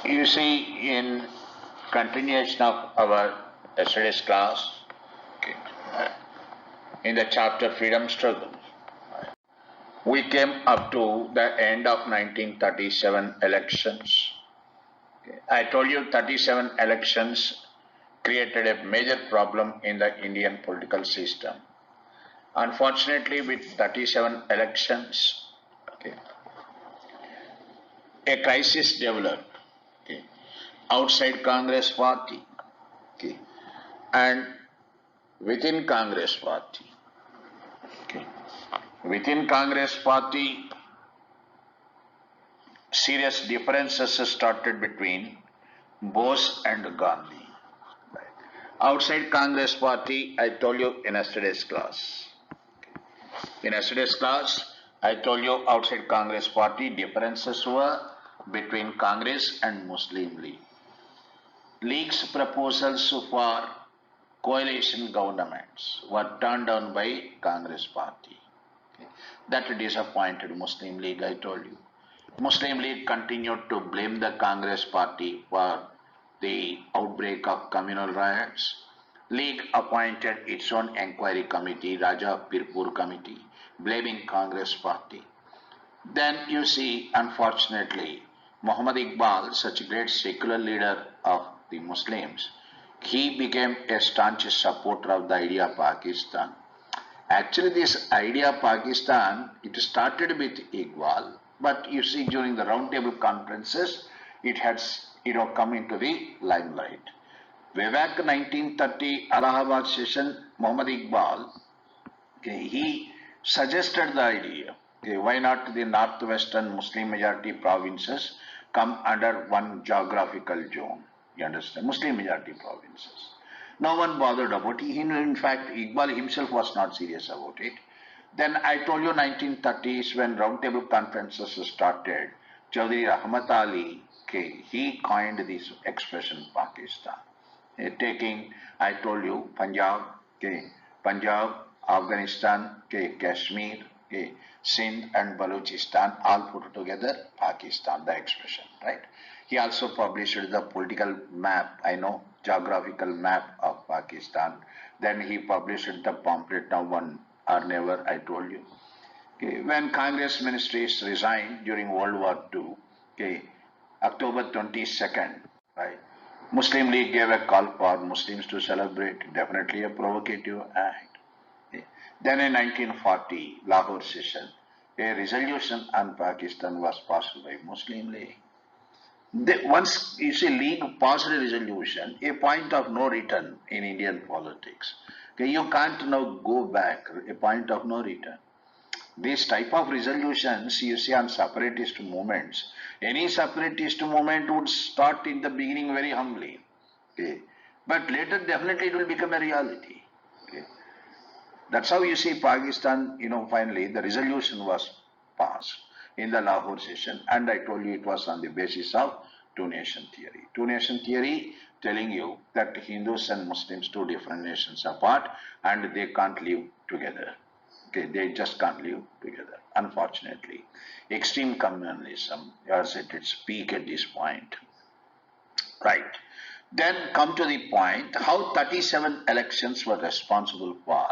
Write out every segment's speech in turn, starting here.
You see, in continuation of our yesterday's class, okay, in the chapter Freedom Struggle, we came up to the end of 1937 elections. Okay. I told you 37 elections created a major problem in the Indian political system. Unfortunately, with 37 elections, okay, a crisis developed, okay, outside Congress party, okay, and within Congress party. Okay. Within Congress party, serious differences started between Bose and Gandhi. Outside Congress party, I told you in yesterday's class. In yesterday's class, I told you outside Congress party differences were between Congress and Muslim League. League's proposals for coalition governments were turned down by Congress party. Okay. That disappointed Muslim League, I told you. Muslim League continued to blame the Congress party for the outbreak of communal riots. League appointed its own inquiry committee, Raja Pirpur Committee, blaming Congress party. Then you see, unfortunately, Muhammad Iqbal, such a great secular leader of the Muslims, he became a staunch supporter of the idea of Pakistan. Actually, this idea of Pakistan, it started with Iqbal, but you see during the roundtable conferences, it has come into the limelight. Way back 1930 Allahabad session, Muhammad Iqbal, okay, he suggested the idea, okay, why not the northwestern Muslim majority provinces come under one geographical zone? You understand? Muslim majority provinces. No one bothered about it. In fact, Iqbal himself was not serious about it. Then I told you 1930s when roundtable conferences started, Chaudhry Rahmat Ali, okay, he coined this expression Pakistan. Taking, I told you, Punjab, okay, Punjab, Afghanistan, okay, Kashmir, okay, Sindh and Balochistan all put together, Pakistan, the expression, right? He also published the political map, geographical map of Pakistan. Then he published the pamphlet, Now One or Never, I told you. Okay. When Congress ministries resigned during World War II, okay, October 22nd, right, Muslim League gave a call for Muslims to celebrate, definitely a provocative act. Okay. Then in 1940, Lahore session, a resolution on Pakistan was passed by Muslim League. Once you see League passed a resolution, a point of no return in Indian politics. Okay, you can't now go back, a point of no return. This type of resolutions you see on separatist movements. Any separatist movement would start in the beginning very humbly. Okay. But later definitely it will become a reality. Okay. That's how you see Pakistan, finally the resolution was passed in the Lahore session, and I told you it was on the basis of two-nation theory. Two-nation theory telling you that Hindus and Muslims, two different nations apart, and they can't live together. Okay, they just can't live together. Unfortunately, extreme communalism is at its peak at this point. Right. Then come to the point how 37 elections were responsible for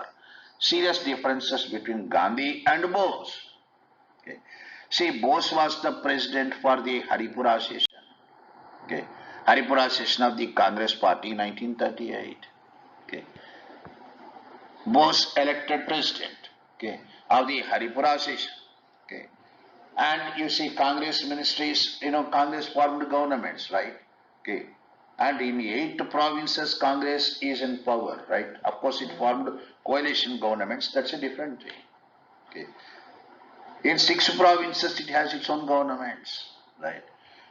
serious differences between Gandhi and Bose. Okay. See, Bose was the president for the Haripura session. Okay. Haripura session of the Congress Party 1938. Okay. Bose elected president, okay, of the Haripura session. Okay. And you see Congress ministries, Congress formed governments, right? Okay. And in 8 provinces, Congress is in power, right? Of course, it formed coalition governments. That's a different thing. Okay. In 6 provinces, it has its own governments, right?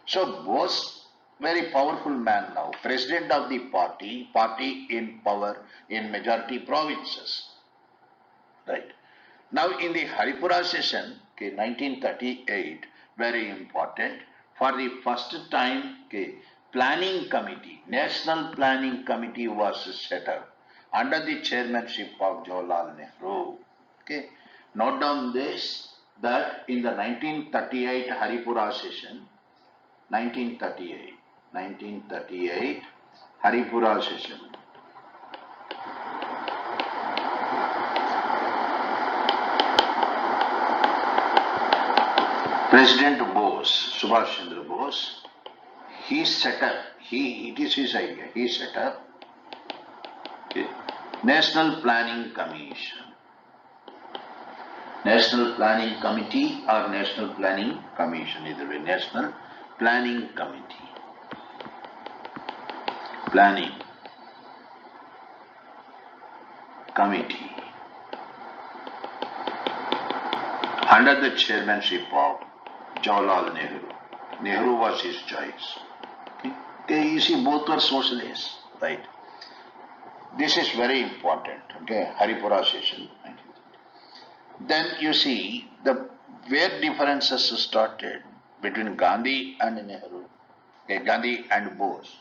So, Bose, very powerful man now, president of the party in power in majority provinces, right? Now, in the Haripura session, okay, 1938, very important, for the first time, okay, planning committee, national planning committee was set up under the chairmanship of Jawaharlal Nehru. Okay, note down this, that in the 1938 Haripura session, 1938, 1938, Haripura session. President Bose, Subhash Chandra Bose, he set up, it is his idea, he set up National Planning Commission. National Planning Committee or National Planning Commission, either way, National Planning Committee. Planning Committee. Under the chairmanship of Jawaharlal Nehru. Nehru was his choice. Okay, you see, both were socialists, right? This is very important, okay, Haripura session. Then you see where differences started between Gandhi and Nehru, okay, Gandhi and Bose.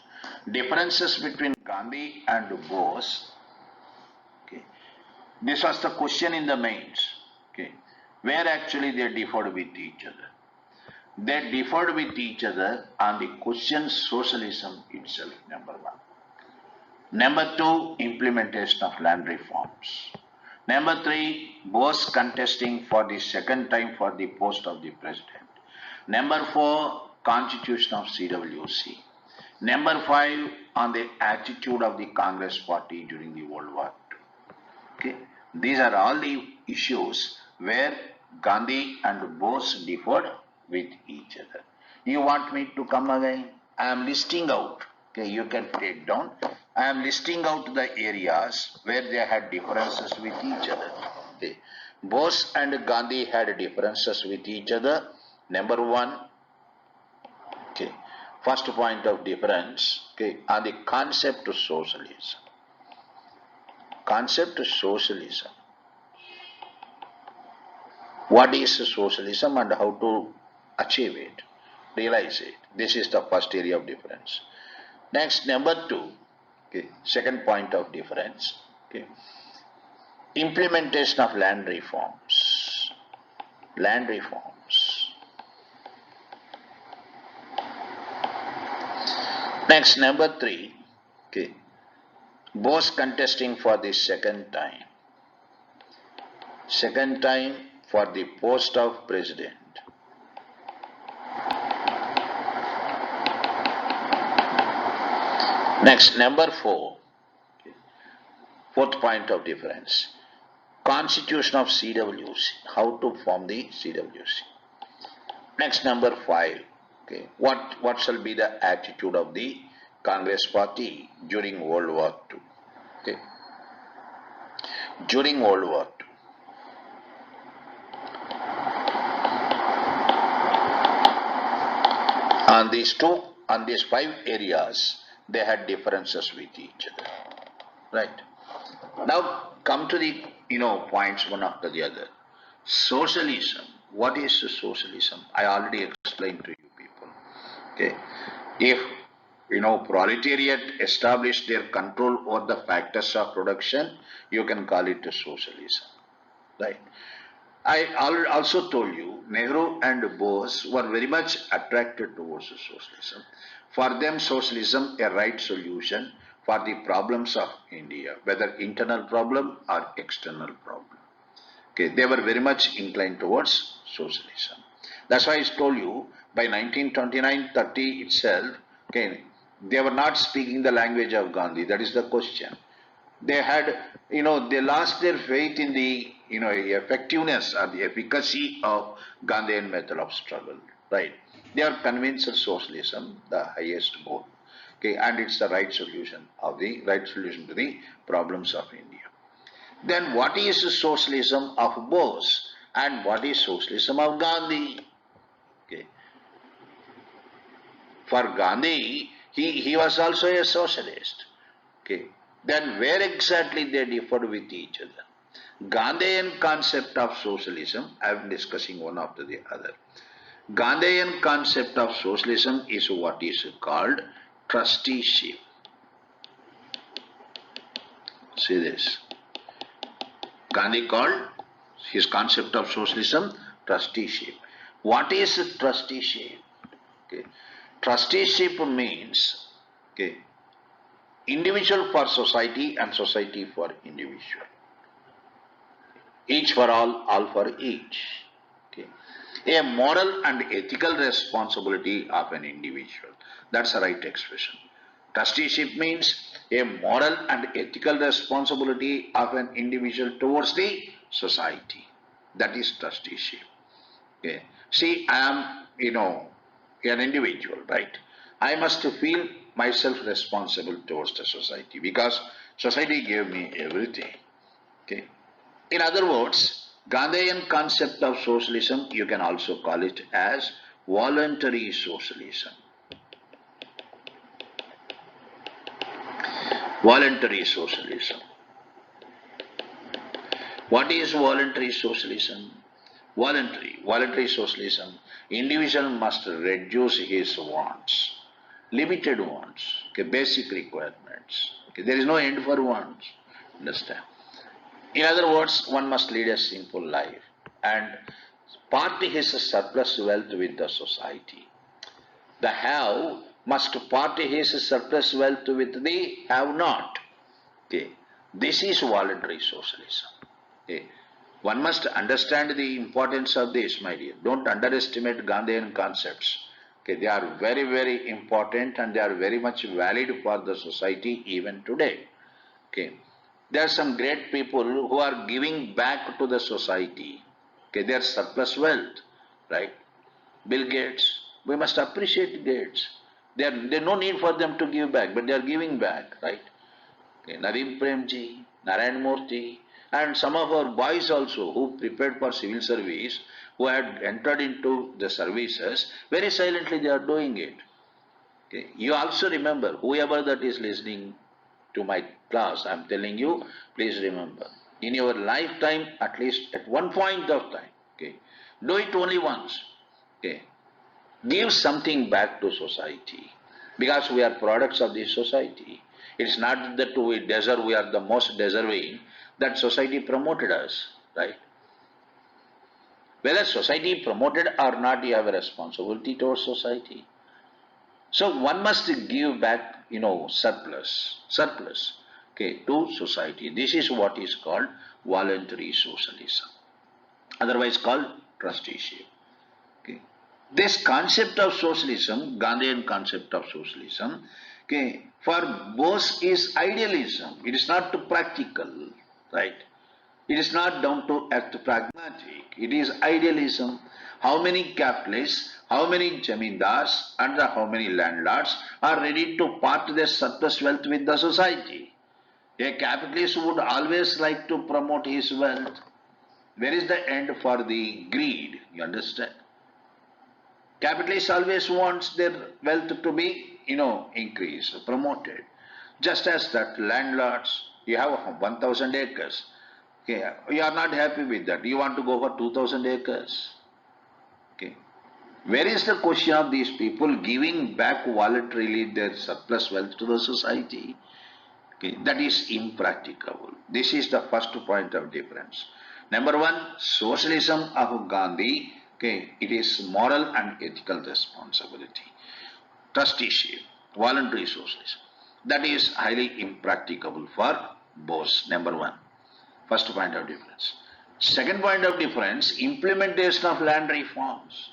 Differences between Gandhi and Bose, okay, this was the question in the mains, okay, where actually they differed with each other. They differed with each other on the question socialism itself, number one. Number two, implementation of land reforms. Number three, Bose contesting for the second time for the post of the president. Number four, constitution of CWC. Number five, on the attitude of the Congress party during the World War II. Okay, these are all the issues where Gandhi and Bose differed with each other. You want me to come again? I am listing out. Okay, you can take down. I am listing out the areas where they had differences with each other. Okay. Bose and Gandhi had differences with each other. Number one, okay, first point of difference, okay, on the concept of socialism. Concept of socialism. What is socialism and how to achieve it, realize it. This is the first area of difference. Next, number two, okay, second point of difference, okay, implementation of land reforms. Land reforms. Next, number three, okay, Bose contesting for the second time. Second time for the post of president. Next, number four, okay, fourth point of difference, constitution of CWC, how to form the CWC. Next, number five, okay, what shall be the attitude of the Congress party during World War II. Okay. During World War II. On these five areas, they had differences with each other. Right. Now come to the points one after the other. Socialism. What is socialism? I already explained to you people. Okay. If proletariat established their control over the factors of production, you can call it a socialism. Right. I also told you Nehru and Bose were very much attracted towards socialism. For them, socialism a right solution for the problems of India, whether internal problem or external problem. Okay, they were very much inclined towards socialism. That's why I told you by 1929-30 itself, okay, they were not speaking the language of Gandhi. That is the question. They had, they lost their faith in the, effectiveness or the efficacy of Gandhian method of struggle, right? They are convinced that socialism, the highest goal, okay, and it's the right solution to the problems of India. Then what is the socialism of Bose and what is socialism of Gandhi? Okay. For Gandhi, he was also a socialist. Okay. Then where exactly they differed with each other? Gandhian concept of socialism, I am discussing one after the other. Gandhian concept of socialism is what is called trusteeship. See this. Gandhi called his concept of socialism trusteeship. What is trusteeship? Okay. Trusteeship means, okay, individual for society and society for individual. Each for all for each. Okay. A moral and ethical responsibility of an individual. That's the right expression. Trusteeship means a moral and ethical responsibility of an individual towards the society. That is trusteeship. Okay. See, I am, an individual, right? I must feel myself responsible towards the society because society gave me everything. Okay. In other words, Gandhian concept of socialism, you can also call it as voluntary socialism. Voluntary socialism. What is voluntary socialism? Voluntary socialism. Individual must reduce his wants, limited wants, okay, basic requirements. Okay, there is no end for wants. Understand? In other words, one must lead a simple life and part his surplus wealth with the society. The have must part his surplus wealth with the have not. Okay. This is voluntary socialism. Okay. One must understand the importance of this, my dear. Don't underestimate Gandhian concepts. Okay. They are very, very important and they are very much valid for the society even today. Okay. There are some great people who are giving back to the society. Okay. Their surplus wealth, right? Bill Gates, we must appreciate Gates. There no need for them to give back, but they are giving back, right? Okay, Nadeem Premji, Narayan Murthy, and some of our boys also who prepared for civil service, who had entered into the services, very silently they are doing it. Okay. You also remember, whoever that is listening to my class, I am telling you, please remember, in your lifetime, at least at one point of time, okay, do it only once. Okay. Give something back to society because we are products of this society. It's not that we are the most deserving, that society promoted us, right? Whether society promoted or not, you have a responsibility towards society. So one must give back, surplus, okay, to society. This is what is called voluntary socialism, otherwise called trusteeship. Okay. This concept of socialism, Gandhian concept of socialism, okay, for both is idealism. It is not practical, right? It is not down to earth pragmatic. It is idealism. How many capitalists, how many zamindars, and how many landlords are ready to part their surplus wealth with the society? A capitalist would always like to promote his wealth. Where is the end for the greed? You understand? Capitalists always wants their wealth to be, increased, promoted. Just as that landlords, you have 1,000 acres. Okay, you are not happy with that. You want to go for 2,000 acres. Okay. Where is the question of these people giving back voluntarily their surplus wealth to the society? Okay, that is impracticable. This is the first point of difference. Number one, socialism of Gandhi, okay, it is moral and ethical responsibility. Trusteeship, voluntary socialism, that is highly impracticable for both. Number one, first point of difference. Second point of difference, implementation of land reforms.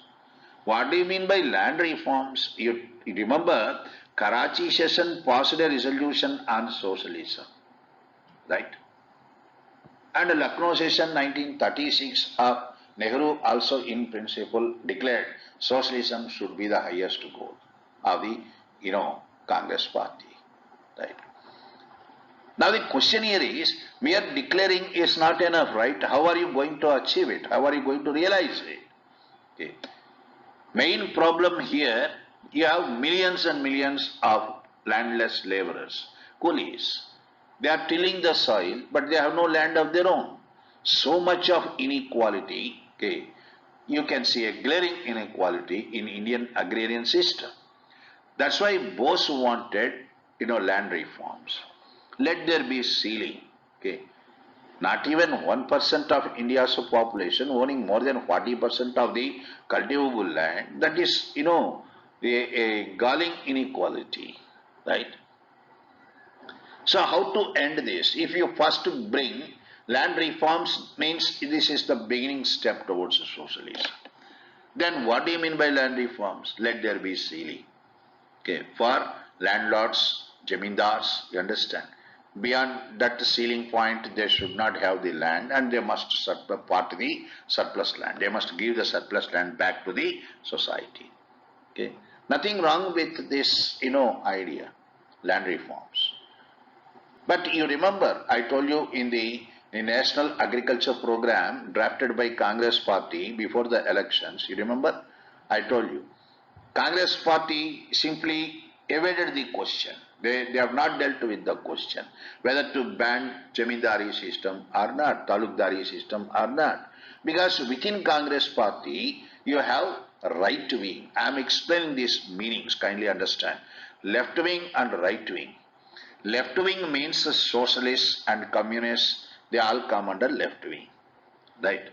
What do you mean by land reforms? You remember, Karachi session passed a resolution on socialism, right? And Lucknow session 1936 of Nehru also in principle declared socialism should be the highest goal of the, Congress party, right? Now the question here is, mere declaring is not enough, right? How are you going to achieve it? How are you going to realize it? Okay. Main problem here, you have millions and millions of landless laborers, coolies. They are tilling the soil, but they have no land of their own. So much of inequality, okay, you can see a glaring inequality in Indian agrarian system. That's why Bose wanted, land reforms. Let there be ceiling, okay. Not even 1% of India's population owning more than 40% of the cultivable land. That is, a galling inequality, right? So how to end this? If you first bring land reforms, means this is the beginning step towards socialism. Then what do you mean by land reforms? Let there be ceiling. Okay, for landlords, jamindars, you understand. Beyond that ceiling point, they should not have the land and they must part the surplus land. They must give the surplus land back to the society. Okay, nothing wrong with this, idea, land reforms. But you remember, I told you in the National Agriculture Program drafted by Congress Party before the elections, you remember? I told you. Congress Party simply evaded the question. They have not dealt with the question whether to ban Jamindari system or not, Talukdari system or not. Because within Congress Party, you have right wing. I am explaining these meanings, kindly understand. Left wing and right wing. Left wing means socialists and communists, they all come under left wing. Right?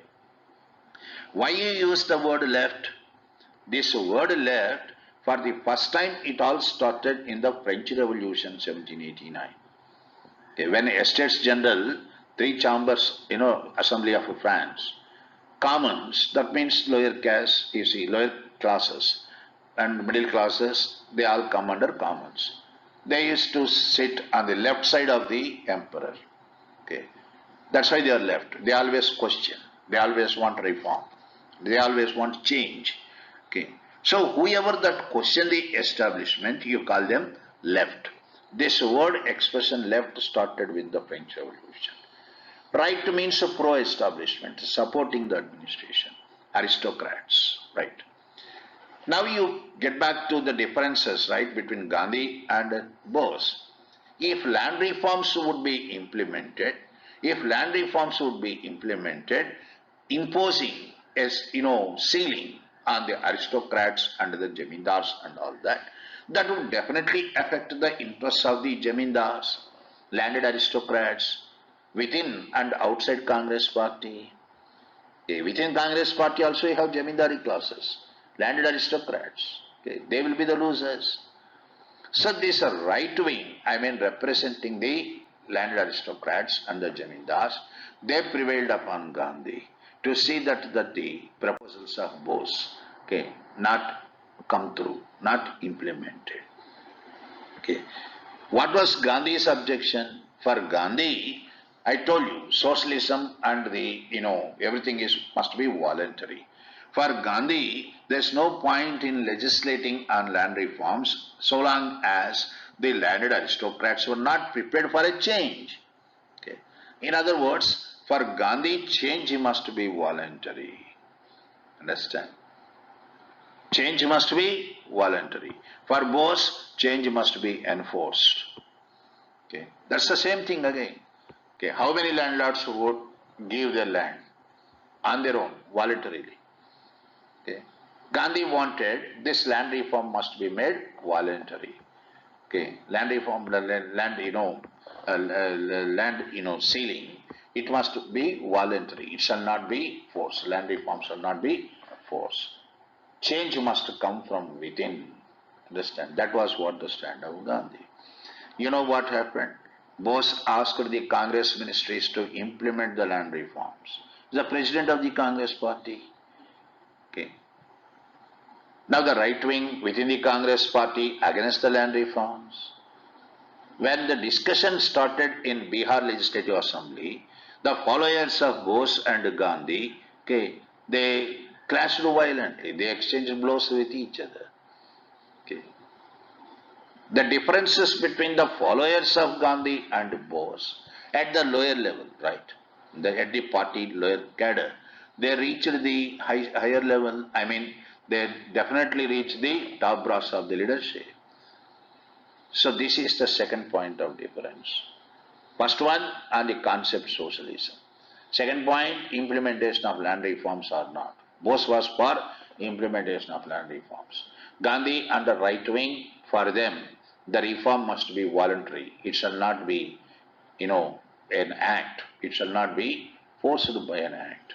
Why you use the word left? This word left, for the first time it all started in the French Revolution 1789. Okay, when Estates General, three chambers, Assembly of France, commons, that means lower caste, you see, lower classes and middle classes, they all come under commons. They used to sit on the left side of the emperor. Okay, that's why they are left. They always question. They always want reform. They always want change. Okay. So whoever that question the establishment, you call them left. This word expression left started with the French Revolution. Right means a pro-establishment, supporting the administration, aristocrats, right? Now you get back to the differences, right, between Gandhi and Bose. If land reforms would be implemented, imposing as ceiling on the aristocrats and the jamindars and all that, that would definitely affect the interests of the jamindars, landed aristocrats, within and outside Congress Party. Okay, within Congress Party also you have jamindari classes, landed aristocrats. Okay, they will be the losers. So this right wing, I mean representing the landed aristocrats and the jamindars, they prevailed upon Gandhi to see that the proposals of Bose, okay, not come through, not implemented. Okay. What was Gandhi's objection? For Gandhi, I told you, socialism and everything must be voluntary. For Gandhi, there's no point in legislating on land reforms so long as the landed aristocrats were not prepared for a change. Okay. In other words, for Gandhi, change must be voluntary. Understand? Change must be voluntary. For Bose, change must be enforced. Okay. That's the same thing again. Okay. How many landlords would give their land on their own, voluntarily? Okay. Gandhi wanted this land reform must be made voluntary. Okay. Land reform, ceiling, it must be voluntary. It shall not be forced. Land reform shall not be forced. Change must come from within. Understand? That was what the stand of Gandhi. You know what happened? Bose asked the Congress ministries to implement the land reforms. The president of the Congress Party. Okay. Now the right wing within the Congress Party against the land reforms. When the discussion started in Bihar Legislative Assembly, the followers of Bose and Gandhi, okay, they clashed violently. They exchanged blows with each other. Okay. The differences between the followers of Gandhi and Bose at the lower level, right? At the party lower cadre, they reached the higher level. I mean, they definitely reached the top brass of the leadership. So this is the second point of difference. First one on the concept socialism. Second point, implementation of land reforms or not. Bose was for implementation of land reforms. Gandhi and the right wing, for them, the reform must be voluntary. It shall not be, an act. It shall not be forced by an act.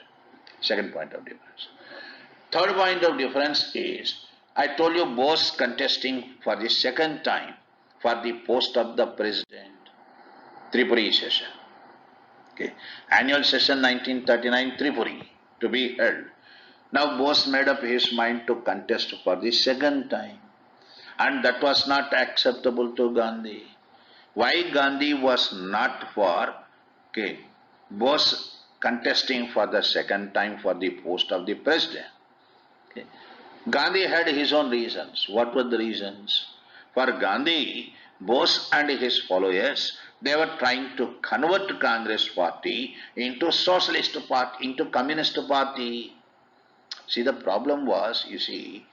Second point of difference. Third point of difference is I told you Bose contesting for the second time for the post of the president, Tripuri session. Okay. Annual session 1939 Tripuri to be held. Now Bose made up his mind to contest for the second time, and that was not acceptable to Gandhi. Why Gandhi was not for Bose contesting for the second time for the post of the president? Okay. Gandhi had his own reasons. What were the reasons? For Gandhi, Bose and his followers, they were trying to convert Congress party into socialist party, into communist party. See, the problem was, you see,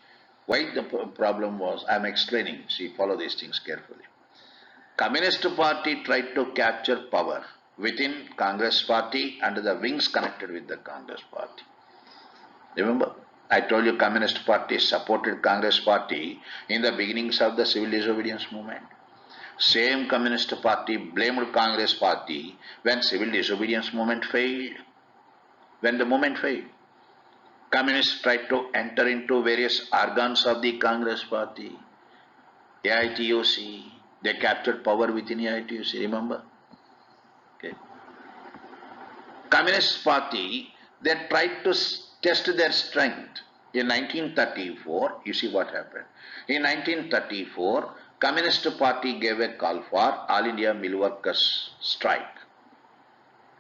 why the problem was, I am explaining, see, follow these things carefully. Communist party tried to capture power within Congress party and the wings connected with the Congress party. Remember, I told you Communist Party supported Congress Party in the beginnings of the civil disobedience movement. Same Communist Party blamed Congress Party when civil disobedience movement failed. When the movement failed, Communists tried to enter into various organs of the Congress Party. AITUC, they captured power within AITUC, remember? Okay. Communist Party, they tried to test their strength. In 1934, you see what happened. In 1934, Communist Party gave a call for All India Mill Workers strike.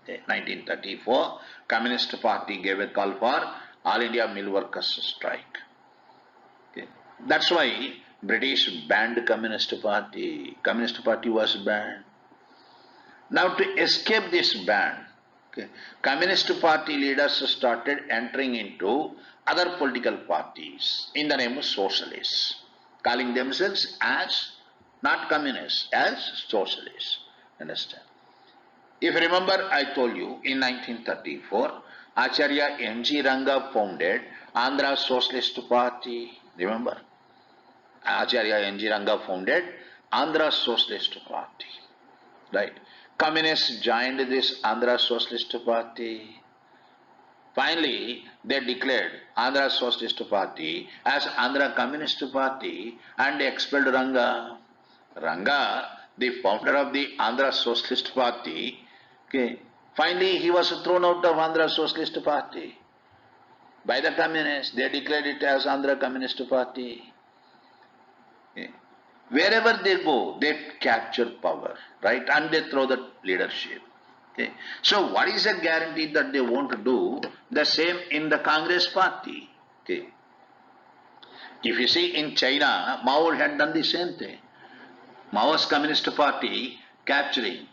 1934, Communist Party gave a call for All India Mill Workers strike. Okay. That's why British banned Communist Party. Communist Party was banned. Now to escape this ban, Communist Party leaders started entering into other political parties in the name of socialists, calling themselves as not communists, as socialists. Understand? If you remember, I told you in 1934, Acharya N.G. Ranga founded Andhra Socialist Party. Remember? Acharya N.G. Ranga founded Andhra Socialist Party. Right? Communists joined this Andhra Socialist Party. Finally, they declared Andhra Socialist Party as Andhra Communist Party and expelled Ranga. Ranga, the founder of the Andhra Socialist Party, finally he was thrown out of Andhra Socialist Party by the communists. They declared it as Andhra Communist Party. Wherever they go, they capture power, right? And they throw the leadership. Okay. So what is the guarantee that they won't do the same in the Congress Party? Okay. If you see in China, Mao had done the same thing. Mao's Communist Party capturing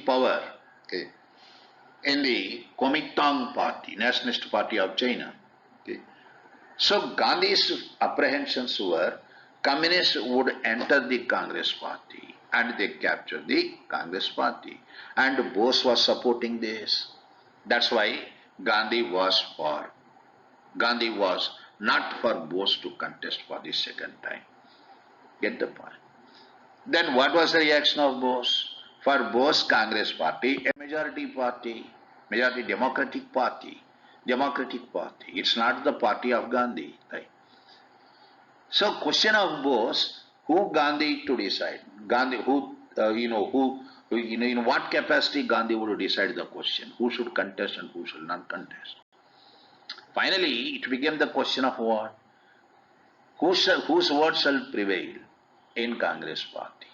power in the Kuomintang Party, Nationalist Party of China. Okay. So Gandhi's apprehensions were communists would enter the Congress Party and they captured the Congress Party. And Bose was supporting this. That's why Gandhi was not for Bose to contest for the second time. Get the point? Then what was the reaction of Bose? For Bose, Congress Party, a majority democratic party. It's not the party of Gandhi, right? So question of Bose, who Gandhi to decide? Gandhi, in what capacity Gandhi would decide the question? Who should contest and who should not contest? Finally, it became the question of what? Whose word shall prevail in Congress Party?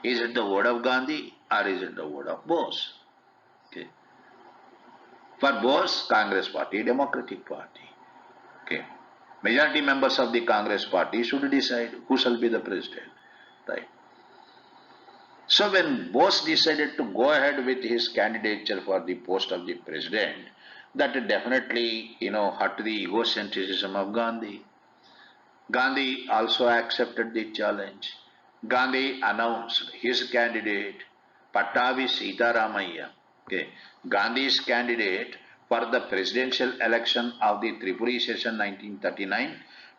Is it the word of Gandhi or is it the word of Bose? Okay. For Bose, Congress Party, Democratic Party. Okay. Majority members of the Congress Party should decide who shall be the president. Right. So when Bose decided to go ahead with his candidature for the post of the president, that definitely, hurt the egocentrism of Gandhi. Gandhi also accepted the challenge. Gandhi announced his candidate, Pattavi Sitaramaiah. Okay. Gandhi's candidate for the presidential election of the Tripuri session 1939,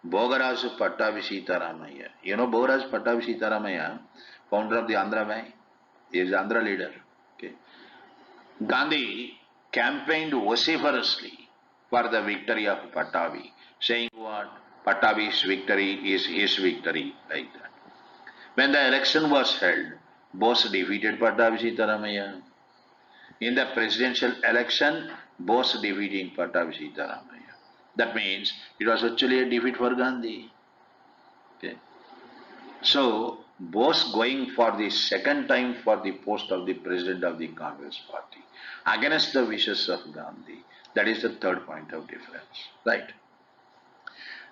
Bogaraju Pattavi Sitaramaiah. You know Bogaraju Pattavi Sitaramaiah, founder of the Andhra Bank, he is Andhra leader. Okay. Gandhi campaigned vociferously for the victory of Pattavi, saying what? Pattabi's victory is his victory, like that. When the election was held, Bose defeated Pattabi Sitaramaya. In the presidential election, Bose defeating Pattabi Sitaramaya. That means it was actually a defeat for Gandhi. Okay. So, Bose going for the second time for the post of the president of the Congress party against the wishes of Gandhi. That is the third point of difference. Right.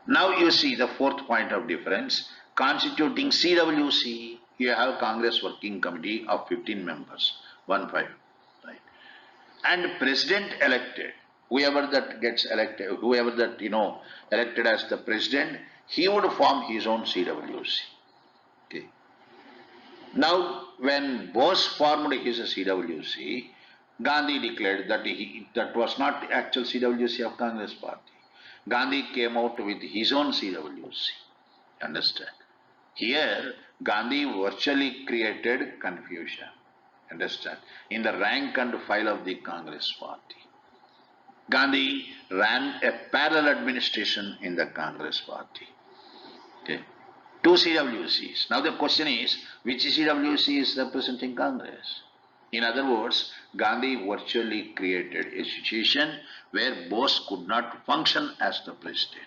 Now you see the fourth point of difference. Constituting CWC, you have Congress Working Committee of 15 members, 1-5. Right. And president elected, whoever that gets elected, whoever that, elected as the president, he would form his own CWC. Okay. Now, when Bose formed his CWC, Gandhi declared that that was not the actual CWC of Congress party. Gandhi came out with his own CWC. Understand? Here, Gandhi virtually created confusion. Understand? In the rank and file of the Congress party. Gandhi ran a parallel administration in the Congress party. Okay. 2 CWCs. Now the question is, which CWC is representing Congress? In other words, Gandhi virtually created a situation where Bose could not function as the president.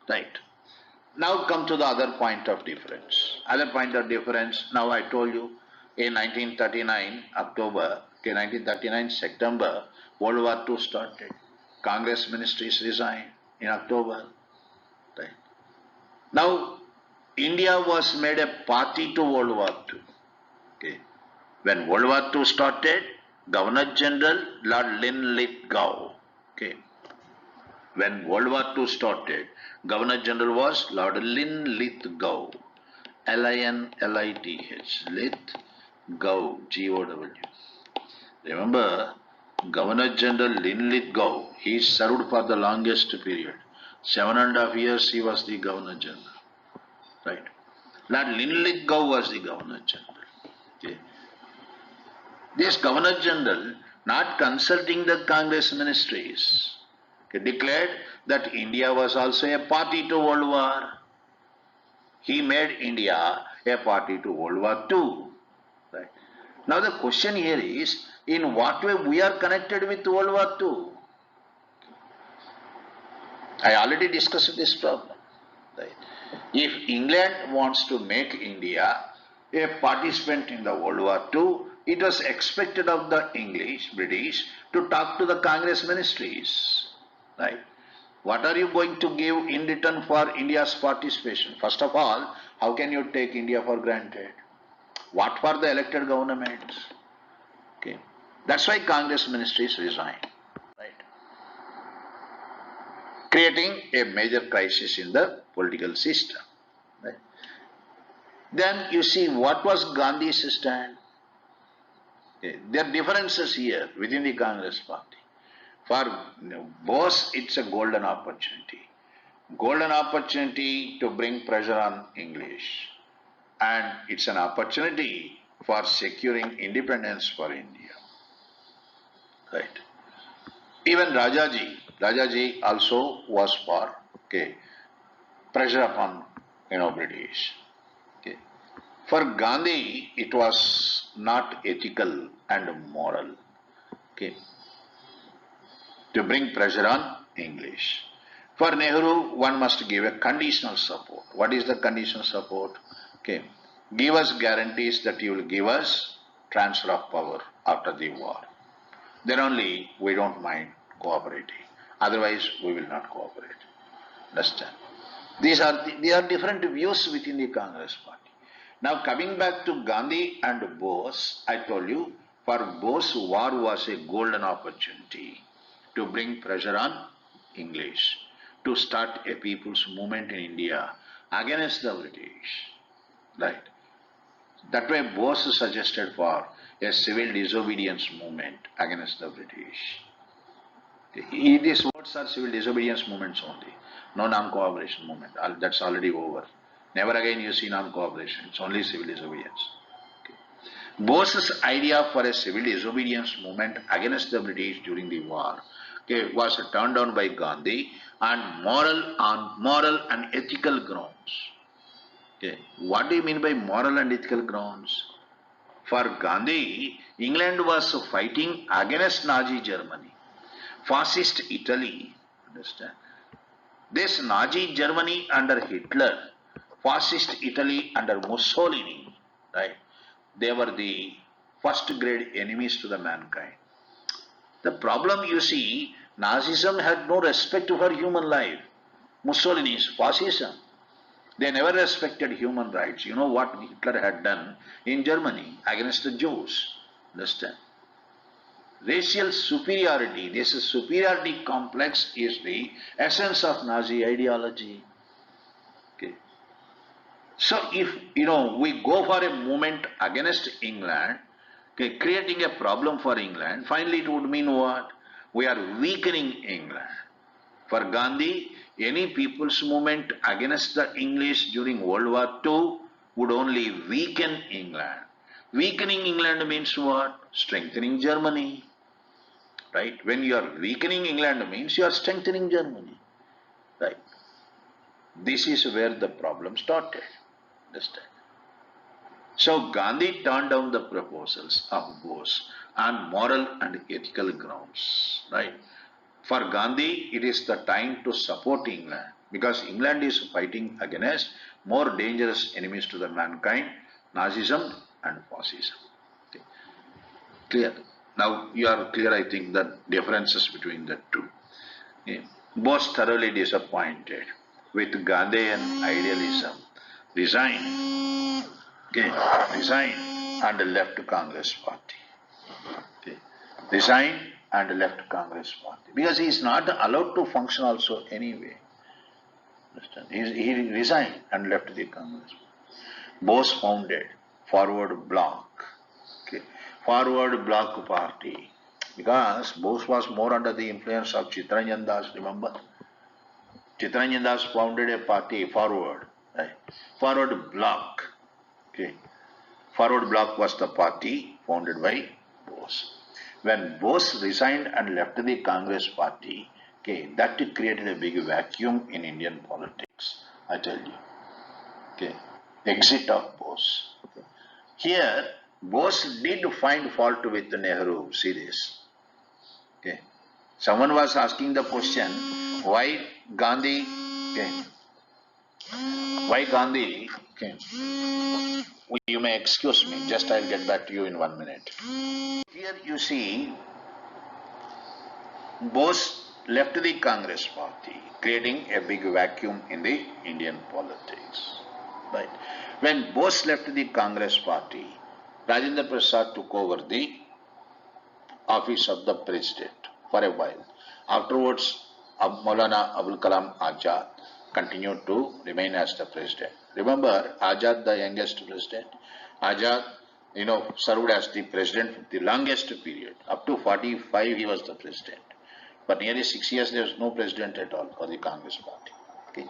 Right. Now come to the other point of difference. Other point of difference, now I told you, in 1939 October, 1939 September, World War II started. Congress ministries resigned in October. Right. Now, India was made a party to World War II. Okay. When World War II started, Governor General Lord Linlithgow. Okay. When World War II started, Governor General was Lord Linlithgow. Linlith, Lithgow, G-O-W. Remember, Governor General Linlithgow, he served for the longest period. 7.5 years he was the Governor General. Right. Lord Linlithgow was the Governor General. Okay. This Governor General, not consulting the Congress ministries, declared that India was also a party to World War. He made India a party to World War II. Right. Now the question here is, in what way we are connected with World War II? I already discussed this problem. Right. If England wants to make India a participant in the World War II, it was expected of the British, to talk to the Congress ministries. Right. What are you going to give in return for India's participation? First of all, how can you take India for granted? What for the elected governments? Okay. That's why Congress ministries resigned. Right. Creating a major crisis in the political system. Right. Then you see, what was Gandhi's stand? Okay. There are differences here within the Congress party. For Bose, it's a golden opportunity. Golden opportunity to bring pressure on English. And it's an opportunity for securing independence for India. Right. Even Rajaji also was for pressure upon British. Okay. For Gandhi, it was not ethical and moral. Okay. To bring pressure on English. For Nehru, one must give a conditional support. What is the conditional support? Okay. Give us guarantees that you will give us transfer of power after the war. Then only we don't mind cooperating. Otherwise, we will not cooperate. Understand? There are different views within the Congress party. Now coming back to Gandhi and Bose, I told you, for Bose, war was a golden opportunity to bring pressure on English, to start a people's movement in India against the British. Right. That way Bose suggested for a civil disobedience movement against the British. These words are civil disobedience movements only, no non-cooperation movement. That's already over. Never again you see non-cooperation, it's only civil disobedience. Okay. Bose's idea for a civil disobedience movement against the British during the war okay, was turned down by Gandhi on moral and ethical grounds. Okay. What do you mean by moral and ethical grounds? For Gandhi, England was fighting against Nazi Germany, fascist Italy, understand? This Nazi Germany under Hitler, fascist Italy under Mussolini, right? They were the first grade enemies to the mankind. The problem you see, Nazism had no respect for human life. Mussolini's fascism. They never respected human rights. You know what Hitler had done in Germany against the Jews. Understand? Racial superiority, this superiority complex is the essence of Nazi ideology. Okay. So if we go for a movement against England, okay, creating a problem for England, finally it would mean what? We are weakening England. For Gandhi, any people's movement against the English during World War II would only weaken England. Weakening England means what? Strengthening Germany. Right? When you are weakening England means you are strengthening Germany. Right? This is where the problem started. Understand? So Gandhi turned down the proposals of Bose on moral and ethical grounds. Right? For Gandhi, it is the time to support England because England is fighting against more dangerous enemies to the mankind, Nazism and fascism. Okay. Clear? Now you are clear, I think, the differences between the two. Okay. Both thoroughly disappointed with Gandhian idealism, resigned, okay, resigned and left Congress party. Okay. Resigned and left Congress party because he is not allowed to function also anyway. Understand? He resigned and left the Congress. Bose founded Forward Bloc, okay, Forward Bloc party because Bose was more under the influence of Chittaranjan Das. Remember, Chittaranjan Das founded a party, Forward, right? Forward Bloc, okay. Forward Bloc was the party founded by Bose. When Bose resigned and left the Congress party, okay, that created a big vacuum in Indian politics, I tell you. Okay, exit of Bose. Okay. Here, Bose did find fault with Nehru, see this. Okay. Someone was asking the question, why Gandhi, okay, why Gandhi, okay, you may excuse me, just I'll get back to you in 1 minute. Here you see, Bose left the Congress party, creating a big vacuum in the Indian politics. Right. When Bose left the Congress party, Rajendra Prasad took over the office of the president for a while. Afterwards, Maulana Abul Kalam Azad continued to remain as the president. Remember, Azad, the youngest president, Azad, served as the president for the longest period. Up to 45, he was the president. For nearly 6 years, there was no president at all for the Congress party. Okay.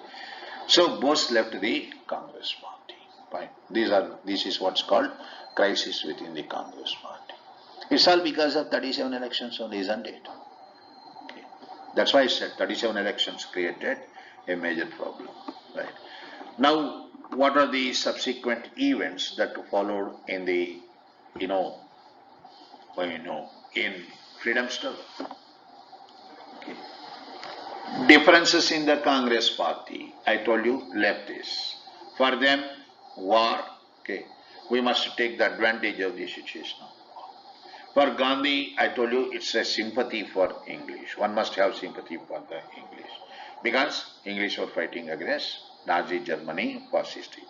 So Bose left the Congress party. Fine. This is what's called crisis within the Congress party. It's all because of 37 elections only, isn't it? Okay. That's why I said 37 elections created a major problem. Right. Now, what are the subsequent events that followed in the, in freedom struggle? Okay. Differences in the Congress party. I told you leftists. For them, war. Okay. We must take the advantage of the situation. For Gandhi, I told you it's a sympathy for English. One must have sympathy for the English. Because English were fighting against Nazi Germany, fascist Italy.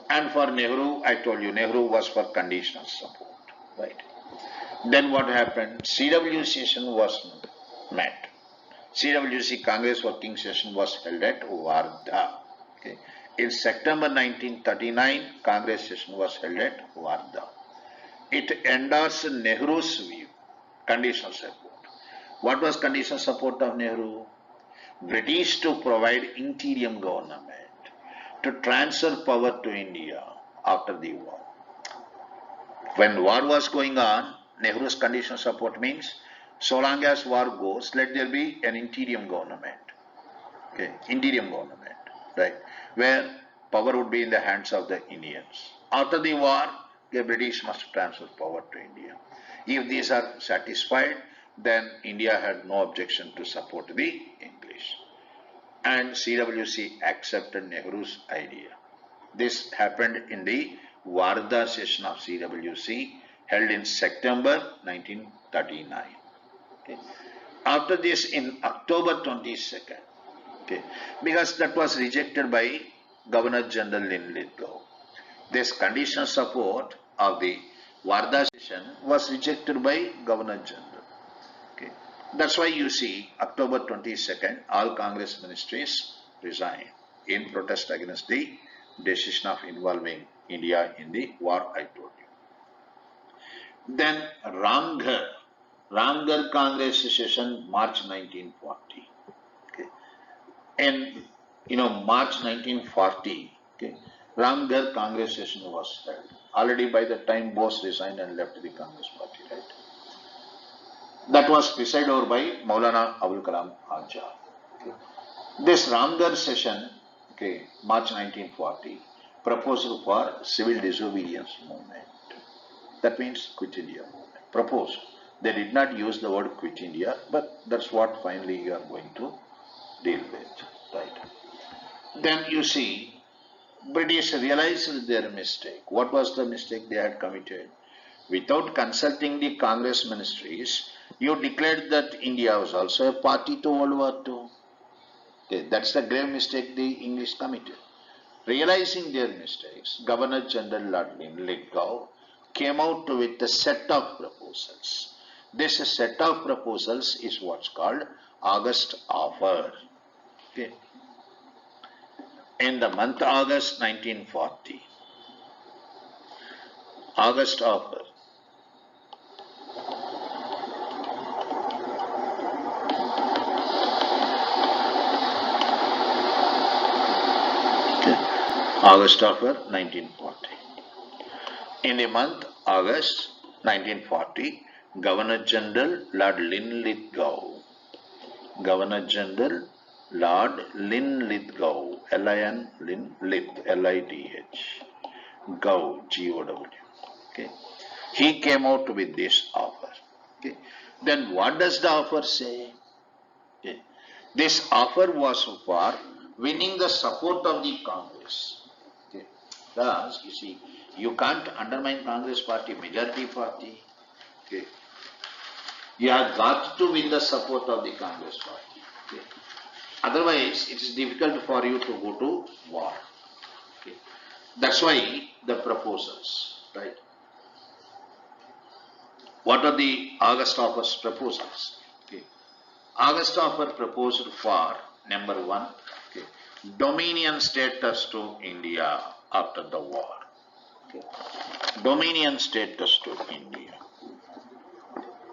And for Nehru, I told you, Nehru was for conditional support. Right. Then what happened? CW session was met. CWC Congress working session was held at Wardha. Okay. In September 1939, Congress session was held at Wardha. It endorsed Nehru's view, conditional support. What was conditional support of Nehru? British to provide interim government, to transfer power to India after the war. When war was going on, Nehru's conditional support means So long as war goes, let there be an interim government. Okay, interim government, right, where power would be in the hands of the Indians. After the war, the British must transfer power to India. If these are satisfied, then India had no objection to support the English. And CWC accepted Nehru's idea. This happened in the Warda session of CWC held in September 1939. Okay. After this, in October 22nd, okay, because that was rejected by Governor General Lithgow. This conditional support of the Warda session was rejected by Governor General. Okay. That's why you see October 22nd, all Congress ministries resigned in protest against the decision of involving India in the war I told you. Then Ramgarh Congress session, March 1940. Okay. And March 1940, okay, Ramgarh Congress session was held. Already by the time Bose resigned and left the Congress party, right? That was presided over by Maulana Abul Kalam Azad. Okay. This Ramgarh session, okay, March 1940, proposal for civil disobedience movement. That means Quit India movement. Proposed. They did not use the word Quit India, but that's what finally you are going to deal with, right? Then you see, British realized their mistake. What was the mistake they had committed? Without consulting the Congress ministries, you declared that India was also a party to World War II. Okay, that's the grave mistake the English committed. Realizing their mistakes, Governor General Lord Lithgow came out with a set of proposals. This set of proposals is what's called August Offer. Okay. In the month August 1940, August Offer. August Offer 1940. In the month August 1940, Governor General Lord Lithgow, Governor General Lord Lithgow, L-I-N, Lith, L-I-T-H, Gow, G-O-W. Okay. He came out with this offer. Okay. Then what does the offer say? Okay. This offer was for winning the support of the Congress. Okay. Thus, you see, you can't undermine Congress party, majority party. Okay. You have got to win the support of the Congress party. Okay. Otherwise, it is difficult for you to go to war. Okay. That's why the proposals, right? What are the August Offer's proposals? Okay. August Offer proposed for number one, okay, dominion status to India after the war. Okay. Dominion status to India.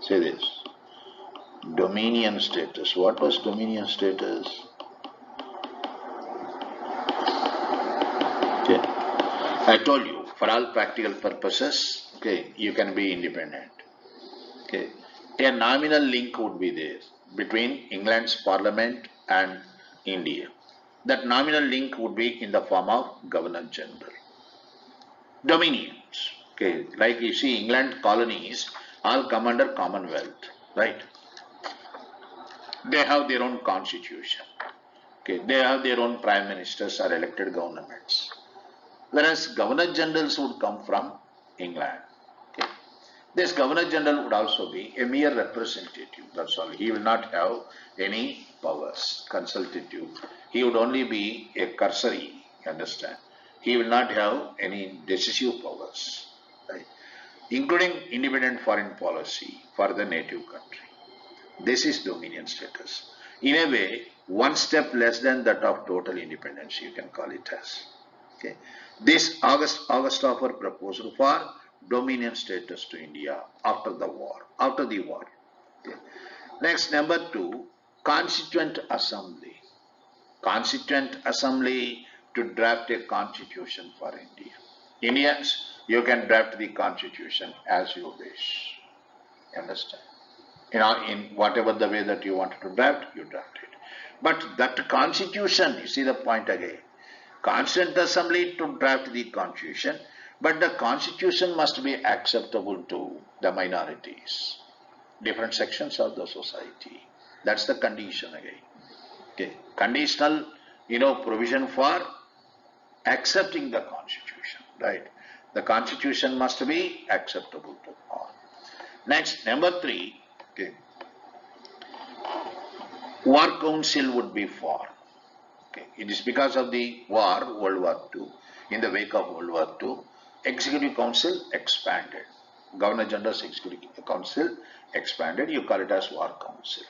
Say this. Dominion status. What was dominion status? Okay. I told you, for all practical purposes, okay, you can be independent. Okay. A nominal link would be there between England's parliament and India. That nominal link would be in the form of Governor General. Dominions. Okay. Like you see, England colonies all come under Commonwealth, right? They have their own constitution. Okay. They have their own prime ministers or elected governments. Whereas Governor Generals would come from England. Okay. This Governor General would also be a mere representative, that's all. He will not have any powers, consultative. He would only be a cursory, you understand. He will not have any decisive powers, right? Including independent foreign policy for the native country. This is dominion status. In a way, one step less than that of total independence, you can call it as. Okay. This August Offer proposal for dominion status to India after the war. Okay. Next, number two, Constituent Assembly. Constituent Assembly to draft a constitution for India. Indians, you can draft the constitution as you wish. Understand? in whatever the way that you wanted to draft, you draft it. But that constitution, you see the point again. Constituent Assembly to draft the constitution, but the constitution must be acceptable to the minorities, different sections of the society. That's the condition again. Okay. Conditional, provision for accepting the constitution, right? The constitution must be acceptable to all. Next, number 3, okay. War Council would be formed. Okay. It is because of the war, World War II. In the wake of World War II, Executive Council expanded. Governor General's Executive Council expanded. You call it as War Council.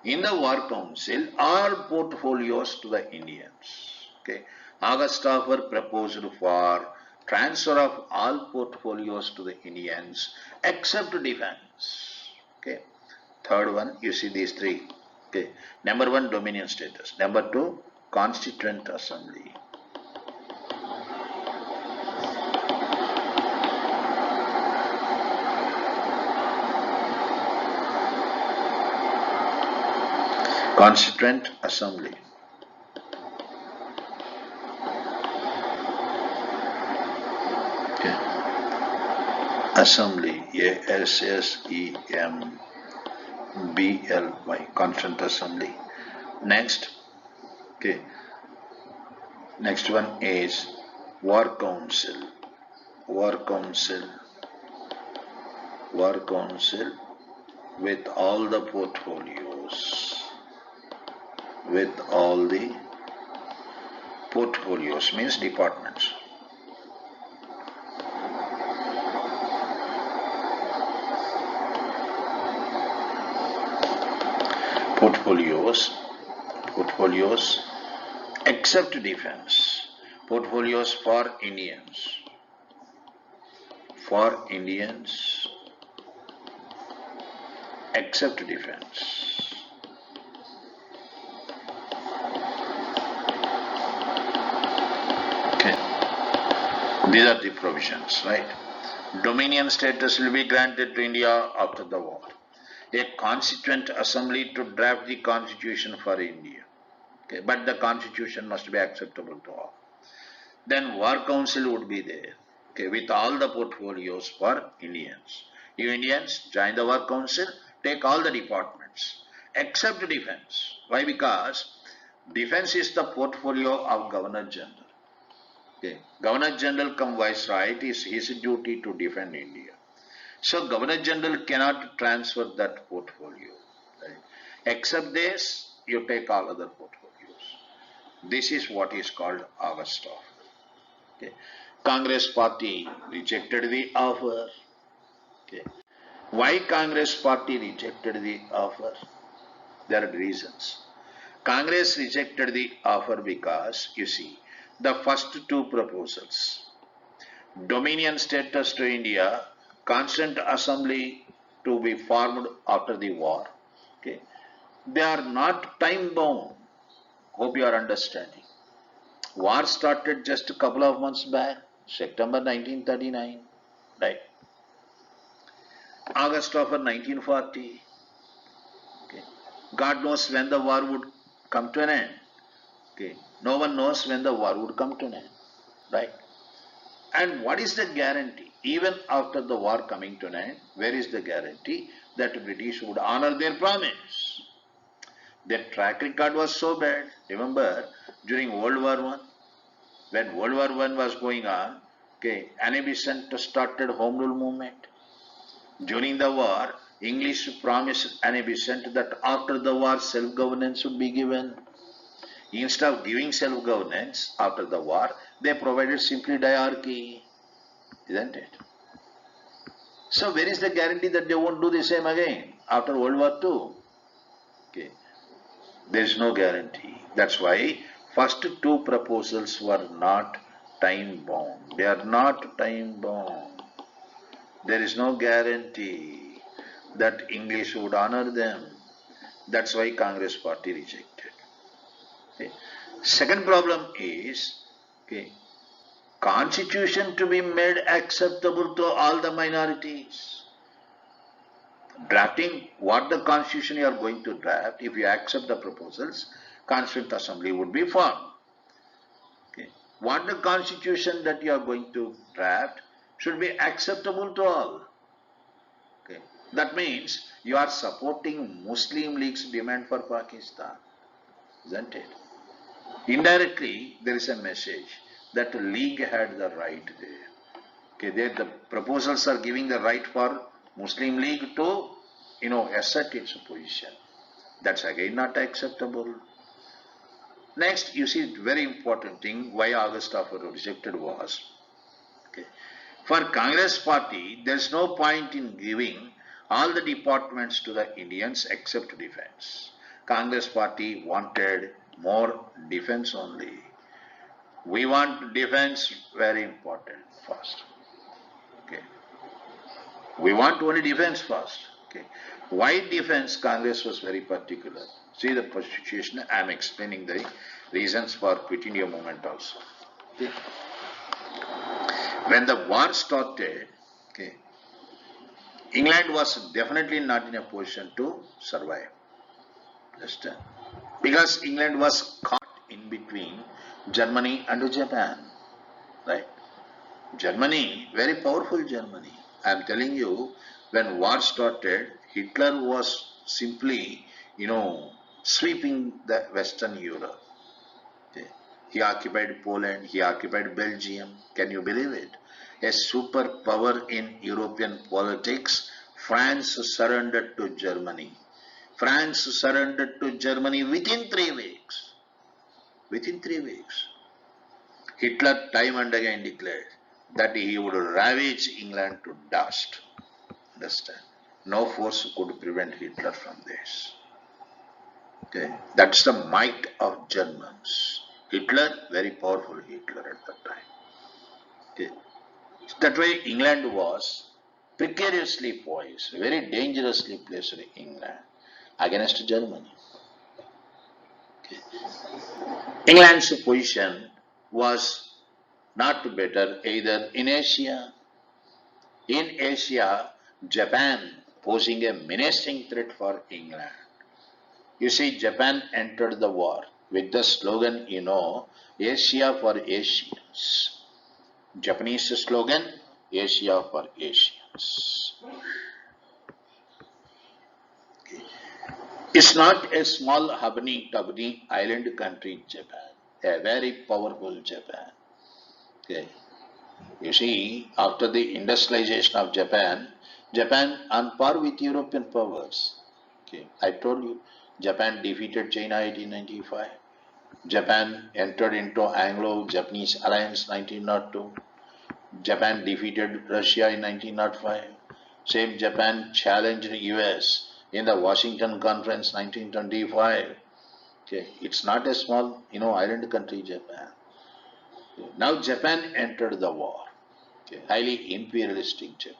In the War Council, all portfolios to the Indians. Okay. August Hoffer proposed for transfer of all portfolios to the Indians except defense. Okay. Third one, you see these 3. Okay. Number 1, dominion status. Number 2, Constituent Assembly. Constituent Assembly. Okay. Assembly, ASSEMBLY, Constituent Assembly. Next, okay. Next one is War Council. War Council with all the portfolios. With all the portfolios means departments. Portfolios except defense. Portfolios for Indians. Except defense. Okay. These are the provisions, right? Dominion status will be granted to India after the war. A Constituent Assembly to draft the constitution for India. Okay, but the constitution must be acceptable to all. Then War Council would be there, okay, with all the portfolios for Indians. You Indians join the War Council, take all the departments, except defense. Why? Because defense is the portfolio of Governor General. Okay. Governor General come Viceroy, it is his duty to defend India. So Governor General cannot transfer that portfolio. Right? Except this, you take all other portfolios. This is what is called August Hoffer. Okay. Congress party rejected the offer. Okay. Why Congress party rejected the offer? There are reasons. Congress rejected the offer because, you see, the first 2 proposals, dominion status to India, Constituent Assembly to be formed after the war. Okay. They are not time bound. Hope you are understanding. War started just a couple of months back, September 1939, right? August of 1940. Okay. God knows when the war would come to an end. Okay. No one knows when the war would come to an end, right? And what is the guarantee? Even after the war coming to an end, where is the guarantee that the British would honor their promise? Their track record was so bad. Remember, during World War I, when World War I was going on, okay, Annie Besant started Home Rule movement. During the war, English promised Annie Besant that after the war, self-governance would be given. Instead of giving self-governance after the war, they provided simply diarchy. Isn't it? So where is the guarantee that they won't do the same again after World War II? Okay. There is no guarantee. That's why first 2 proposals were not time bound. They are not time bound. There is no guarantee that English would honor them. That's why Congress party rejected. Okay. Second problem is, okay, constitution to be made acceptable to all the minorities. Drafting what the constitution you are going to draft, if you accept the proposals, Constituent Assembly would be formed. Okay. What the constitution that you are going to draft should be acceptable to all. Okay. That means you are supporting Muslim League's demand for Pakistan, isn't it? Indirectly, there is a message that the League had the right there. Okay, there the proposals are giving the right for Muslim League to, assert its position. That's again not acceptable. Next, you see, very important thing why August offer rejected was, okay, for Congress party, there is no point in giving all the departments to the Indians except defense. Congress party wanted more defense only. We want defense very important first. Okay. We want only defense first. Okay. Why defense? Congress was very particular. See the situation, I am explaining the reasons for quitting your movement also. Okay. When the war started, okay, England was definitely not in a position to survive. Understand? Because England was caught in between Germany and Japan. Right? Germany, very powerful Germany. I am telling you, when war started, Hitler was simply, sweeping the Western Europe. Okay. He occupied Poland, he occupied Belgium. Can you believe it? A superpower in European politics, France surrendered to Germany. France surrendered to Germany within 3 weeks. Within 3 weeks. Hitler time and again declared that he would ravage England to dust. Understand? No force could prevent Hitler from this. Okay, that's the might of Germans. Hitler, very powerful Hitler at that time. Okay, that way England was precariously poised, very dangerously placed in England against Germany. Okay. England's position was not better either in Asia. In Asia, Japan posing a menacing threat for England. You see, Japan entered the war with the slogan, Asia for Asians. Japanese slogan, Asia for Asians. Okay. It's not a small hubby island country, Japan. A very powerful Japan. Okay. You see, after the industrialization of Japan, Japan on par with European powers. Okay. I told you, Japan defeated China 1895. Japan entered into Anglo-Japanese alliance 1902. Japan defeated Russia in 1905. Same Japan challenged US in the Washington Conference 1925. Okay. It's not a small, island country, Japan. Okay. Now Japan entered the war. Okay. Highly imperialistic Japan.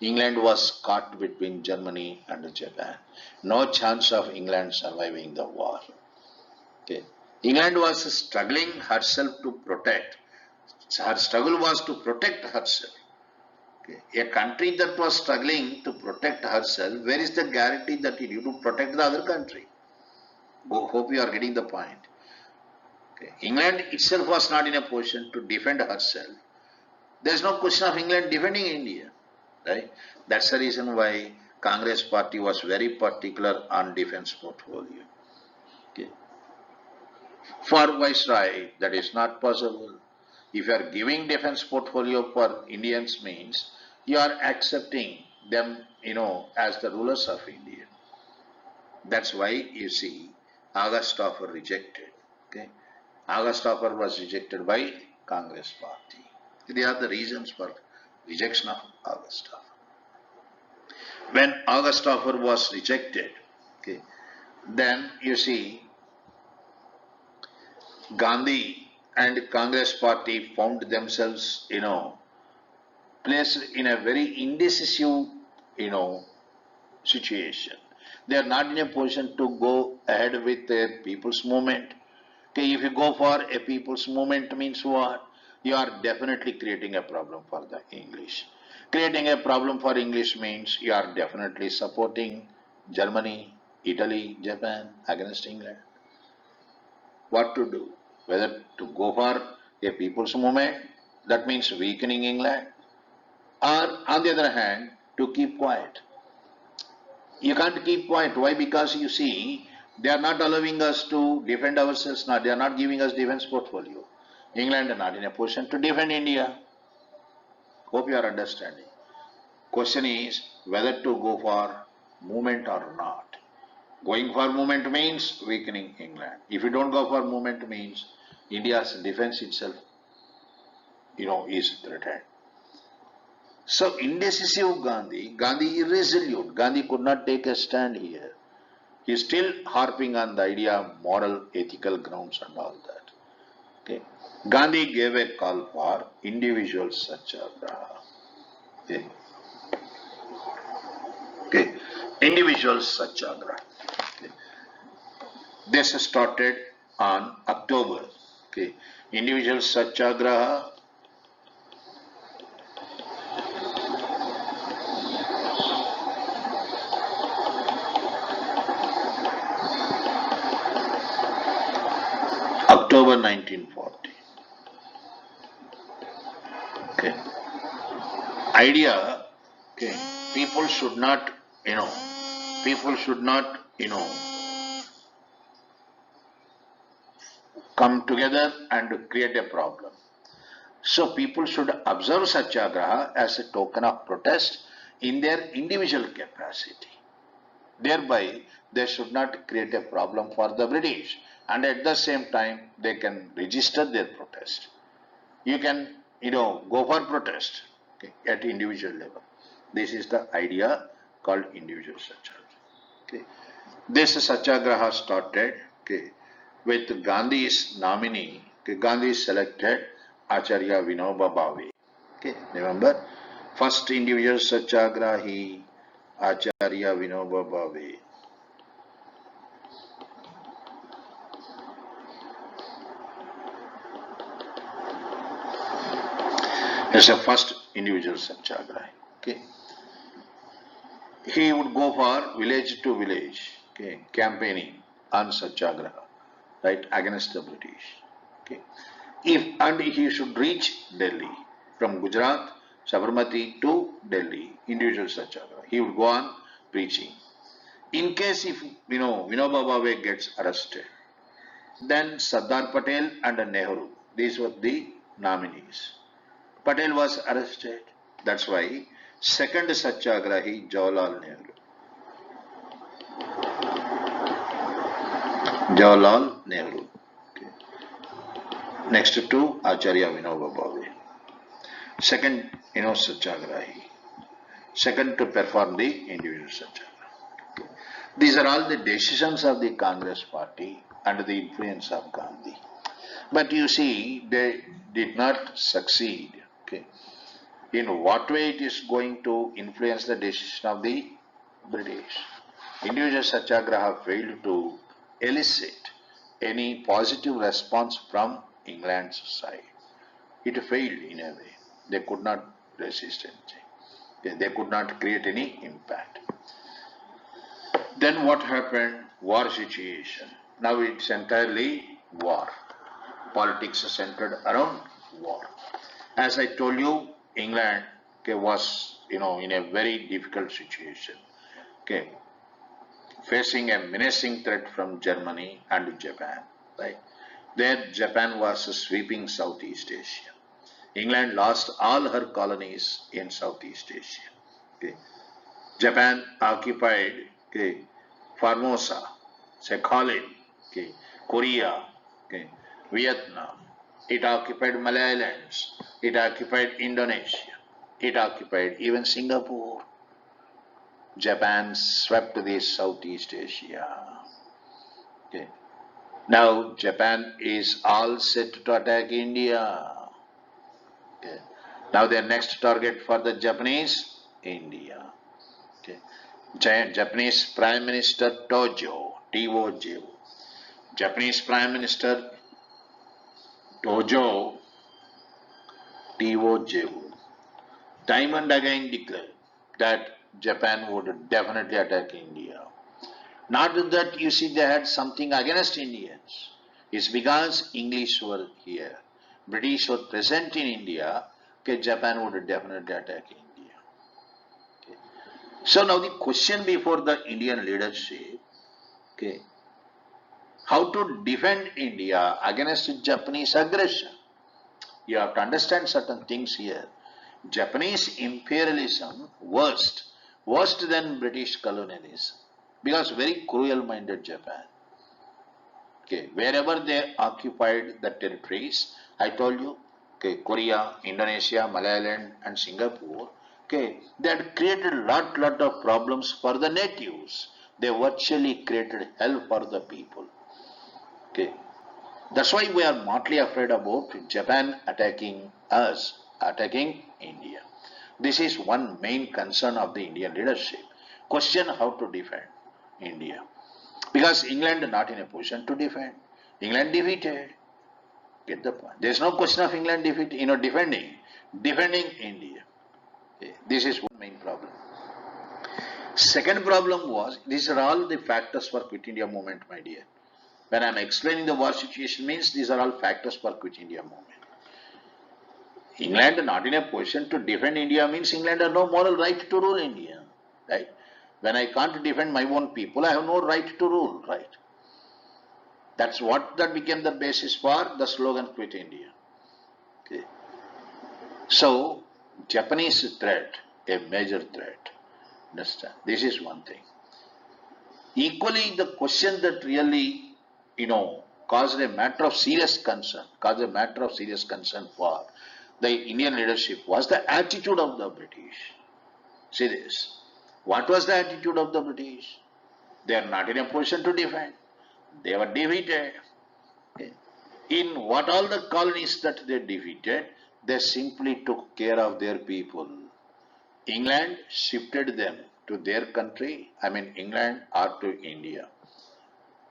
England was caught between Germany and Japan. No chance of England surviving the war. Okay. England was struggling herself to protect. Her struggle was to protect herself. Okay. A country that was struggling to protect herself, where is the guarantee that you need to protect the other country? Hope you are getting the point. Okay. England itself was not in a position to defend herself. There is no question of England defending India. Right? That's the reason why Congress party was very particular on defense portfolio. Okay. For Viceroy, that is not possible. If you are giving defense portfolio for Indians means you are accepting them, as the rulers of India. That's why you see August offer rejected. Okay. August offer was rejected by Congress party. They are the reasons for rejection of August offer. When August offer was rejected, okay, then you see Gandhi and Congress party found themselves, placed in a very indecisive, situation. They are not in a position to go ahead with their people's movement. Okay, if you go for a people's movement means what? You are definitely creating a problem for the English. Creating a problem for English means you are definitely supporting Germany, Italy, Japan against England. What to do? Whether to go for a people's movement, that means weakening England, or on the other hand, to keep quiet. You can't keep quiet. Why? Because you see, they are not allowing us to defend ourselves. Now they are not giving us defense portfolio. England are not in a position to defend India. Hope you are understanding. Question is whether to go for movement or not. Going for movement means weakening England. If you don't go for movement means India's defense itself, is threatened. So indecisive Gandhi irresolute. Gandhi could not take a stand here. He is still harping on the idea of moral, ethical grounds and all that. Okay. Gandhi gave a call for individual satyagraha. Okay. Okay. Individual satyagraha. Okay. This started on October. Okay. Individual satyagraha. October 1940. Okay. Idea, okay, people should not, people should not, come together and create a problem. So people should observe Satyagraha as a token of protest in their individual capacity. Thereby, they should not create a problem for the British, and at the same time, they can register their protest. You can, go for protest, okay, at individual level. This is the idea called individual Satyagraha. Okay. This Satyagraha started, okay, with Gandhi's nominee. Okay, Gandhi selected Acharya Vinoba Bhave. Okay, remember? First individual Satyagrahi, Acharya Vinoba Bhave. As a first individual Satyagrahi. Okay. He would go for village to village, okay, campaigning on Satyagraha, right, against the British. Okay. And he should reach Delhi from Gujarat, Sabarmati to Delhi, individual Satyagraha. He would go on preaching. In case if Vinoba Bhave gets arrested, then Sardar Patel and Nehru, these were the nominees. Patel was arrested. That's why second Satyagrahi Jawaharlal Nehru. Jawaharlal Nehru. Okay. Next to Acharya Vinoba Bhave. Second, Satyagrahi. Second to perform the individual Satyagraha. Okay. These are all the decisions of the Congress party under the influence of Gandhi. But you see, they did not succeed. Okay. In what way it is going to influence the decision of the British? Individual Satyagraha failed to elicit any positive response from England's side. It failed in a way. They could not resist anything. They could not create any impact. Then what happened? War situation. Now it's entirely war. Politics is centered around war. As I told you, England, okay, was in a very difficult situation. Okay, facing a menacing threat from Germany and Japan. Right, there Japan was sweeping Southeast Asia. England lost all her colonies in Southeast Asia. Okay, Japan occupied, okay, Formosa, Sakhalin, okay, Korea, okay, Vietnam. It occupied Malay Islands. It occupied Indonesia. It occupied even Singapore. Japan swept the Southeast Asia. Okay. Now Japan is all set to attack India. Okay. Now their next target for the Japanese, India. Okay. Japanese Prime Minister Tojo, T-O-J-O. Japanese Prime Minister Tojo, T-O-J-O, time and again declared that Japan would definitely attack India. Not that you see they had something against Indians. It's because English were here. British were present in India, okay, Japan would definitely attack India. Okay. So now the question before the Indian leadership, okay, how to defend India against Japanese aggression. You have to understand certain things here. Japanese imperialism worse than British colonialism, because very cruel-minded Japan. Okay, wherever they occupied the territories, I told you, okay, Korea, Indonesia, Malayaland, and Singapore, okay, they had created lot of problems for the natives. They virtually created hell for the people. Okay, that's why we are mortally afraid about Japan attacking us, attacking India. This is one main concern of the Indian leadership. Question how to defend India. Because England not in a position to defend. England defeated. Get the point. There is no question of England defending India. Okay. This is one main problem. Second problem was, these are all the factors for Quit India movement, my dear. When I am explaining the war situation means these are all factors for Quit India movement. England not in a position to defend India means England has no moral right to rule India. Right? When I can't defend my own people, I have no right to rule. Right? That's what that became the basis for the slogan Quit India. Okay. So, Japanese threat, a major threat. Understand? This is one thing. Equally, the question that really, caused a matter of serious concern for the Indian leadership was the attitude of the British. See this. What was the attitude of the British? They are not in a position to defend. They were defeated. Okay. In what all the colonies that they defeated, they simply took care of their people. England shifted them to their country, England or to India.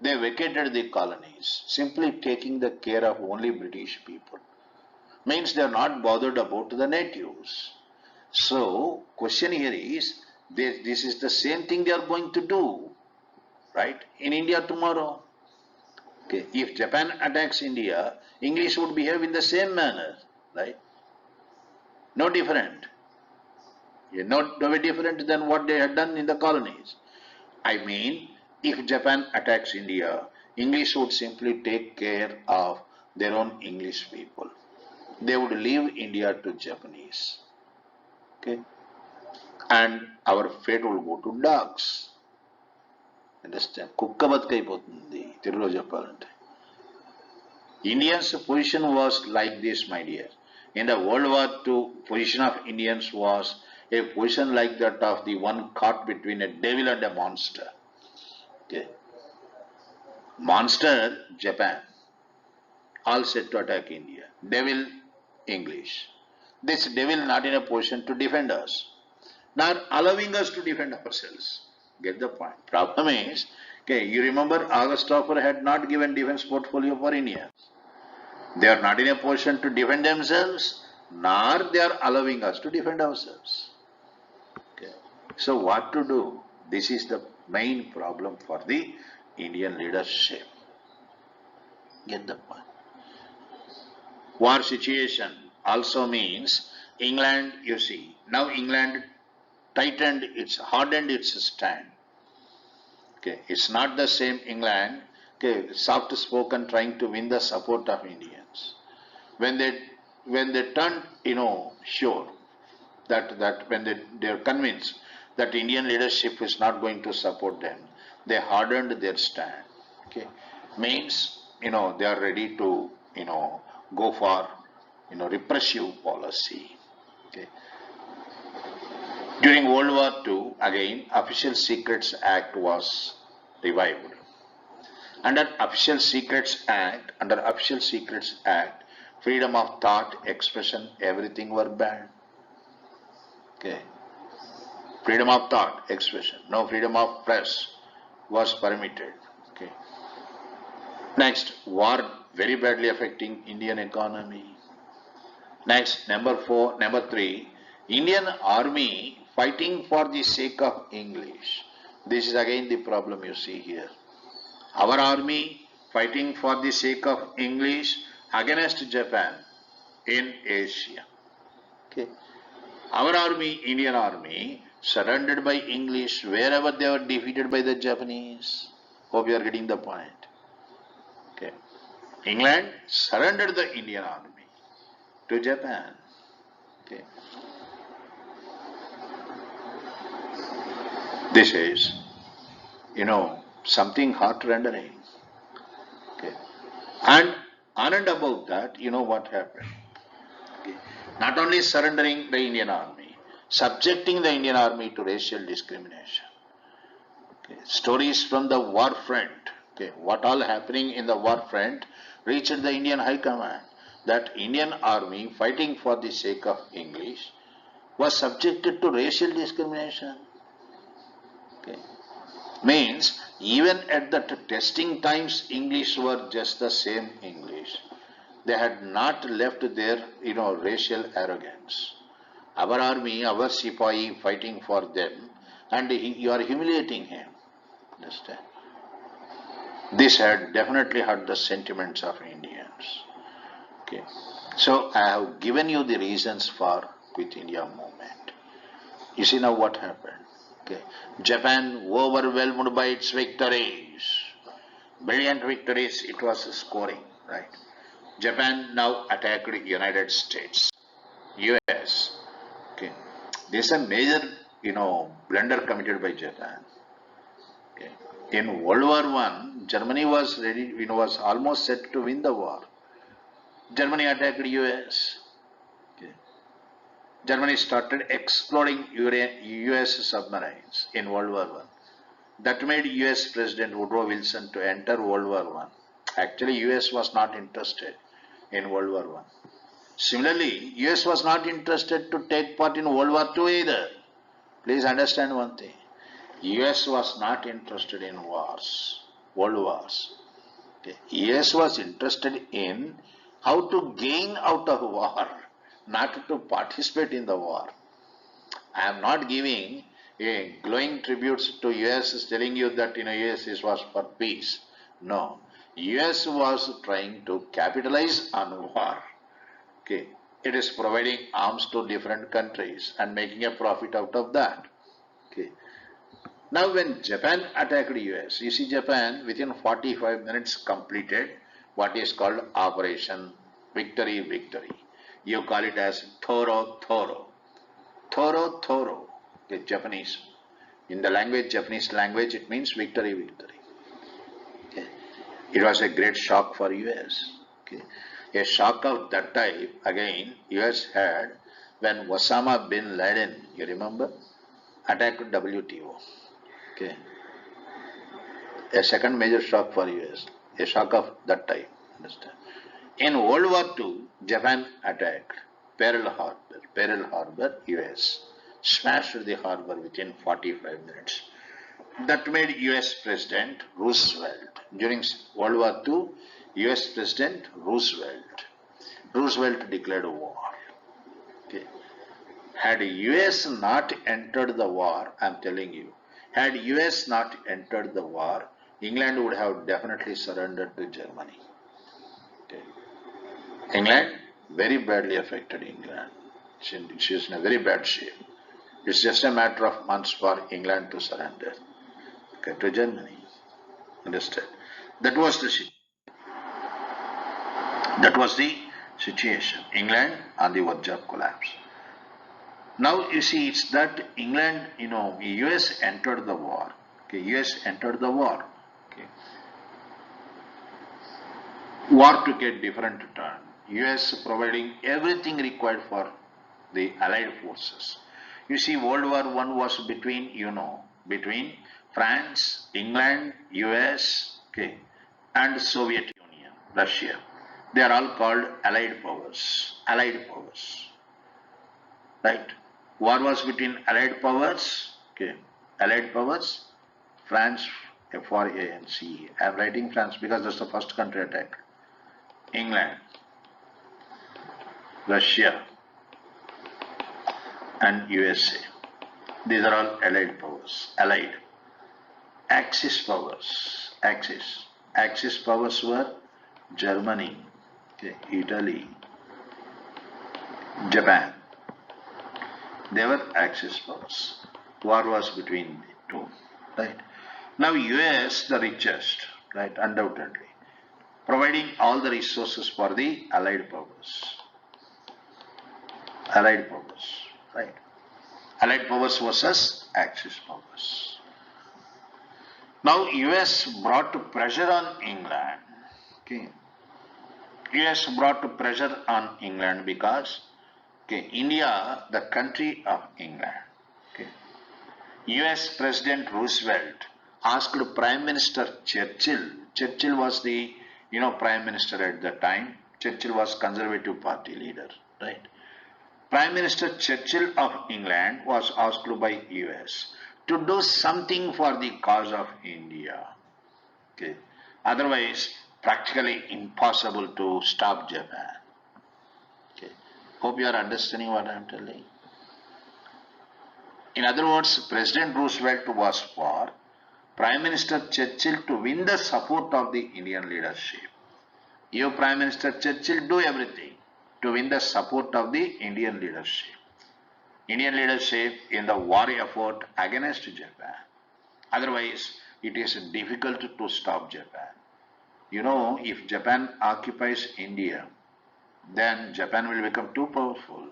They vacated the colonies, simply taking the care of only British people. Means they are not bothered about the natives. So, question here is, this is the same thing they are going to do, right, in India tomorrow. Okay. If Japan attacks India, English would behave in the same manner, right? No different. No way different than what they had done in the colonies. If Japan attacks India, English would simply take care of their own English people. They would leave India to Japanese. Okay? And our fate will go to dogs. Understand? Kukka batkaipotundi, Tirlo cheppalante. Indians' position was like this, my dear. In the World War II, position of Indians was a position like that of the one caught between a devil and a monster. Okay. Monster, Japan, all set to attack India. Devil, English. This devil not in a position to defend us, not allowing us to defend ourselves. Get the point. Problem is, okay, you remember August Hopper had not given defense portfolio for India. They are not in a position to defend themselves, nor they are allowing us to defend ourselves. Okay. So what to do? This is the main problem for the Indian leadership. Get the point. War situation also means England, you see, now England hardened its stand. Okay, it's not the same England, okay, soft spoken trying to win the support of Indians. When they turned, sure that when they are convinced that Indian leadership is not going to support them, they hardened their stand. Okay, means they are ready to go for repressive policy. Okay. During World War II, again, Official Secrets Act was revived. Under Official Secrets Act, freedom of thought, expression, everything were banned. Okay. Freedom of thought, expression, no freedom of press was permitted. Okay. Next, war very badly affecting Indian economy. Next, number 3, Indian army fighting for the sake of English. This is again the problem you see here. Our army fighting for the sake of English against Japan in Asia. Okay. Our army, Indian army, surrendered by English wherever they were defeated by the Japanese. Hope you are getting the point. Okay. England surrendered the Indian army to Japan. Okay. This is, something heart-rendering. Okay. And on and above that, you know what happened? Okay. Not only surrendering the Indian army, subjecting the Indian army to racial discrimination. Okay. Stories from the war front, okay, what all happening in the war front reached the Indian High Command, that Indian army fighting for the sake of English was subjected to racial discrimination. Okay. Means even at the testing times, English were just the same English. They had not left their, racial arrogance. Our army, our Sipahi fighting for them, and you are humiliating him. Understand? This had definitely hurt the sentiments of Indians. Okay. So I have given you the reasons for Quit India movement. You see now what happened? Okay. Japan overwhelmed by its victories. Brilliant victories it was scoring, right? Japan now attacked United States, US. Okay. This is a major, blunder committed by Japan. Okay. In World War I, Germany was ready, was almost set to win the war. Germany attacked US. Okay. Germany started exploding US submarines in World War I. That made US President Woodrow Wilson to enter World War I. Actually, US was not interested in World War I. Similarly, US was not interested to take part in World War II either. Please understand one thing. US was not interested in wars, world wars. Okay. US was interested in how to gain out of war, not to participate in the war. I am not giving a glowing tributes to US telling you that US was for peace. No. US was trying to capitalize on war. Okay. It is providing arms to different countries and making a profit out of that. Okay. Now when Japan attacked US, you see Japan within 45 minutes completed what is called Operation Victory Victory. You call it as Thoro Thoro. Thoro Thoro. Okay, Japanese. In the language, Japanese language, it means victory victory. Okay. It was a great shock for US. Okay. A shock of that type, again, US had when Osama bin Laden, you remember, attacked WTO. Okay. A second major shock for US, a shock of that type. Understand? In World War II, Japan attacked Pearl Harbor, US, smashed the harbor within 45 minutes. That made US President Roosevelt, during World War II, US President Roosevelt declared war. Okay. Had US not entered the war, I am telling you, had US not entered the war, England would have definitely surrendered to Germany. Okay. England, very badly affected England. She is in a very bad shape. It's just a matter of months for England to surrender, okay, to Germany. Understand? That was the situation. England on the verge of collapse. Now you see, it's that England, US entered the war. Okay, US entered the war. Okay. War took a different turn. US providing everything required for the Allied forces. You see, World War I was between France, England, US, okay, and Soviet Union, Russia. They are all called Allied powers. Right? War was between Allied powers, okay, Allied powers, France, France. I am writing France because that's the first country attacked. England, Russia, and USA. These are all allied powers. Allied. Axis powers. Axis. Axis powers were Germany, okay, Italy, Japan. They were Axis powers. War was between the two. Right. Now US the richest, right, undoubtedly, providing all the resources for the allied powers. Allied powers, right. Allied powers versus Axis powers. Now US brought pressure on England. Okay. US brought pressure on England because, okay, India, the country of England. Okay. US President Roosevelt asked Prime Minister Churchill. Churchill was the, Prime Minister at the time. Churchill was Conservative Party leader, right? Prime Minister Churchill of England was asked by US to do something for the cause of India. Okay. Otherwise, practically impossible to stop Japan. Okay. Hope you are understanding what I am telling. In other words, President Roosevelt was for Prime Minister Churchill to win the support of the Indian leadership. You, Prime Minister Churchill, do everything to win the support of the Indian leadership. Indian leadership in the war effort against Japan. Otherwise, it is difficult to stop Japan. If Japan occupies India, then Japan will become too powerful.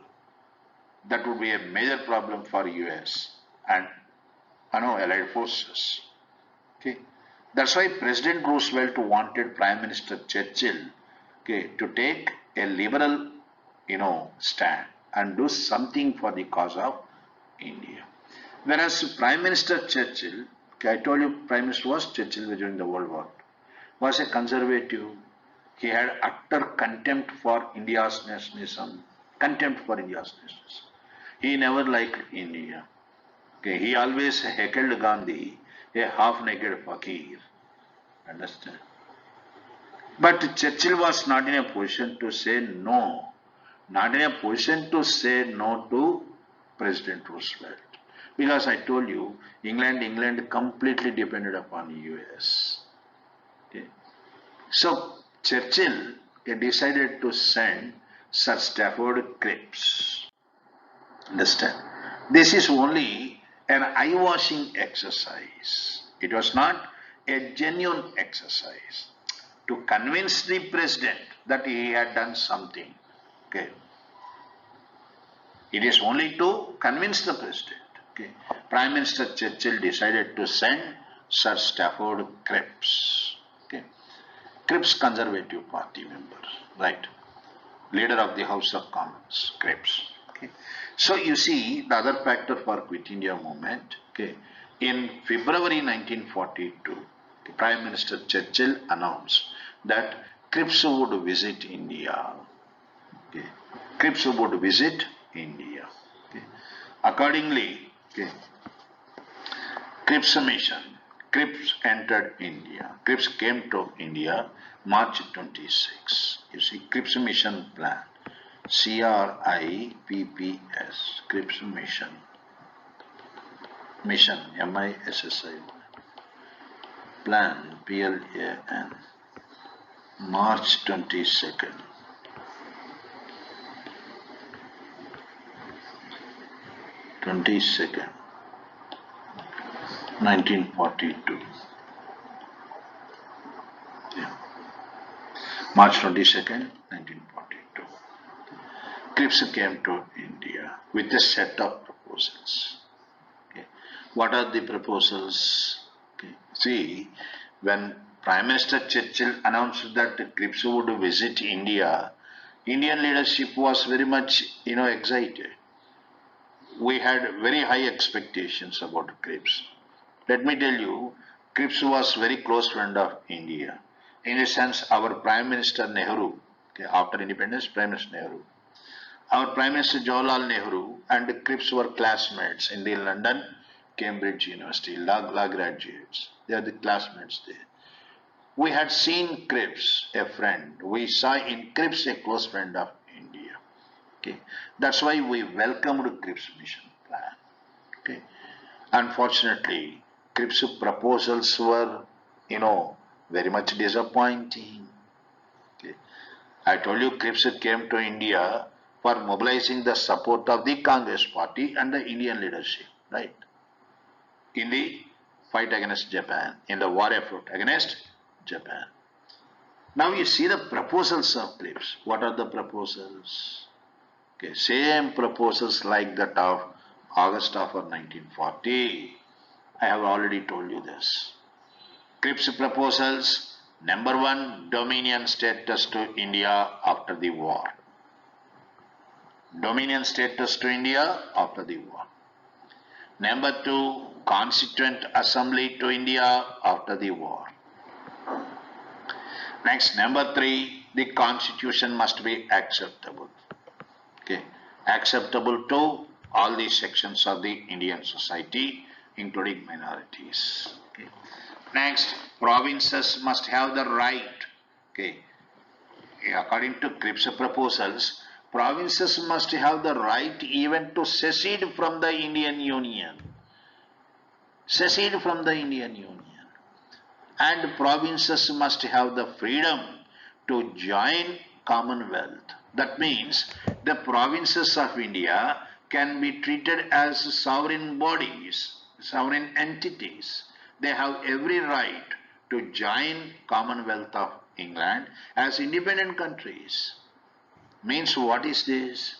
That would be a major problem for US and allied forces. Okay. That's why President Roosevelt wanted Prime Minister Churchill, okay, to take a liberal, stand and do something for the cause of India. Whereas Prime Minister Churchill, okay, I told you Prime Minister was Churchill during the World War, was a conservative. He had utter contempt for India's nationalism, contempt for India's nationalism. He never liked India. Okay, he always heckled Gandhi, a half-naked fakir. Understand? But Churchill was not in a position to say no. Not in a position to say no to President Roosevelt. Because I told you, England completely depended upon US. Okay. So Churchill decided to send Sir Stafford Cripps. Understand? This is only an eye-washing exercise. It was not a genuine exercise to convince the president that he had done something. Okay. It is only to convince the president. Okay. Prime Minister Churchill decided to send Sir Stafford Cripps. Okay. Cripps, Conservative Party member, right? Leader of the House of Commons, Cripps. Okay. So you see the other factor for Quit India movement. Okay. In February 1942, Prime Minister Churchill announced that Cripps would visit India. Okay. Cripps would visit India. Okay. Accordingly, okay, Cripps mission. Cripps entered India. Cripps came to India March 26. You see, Cripps mission plan. CRIPPS. Cripps mission. Mission. MISSI. Plan. PLAN. March 22nd. 1942. Yeah. March 22nd, 1942. Cripps came to India with a set of proposals. Okay. What are the proposals? Okay. See, when Prime Minister Churchill announced that Cripps would visit India, Indian leadership was very much, excited. We had very high expectations about Cripps. Let me tell you, Cripps was very close friend of India. In a sense, our Prime Minister Nehru, okay, after independence, Prime Minister Nehru, our Prime Minister Jawaharlal Nehru and Cripps were classmates in the London, Cambridge University, law graduates. They are the classmates there. We had seen Cripps, a friend. We saw in Cripps a close friend of India. Okay, that's why we welcomed Cripps mission plan. Okay, unfortunately, Cripps proposals were, very much disappointing. Okay. I told you Cripps came to India for mobilizing the support of the Congress party and the Indian leadership, right? In the fight against Japan, in the war effort against Japan. Now you see the proposals of Cripps. What are the proposals? Okay, same proposals like that of August of 1940. I have already told you this. Cripps proposals, number one, dominion status to India after the war. Dominion status to India after the war. Number two, Constituent Assembly to India after the war. Next, number three, the constitution must be acceptable. Okay, acceptable to all the sections of the Indian society, including minorities. Okay. Next, provinces must have the right. Okay, according to Cripps proposals, provinces must have the right even to secede from the Indian Union. Secede from the Indian Union. And provinces must have the freedom to join Commonwealth. That means the provinces of India can be treated as sovereign bodies, sovereign entities. They have every right to join Commonwealth of England as independent countries. Means what is this?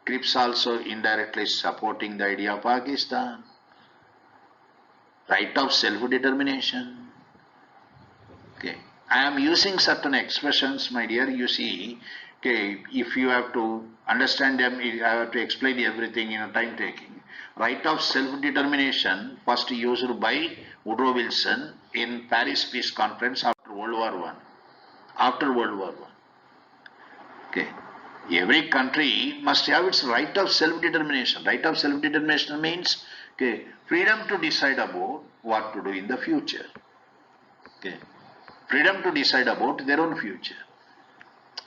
Cripps also indirectly supporting the idea of Pakistan. Right of self-determination. Okay, I am using certain expressions, my dear. You see, okay, if you have to understand them, I have to explain everything in a time taking. Right of self-determination, first used by Woodrow Wilson in Paris Peace Conference after World War One. After World War One. Okay, every country must have its right of self-determination. Right of self-determination means, okay, freedom to decide about what to do in the future. Okay. Freedom to decide about their own future.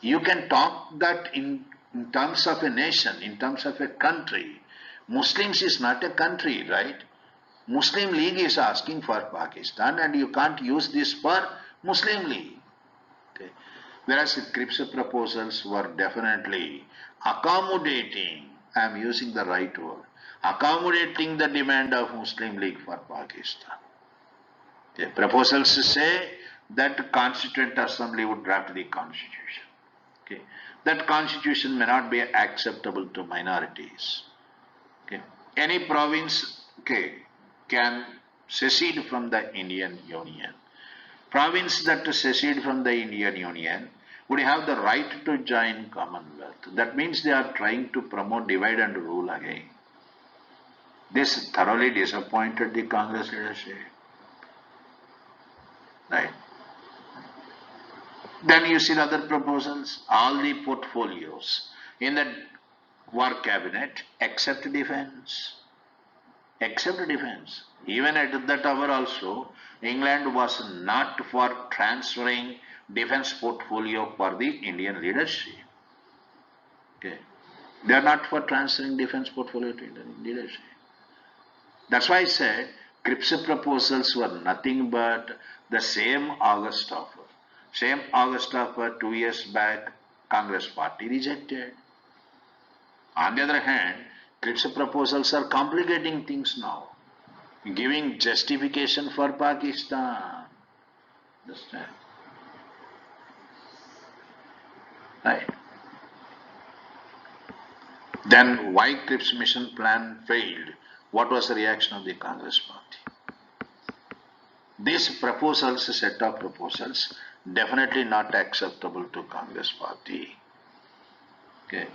You can talk that in terms of a nation, in terms of a country. Muslims is not a country, right? Muslim League is asking for Pakistan and you can't use this for Muslim League. Okay. Whereas the Cripps proposals were definitely accommodating, I am using the right word, accommodating the demand of Muslim League for Pakistan. Okay. Proposals say that Constituent Assembly would draft the Constitution. Okay. That Constitution may not be acceptable to minorities. Okay. Any province, okay, can secede from the Indian Union. Province that secede from the Indian Union would have the right to join Commonwealth. That means they are trying to promote divide and rule again. This thoroughly disappointed the Congress leadership. Right. Then you see the other proposals, all the portfolios in the war cabinet except defense. Except defense. Even at that hour also, England was not for transferring defense portfolio for the Indian leadership. Okay. They are not for transferring defense portfolio to Indian leadership. That's why I said Cripps proposals were nothing but the same August offer. Same August offer 2 years back, Congress party rejected. On the other hand, Cripps proposals are complicating things now, giving justification for Pakistan. Understand? Right. Then why Cripps mission plan failed? What was the reaction of the Congress party? These proposals, set of proposals, definitely not acceptable to Congress party. Okay.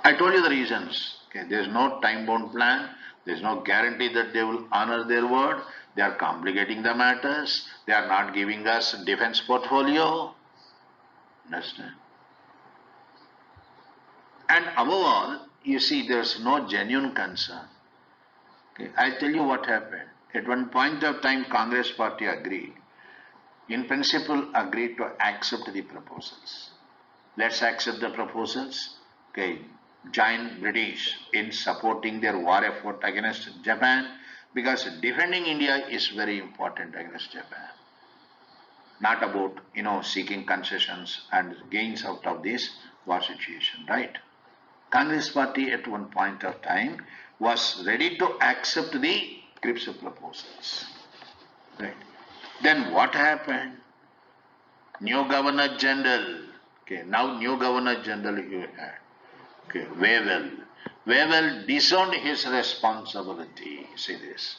I told you the reasons. Okay. There is no time-bound plan. There is no guarantee that they will honor their word. They are complicating the matters. They are not giving us defense portfolio. Understand? And above all, you see, there is no genuine concern. Okay. I tell you what happened. At one point of time, Congress party agreed, in principle agreed to accept the proposals. Let's accept the proposals. Okay, join British in supporting their war effort against Japan, because defending India is very important against Japan. Not about, seeking concessions and gains out of this war situation, right? Congress party at one point of time was ready to accept the Cripps proposals. Right. Then what happened? New Governor General. Okay, now new Governor General you had. Okay, Wavell. Wavell disowned his responsibility. See this.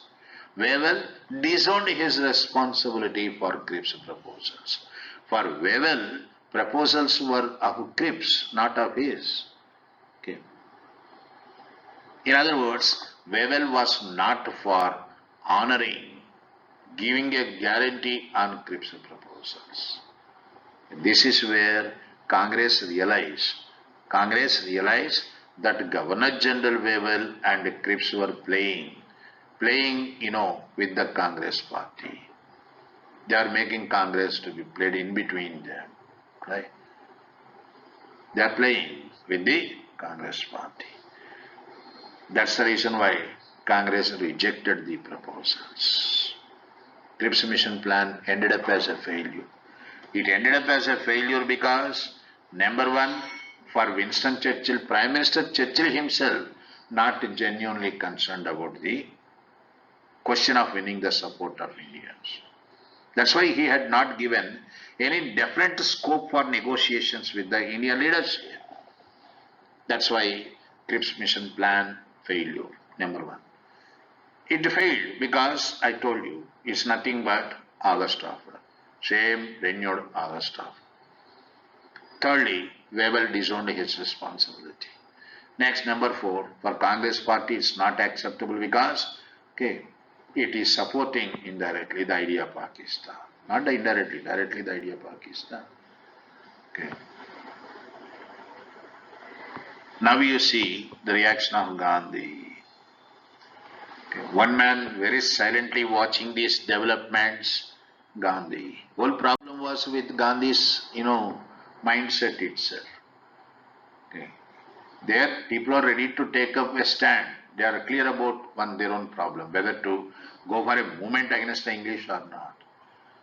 Wavell disowned his responsibility for Cripps proposals. For Wavell, proposals were of Cripps, not of his. Okay. In other words, Wavell was not for honoring, giving a guarantee on Cripps proposals. This is where Congress realized that Governor General Wavell and Cripps were playing, with the Congress party. They are making Congress to be played in between them, right? They are playing with the Congress party. That's the reason why Congress rejected the proposals. Cripps Mission Plan ended up as a failure. It ended up as a failure because, number one, for Winston Churchill, Prime Minister Churchill himself, not genuinely concerned about the question of winning the support of Indians. That's why he had not given any definite scope for negotiations with the Indian leadership. That's why Cripps Mission Plan failure, number one. It failed because I told you it's nothing but August offer. Same renewed August offer. Thirdly, Wavell disowned his responsibility. Next, number four, for Congress party it's not acceptable because, it is supporting indirectly the idea of Pakistan. Not indirectly, directly the idea of Pakistan. Okay. Now you see the reaction of Gandhi. Okay. One man very silently watching these developments, Gandhi. Whole problem was with Gandhi's, mindset itself. Okay. There people are ready to take up a stand. They are clear about their own problem, whether to go for a movement against the English or not.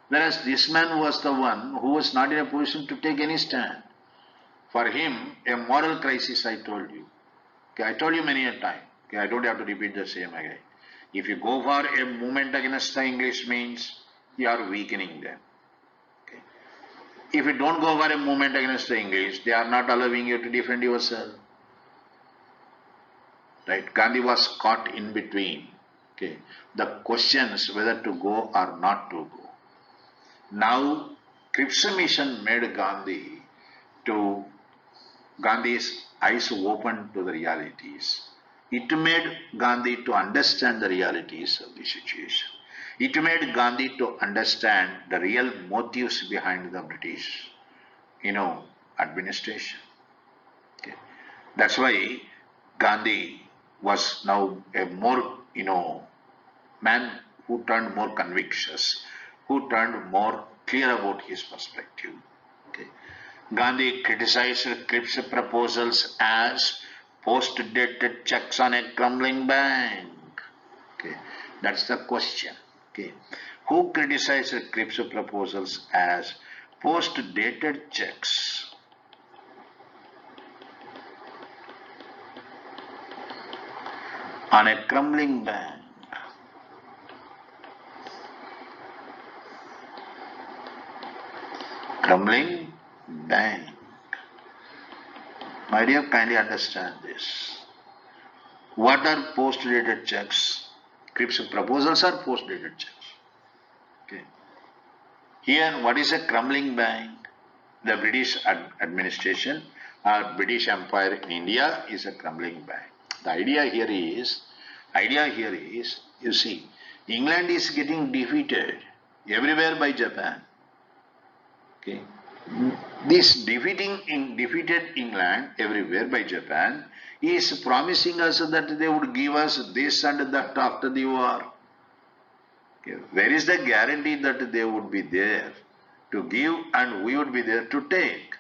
Whereas this man was the one who was not in a position to take any stand. For him, a moral crisis, I told you. Okay, I told you many a time. Okay, I don't have to repeat the same again. If you go for a movement against the English means you are weakening them. Okay. If you don't go for a movement against the English, they are not allowing you to defend yourself. Right? Gandhi was caught in between. Okay. The questions whether to go or not to go. Now, Cripps Mission made Gandhi's eyes open to the realities. It made Gandhi to understand the realities of the situation. It made Gandhi to understand the real motives behind the British, administration. Okay. That's why Gandhi was now a more, man who turned more convictious, who turned more clear about his perspective. Okay. Gandhi criticized Cripps' proposals as post-dated checks on a crumbling bank. Okay. That's the question. Okay. Who criticized Cripps' proposals as post-dated checks? On a crumbling bank. Crumbling bank. My dear, kindly understand this. What are post-dated checks? Cripps' proposals are post-dated checks. Okay. Here, what is a crumbling bank? The British administration or British Empire in India is a crumbling bank. The idea here is, you see, England is getting defeated everywhere by Japan. Okay. This defeated England everywhere by Japan is promising us that they would give us this and that after the war. Okay. Where is the guarantee that they would be there to give and we would be there to take?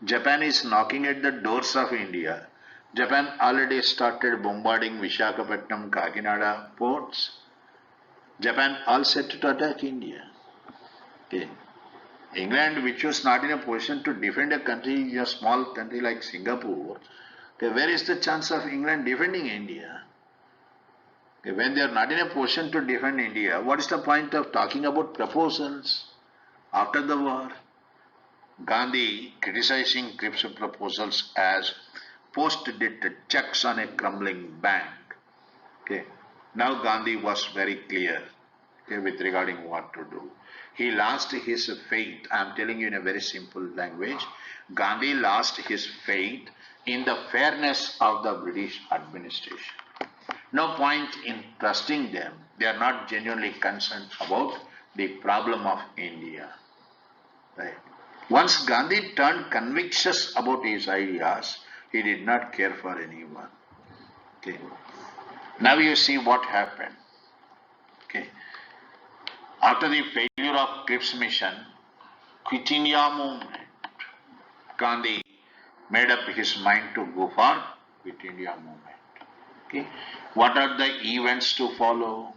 Japan is knocking at the doors of India Japan already started bombarding Vishakhapatnam, Kakinada ports. Japan all set to attack India. Okay. England, which was not in a position to defend a country, a small country like Singapore, okay, where is the chance of England defending India? Okay, when they are not in a position to defend India, what is the point of talking about proposals after the war? Gandhi criticizing Cripps' proposals as post-dated checks on a crumbling bank. Okay. Now Gandhi was very clear, okay, with regarding what to do. He lost his faith. I am telling you in a very simple language. Gandhi lost his faith in the fairness of the British administration. No point in trusting them. They are not genuinely concerned about the problem of India. Right. Once Gandhi turned convictious about his ideas, he did not care for anyone. Okay. Now you see what happened. Okay. After the failure of Cripps' mission, Quit India movement, Gandhi made up his mind to go for Quit India movement. Okay. What are the events to follow?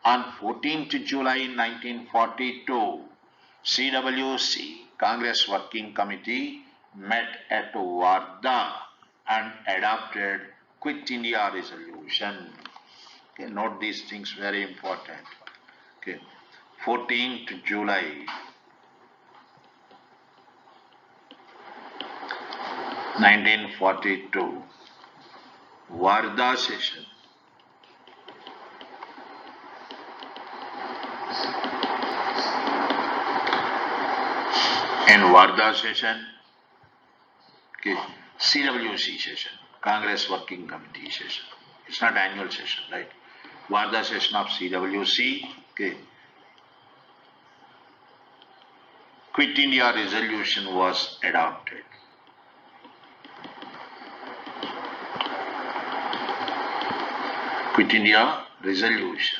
On 14th July 1942, CWC, Congress Working Committee, met at Wardha and adopted Quit India resolution. Okay, note these things, very important. Okay, 14th July 1942, Wardha session. In Wardha session, okay, CWC session, Congress Working Committee session. It's not annual session, right? Wardha session of CWC, okay. Quit India resolution was adopted. Quit India resolution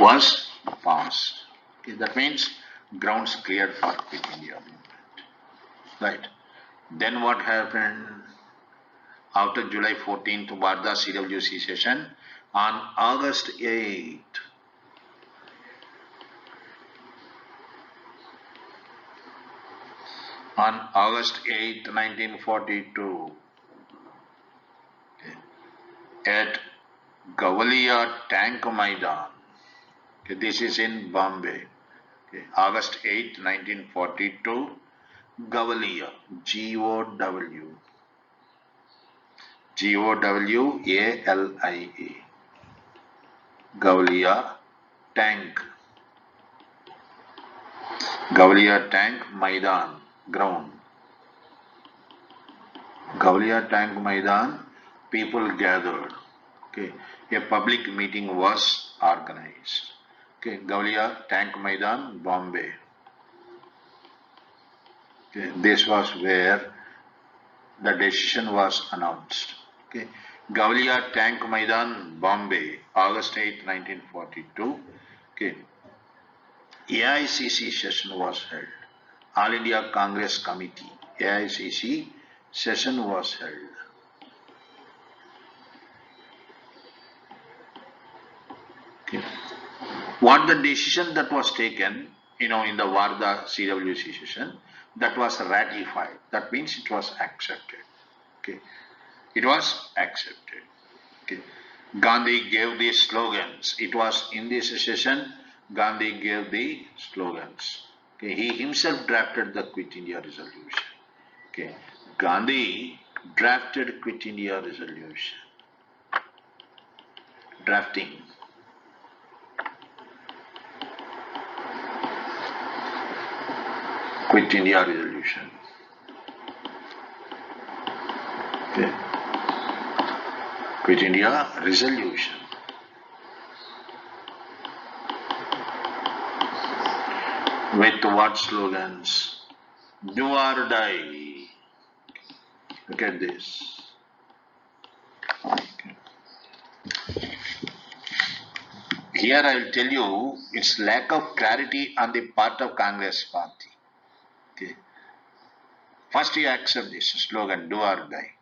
was passed. Okay, that means grounds cleared for Quit India movement. Right. Then what happened after July 14th Wardha CWC session? On August 8th, on August 8th, 1942, at Gavalia Tank Maidan, okay, this is in Bombay, okay, August 8th, 1942, Gavalia, G-O-W, G-O-W-A-L-I-A, Gavalia Tank, Gavalia Tank Maidan, ground. Gavalia Tank Maidan, people gathered. Okay, a public meeting was organized. Okay, Gavalia Tank Maidan, Bombay. Okay, this was where the decision was announced. Okay, Gavalia Tank Maidan, Bombay, August 8, 1942. Okay, AICC session was held. All India Congress Committee, AICC session was held. Okay. What the decision that was taken, in the Wardha CWC session, that was ratified. That means it was accepted. Okay, it was accepted. Okay, Gandhi gave the slogans. It was in this session Gandhi gave the slogans. Okay, he himself drafted the Quit India resolution. Okay, Gandhi drafted Quit India resolution. Drafting. Quit India resolution. Okay. Quit India resolution. With what slogans? Do or die. Look at this. Okay. Here I will tell you its lack of clarity on the part of Congress party. Okay. First you accept this slogan, do or die.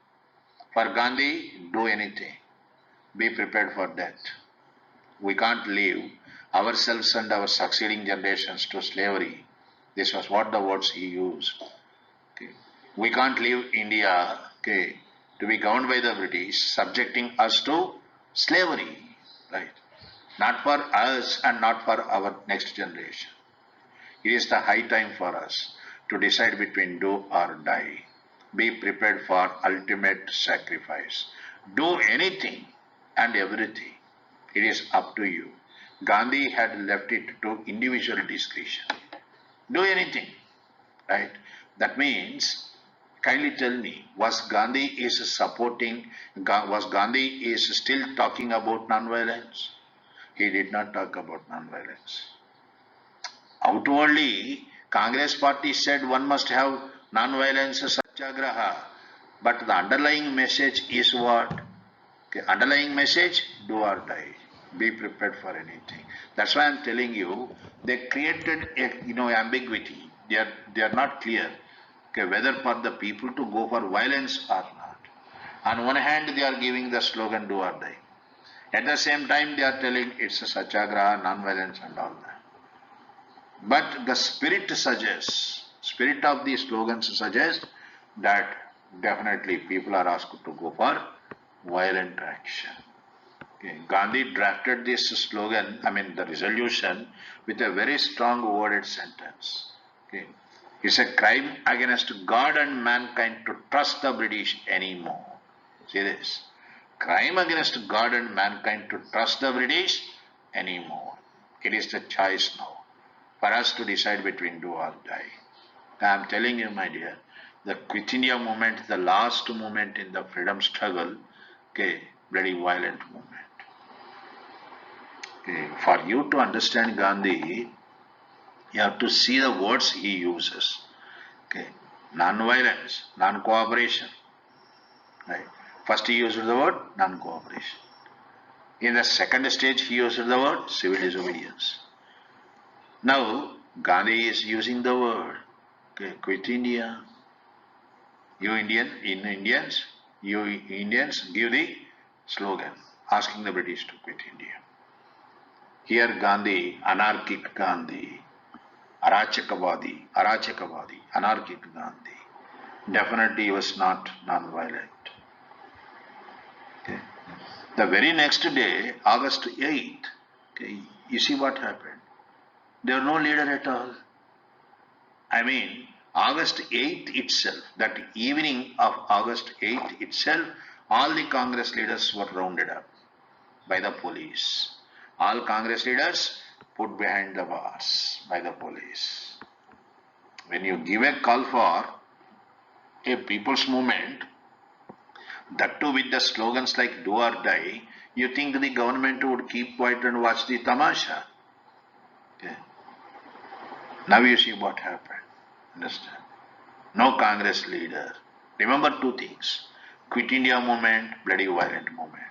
For Gandhi, do anything. Be prepared for death. We can't leave ourselves and our succeeding generations to slavery. This was what the words he used. Okay. We can't leave India, okay, to be governed by the British, subjecting us to slavery. Right. Not for us and not for our next generation. It is the high time for us to decide between do or die. Be prepared for ultimate sacrifice. Do anything and everything. It is up to you. Gandhi had left it to individual discretion. Do anything, right? That means, kindly tell me, was Gandhi is still talking about non-violence? He did not talk about non-violence. Outwardly, Congress party said one must have non-violence satyagraha, but the underlying message is what? Okay, underlying message, do or die. Be prepared for anything. That's why I'm telling you, they created a ambiguity. They are not clear. Okay, whether for the people to go for violence or not. On one hand, they are giving the slogan do or die. At the same time, they are telling it's a satyagraha, non-violence and all that. But the spirit of the slogans suggests that definitely people are asked to go for violent action. Okay. Gandhi drafted this slogan, the resolution, with a very strong worded sentence. Okay. It's a crime against God and mankind to trust the British anymore. See this? Crime against God and mankind to trust the British anymore. It is the choice now for us to decide between do or die. I am telling you, my dear, the Quit India movement, the last movement in the freedom struggle, okay, very violent movement. Okay, for you to understand Gandhi, you have to see the words he uses. Okay, non-violence, non-cooperation. Right. First he used the word non-cooperation. In the second stage he used the word civil disobedience. Now, Gandhi is using the word, okay, quit India. You Indians give the slogan, asking the British to quit India. Here Gandhi, anarchic Gandhi, Arachakavadi, anarchic Gandhi. Definitely he was not non-violent. Okay. The very next day, August 8th, okay, you see what happened. There was no leader at all. August 8th itself, that evening of August 8th itself, all the Congress leaders were rounded up by the police. All Congress leaders put behind the bars by the police. When you give a call for a people's movement, that too with the slogans like do or die, you think the government would keep quiet and watch the tamasha. Okay. Now you see what happened. Understand? No Congress leader. Remember two things. Quit India movement, bloody violent movement.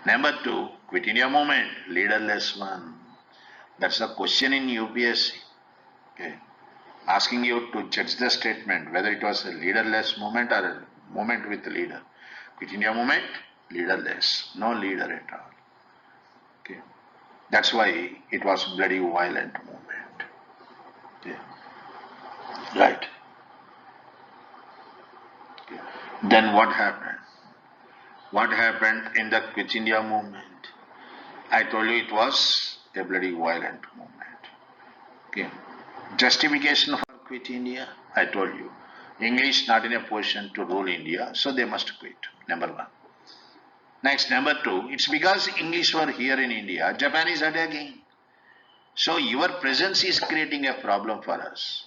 Number two, Quit India movement, leaderless one. That's the question in UPSC. Okay. Asking you to judge the statement whether it was a leaderless movement or a movement with a leader. Quit India movement, leaderless. No leader at all. Okay. That's why it was bloody violent movement. Okay. Right. Okay. Then what happened? What happened in the Quit India movement? I told you it was a bloody violent movement. Okay. Justification for Quit India? I told you. English not in a position to rule India, so they must quit. Number one. Next, number two, it's because English were here in India, Japan is attacking. So your presence is creating a problem for us.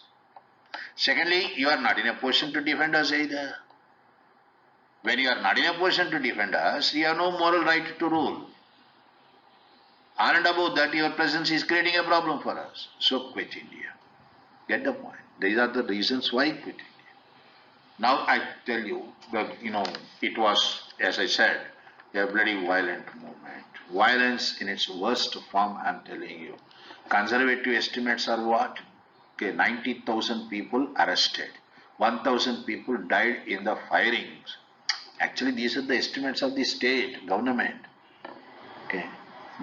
Secondly, you are not in a position to defend us either. When you are not in a position to defend us, you have no moral right to rule. And above that, your presence is creating a problem for us. So quit India. Get the point. These are the reasons why quit India. Now I tell you that, it was, as I said, a bloody violent movement. Violence in its worst form, I am telling you. Conservative estimates are what? Okay, 90,000 people arrested. 1,000 people died in the firings. Actually, these are the estimates of the state government. Okay,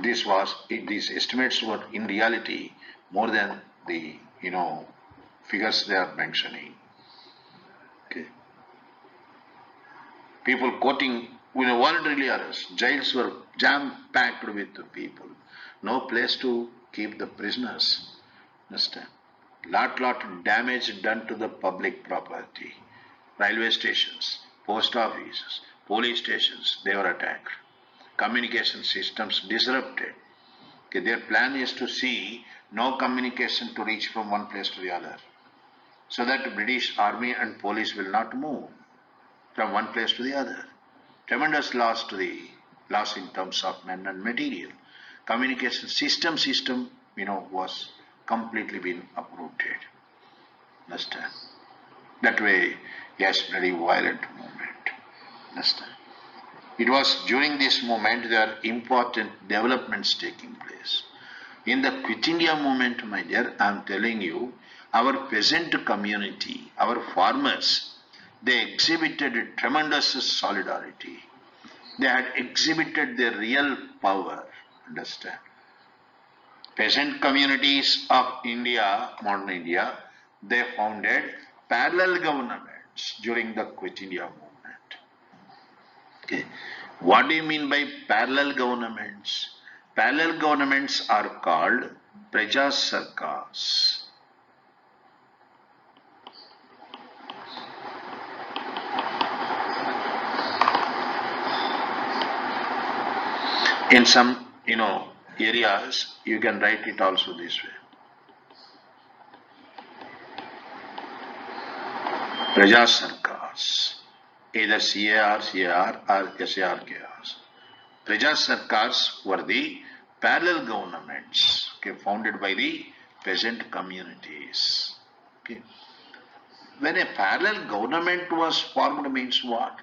these estimates were in reality more than the figures they are mentioning. Okay, people quoting voluntarily arrest. Jails were jam packed with people. No place to keep the prisoners. Understand? Lot damage done to the public property. Railway stations, post offices, police stations, they were attacked. Communication systems disrupted. Okay, their plan is to see no communication to reach from one place to the other, so that the British army and police will not move from one place to the other. Tremendous loss in terms of men and material. Communication system was completely been uprooted. Understand? That way, yes, very violent movement. Understand? It was during this movement there are important developments taking place. In the Quit India movement, my dear, I am telling you, our peasant community, our farmers, they exhibited a tremendous solidarity. They had exhibited their real power. Understand? Peasant communities of India, modern India, they founded parallel governments during the Quit India movement. Okay. What do you mean by parallel governments? Parallel governments are called Praja Sarkars. In some, areas, you can write it also this way. Praja Sarkars, either CAR or SARKRs. Praja Sarkars were the parallel governments, okay, founded by the peasant communities. Okay. When a parallel government was formed means what?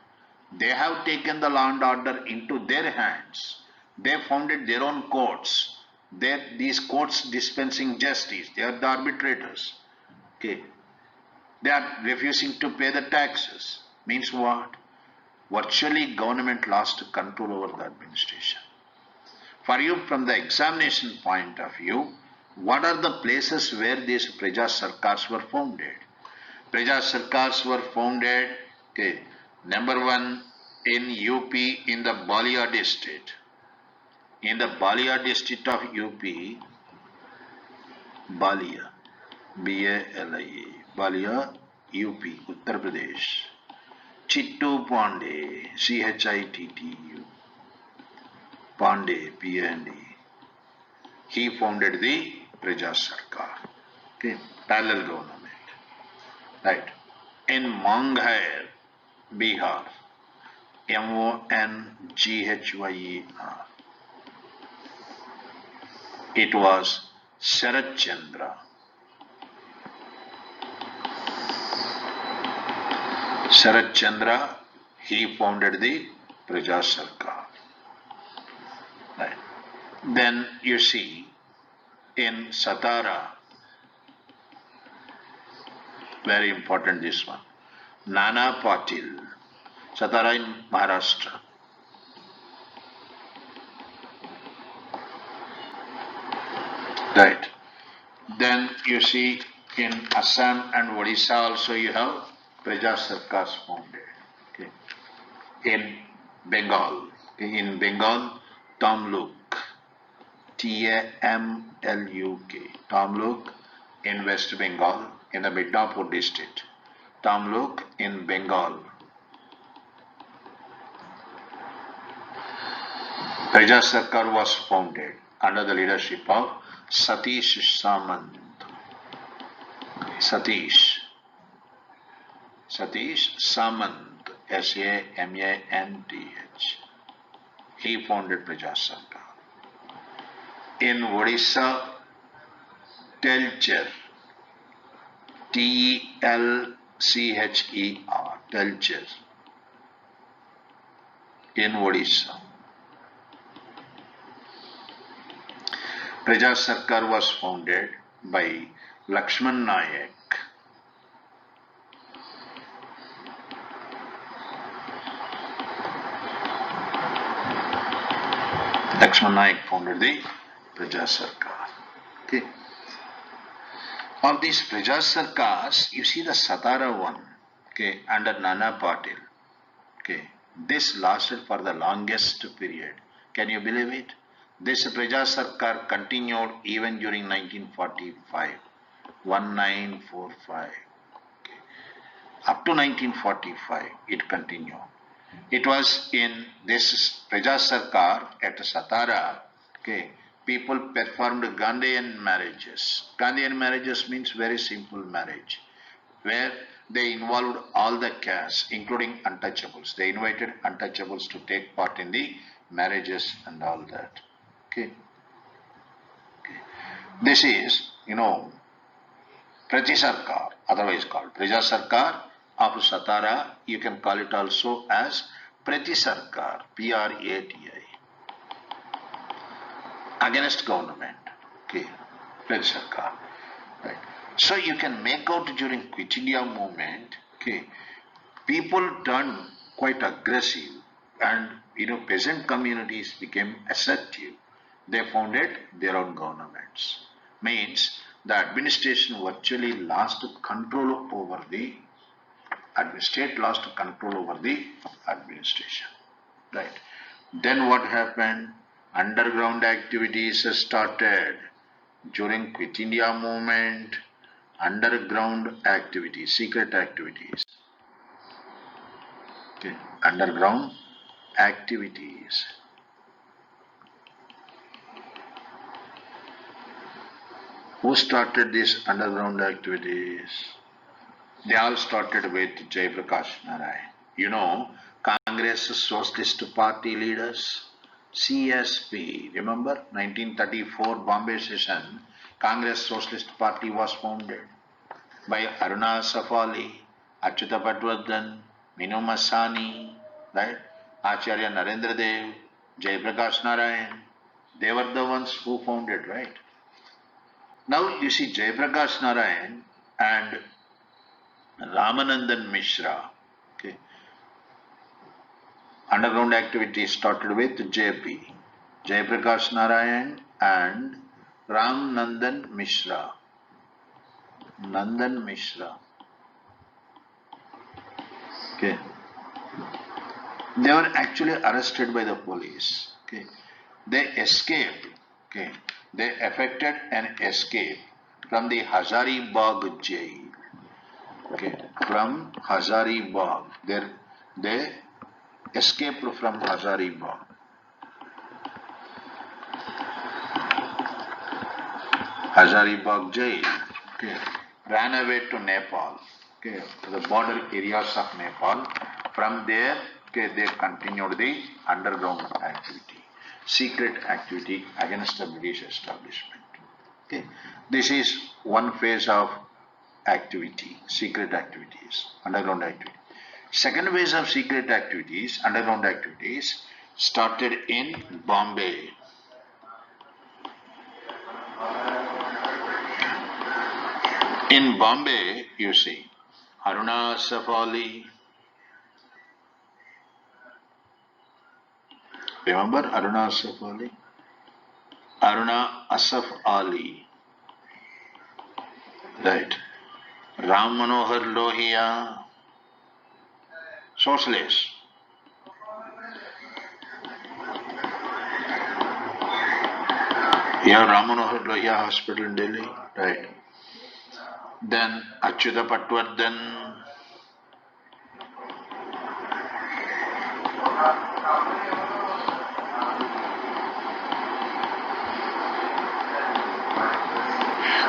They have taken the law and order into their hands. They founded their own courts. These courts dispensing justice. They are the arbitrators. Okay. They are refusing to pay the taxes. Means what? Virtually government lost control over the administration. For you, from the examination point of view, what are the places where these Praja Sarkars were founded? Praja Sarkars were founded, okay, number one, in UP in the Balia district. In the Balia district of UP, Balia, Balia, Balia, UP, Uttar Pradesh. Chittu Pandey, Chittu, Pandey, P-A-N-D. He founded the Praja Sarkar. Okay, parallel government. Right. In Monghyr, Bihar, Monghyr, it was Sharat Chandra. Sharat Chandra, he founded the Praja Sarkar. Right. Then you see in Satara, very important this one, Nana Patil, Satara in Maharashtra. Right. Then you see in Assam and Odisha also you have Praja Sarkars founded. Okay. In Bengal, Tamluk, Tamluk, Tamluk in West Bengal, in the Midnapur district. Tamluk in Bengal. Praja Sarkar was founded under the leadership of Satish Samant. Satish Samant, Samant. He founded Praja Sarkar. In Odisha, Telcher, Telcher, Telcher. In Odisha, Praja Sarkar was founded by Lakshman Nayak. Lakshman Nayak founded the Praja Sarkar. Okay. Of these Praja Sarkars, you see the Satara one, okay, under Nana Patil. Okay. This lasted for the longest period. Can you believe it? This Praja Sarkar continued even during 1945. 1945. Okay. Up to 1945, it continued. It was in this Praja Sarkar at Satara, okay, people performed Gandhian marriages. Gandhian marriages means very simple marriage, where they involved all the castes, including untouchables. They invited untouchables to take part in the marriages and all that. Okay. This is, Praja Sarkar, otherwise called Praja Sarkar of Satara. You can call it also as Prati Sarkar, Prati, against government. Okay, Prati Sarkar. Right. So you can make out during Quit India movement, okay, people turned quite aggressive, and peasant communities became assertive. They founded their own governments. Means the administration virtually lost control over the state lost control over the administration. Right. Then what happened? Underground activities started during Quit India movement. Underground activities, secret activities. Okay. Underground activities. Who started these underground activities? They all started with Jayaprakash Narayan. Congress Socialist Party leaders, CSP. Remember, 1934 Bombay session, Congress Socialist Party was founded by Aruna Safali, Achyuta Patwardhan, Minu Masani, right? Acharya Narendra Dev, Jayaprakash Narayan. They were the ones who founded, right? Now you see Jayaprakash Narayan and Ramanandan Mishra. Okay. Underground activity started with JP, Jayaprakash Narayan and Ramanandan Mishra. Nandan Mishra. Okay. They were actually arrested by the police. Okay. They escaped. Okay. They effected an escape from the Hazaribagh jail. Okay. From Hazaribagh. They escaped from Hazaribagh. Hazaribagh jail. Okay. Ran away to Nepal. Okay. To the border areas of Nepal. From there, okay, they continued the underground activity, secret activity against the British establishment. Okay. This is one phase of activity, secret activities, underground activity. Second phase of secret activities, underground activities, started in Bombay. In Bombay, you see, Aruna Safali. Remember Aruna Asaf Ali? Aruna Asaf Ali. Right. Ram Manohar Lohia. Socialist. You have Ram Manohar Lohia Hospital in Delhi. Right. Then Achyuta Patwardhan.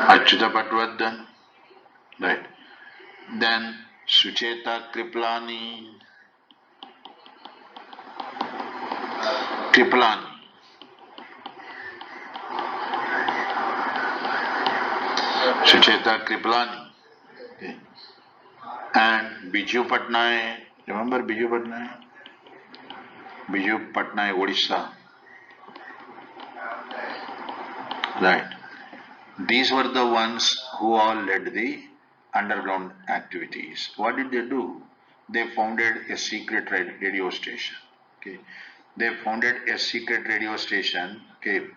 Achyuta Patwardhan. Right. Then Sucheta Kriplani. Sucheta Kriplani. Okay. And Biju Patnaik. Remember Biju Patnaik? Biju Patnaik, Odisha. Right. These were the ones who all led the underground activities. What did they do? They founded a secret radio station. Okay. They founded a secret radio station. Okay.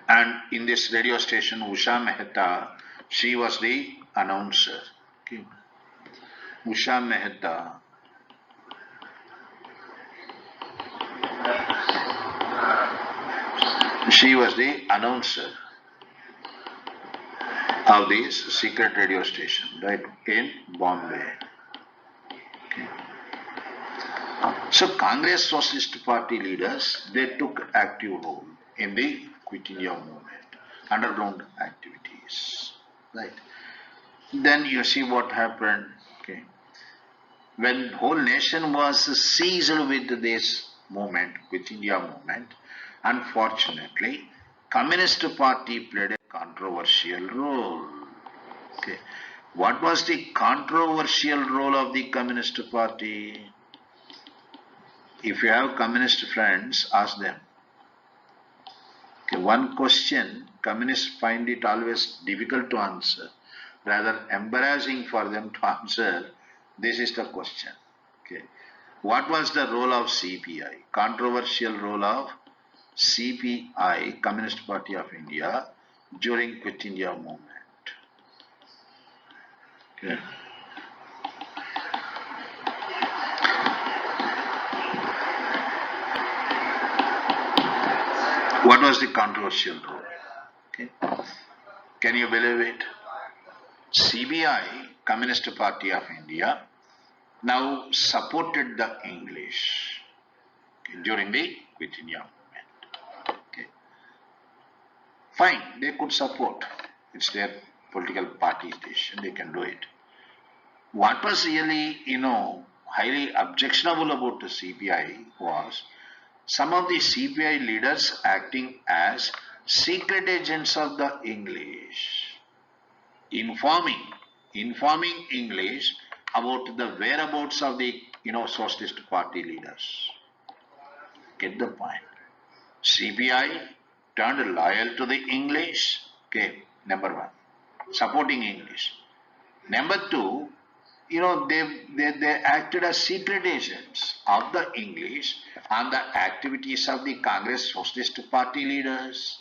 And in this radio station, Usha Mehta, she was the announcer. Okay. Usha Mehta. She was the announcer of this secret radio station, right, in Bombay. Okay. So Congress Socialist Party leaders, they took active role in the Quit India movement, underground activities, right. Then you see what happened, okay. When whole nation was seized with this movement, Quit India movement, unfortunately, Communist Party played a controversial role. Okay. What was the controversial role of the Communist Party? If you have communist friends, ask them. Okay. One question, communists find it always difficult to answer, rather embarrassing for them to answer. This is the question. Okay. What was the role of CPI? Controversial role of CPI, Communist Party of India, during Quit India movement. Okay. What was the controversial role? Okay. Can you believe it? CBI, Communist Party of India, now supported the English, okay, during the Quit India movement. Okay. Fine, they could support. It's their political party decision, they can do it. What was really, highly objectionable about the CPI was some of the CPI leaders acting as secret agents of the English, informing English about the whereabouts of the Socialist Party leaders. Get the point? CPI turned loyal to the English. Okay, number one, supporting English. Number two, they acted as secret agents of the English on the activities of the Congress Socialist Party leaders.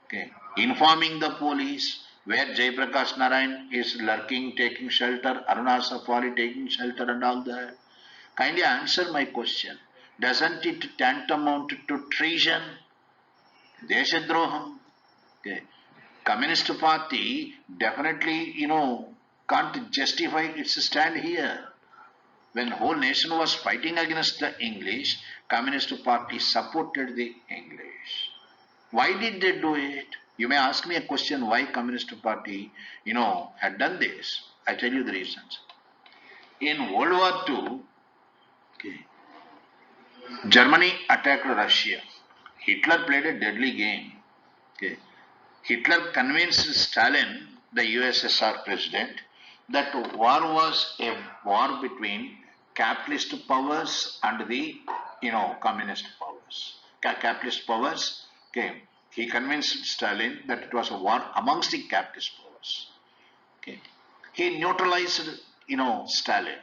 Okay, informing the police where Jaiprakash Narayan is lurking, taking shelter, Aruna Safari taking shelter and all that. Kindly answer my question. Doesn't it tantamount to treason? Deshadroham? Okay. Communist Party definitely, can't justify its stand here. When whole nation was fighting against the English, Communist Party supported the English. Why did they do it? You may ask me a question, why Communist Party, had done this. I tell you the reasons. In World War II, okay, Germany attacked Russia. Hitler played a deadly game. Okay. Hitler convinced Stalin, the USSR president, that war was a war between capitalist powers and the, communist powers. Capitalist powers, okay. He convinced Stalin that it was a war amongst the capitalist powers. Okay. He neutralized, Stalin.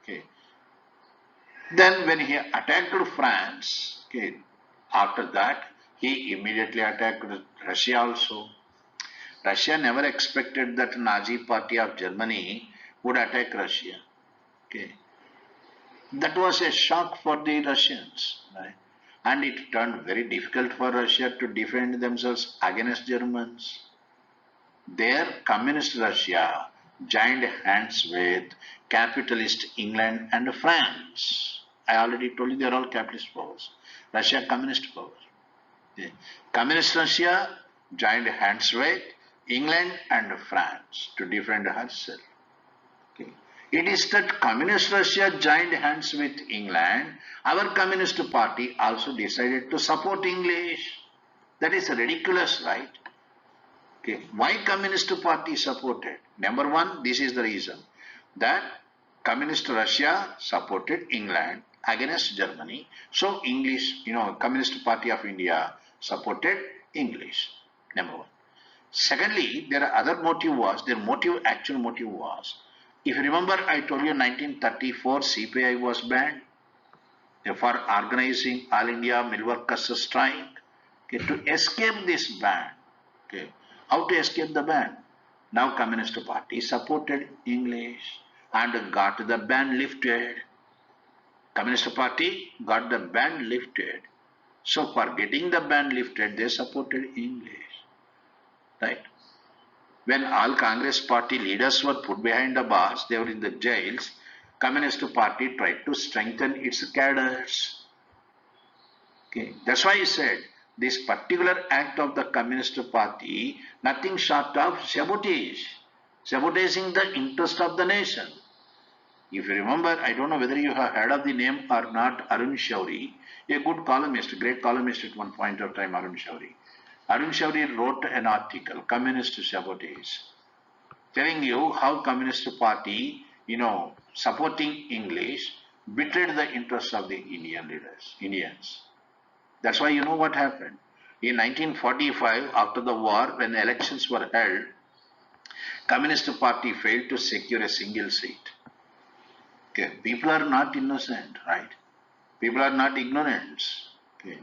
Okay. Then when he attacked France, okay, after that, he immediately attacked Russia also. Russia never expected that Nazi party of Germany would attack Russia. Okay. That was a shock for the Russians, right? And it turned very difficult for Russia to defend themselves against Germans. There, communist Russia joined hands with capitalist England and France. I already told you they are all capitalist powers. Russia, communist power. Okay. Communist Russia joined hands with England and France to defend herself. Okay. It is that communist Russia joined hands with England, our communist party also decided to support English. That is ridiculous, right? Okay. Why communist party supported? Number one, this is the reason that communist Russia supported England against Germany. So English, Communist Party of India supported English. Number one. Secondly, their other motive was, actual motive was, if you remember, I told you 1934 CPI was banned for organizing All India Mill Workers Strike. Okay, to escape this ban. Okay, how to escape the ban? Now Communist Party supported English and got the ban lifted. Communist Party got the ban lifted. So for getting the ban lifted, they supported English. Right? When all Congress Party leaders were put behind the bars, they were in the jails, Communist Party tried to strengthen its cadres. Okay. That's why I said this particular act of the Communist Party, nothing short of sabotage, sabotaging the interest of the nation. If you remember, I don't know whether you have heard of the name or not, Arun Shourie, a good columnist, great columnist at one point of time, Arun Shourie. Arun Shourie wrote an article, Communist Sabotage, telling you how Communist Party, supporting English, betrayed the interests of the Indian leaders, Indians. That's why you know what happened. In 1945, after the war, when elections were held, Communist Party failed to secure a single seat. Okay. People are not innocent, right? People are not ignorant. Okay.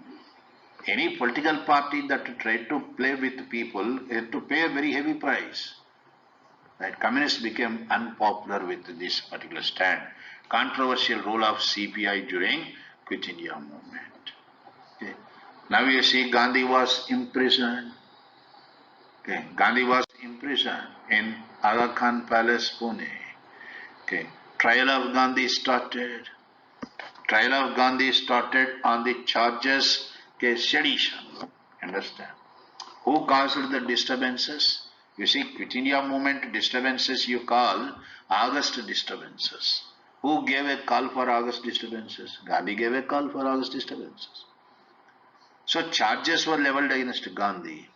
Any political party that tried to play with people had to pay a very heavy price. Right? Communists became unpopular with this particular stand. Controversial role of CPI during Quit India movement. Okay. Now you see Gandhi was imprisoned. Okay. Gandhi was imprisoned in Aga Khan Palace, Pune. Okay. Trial of Gandhi started. Trial of Gandhi started on the charges of sedition. Understand? Who caused the disturbances? You see, Quit India movement disturbances you call August disturbances. Who gave a call for August disturbances? Gandhi gave a call for August disturbances. So charges were leveled against Gandhi,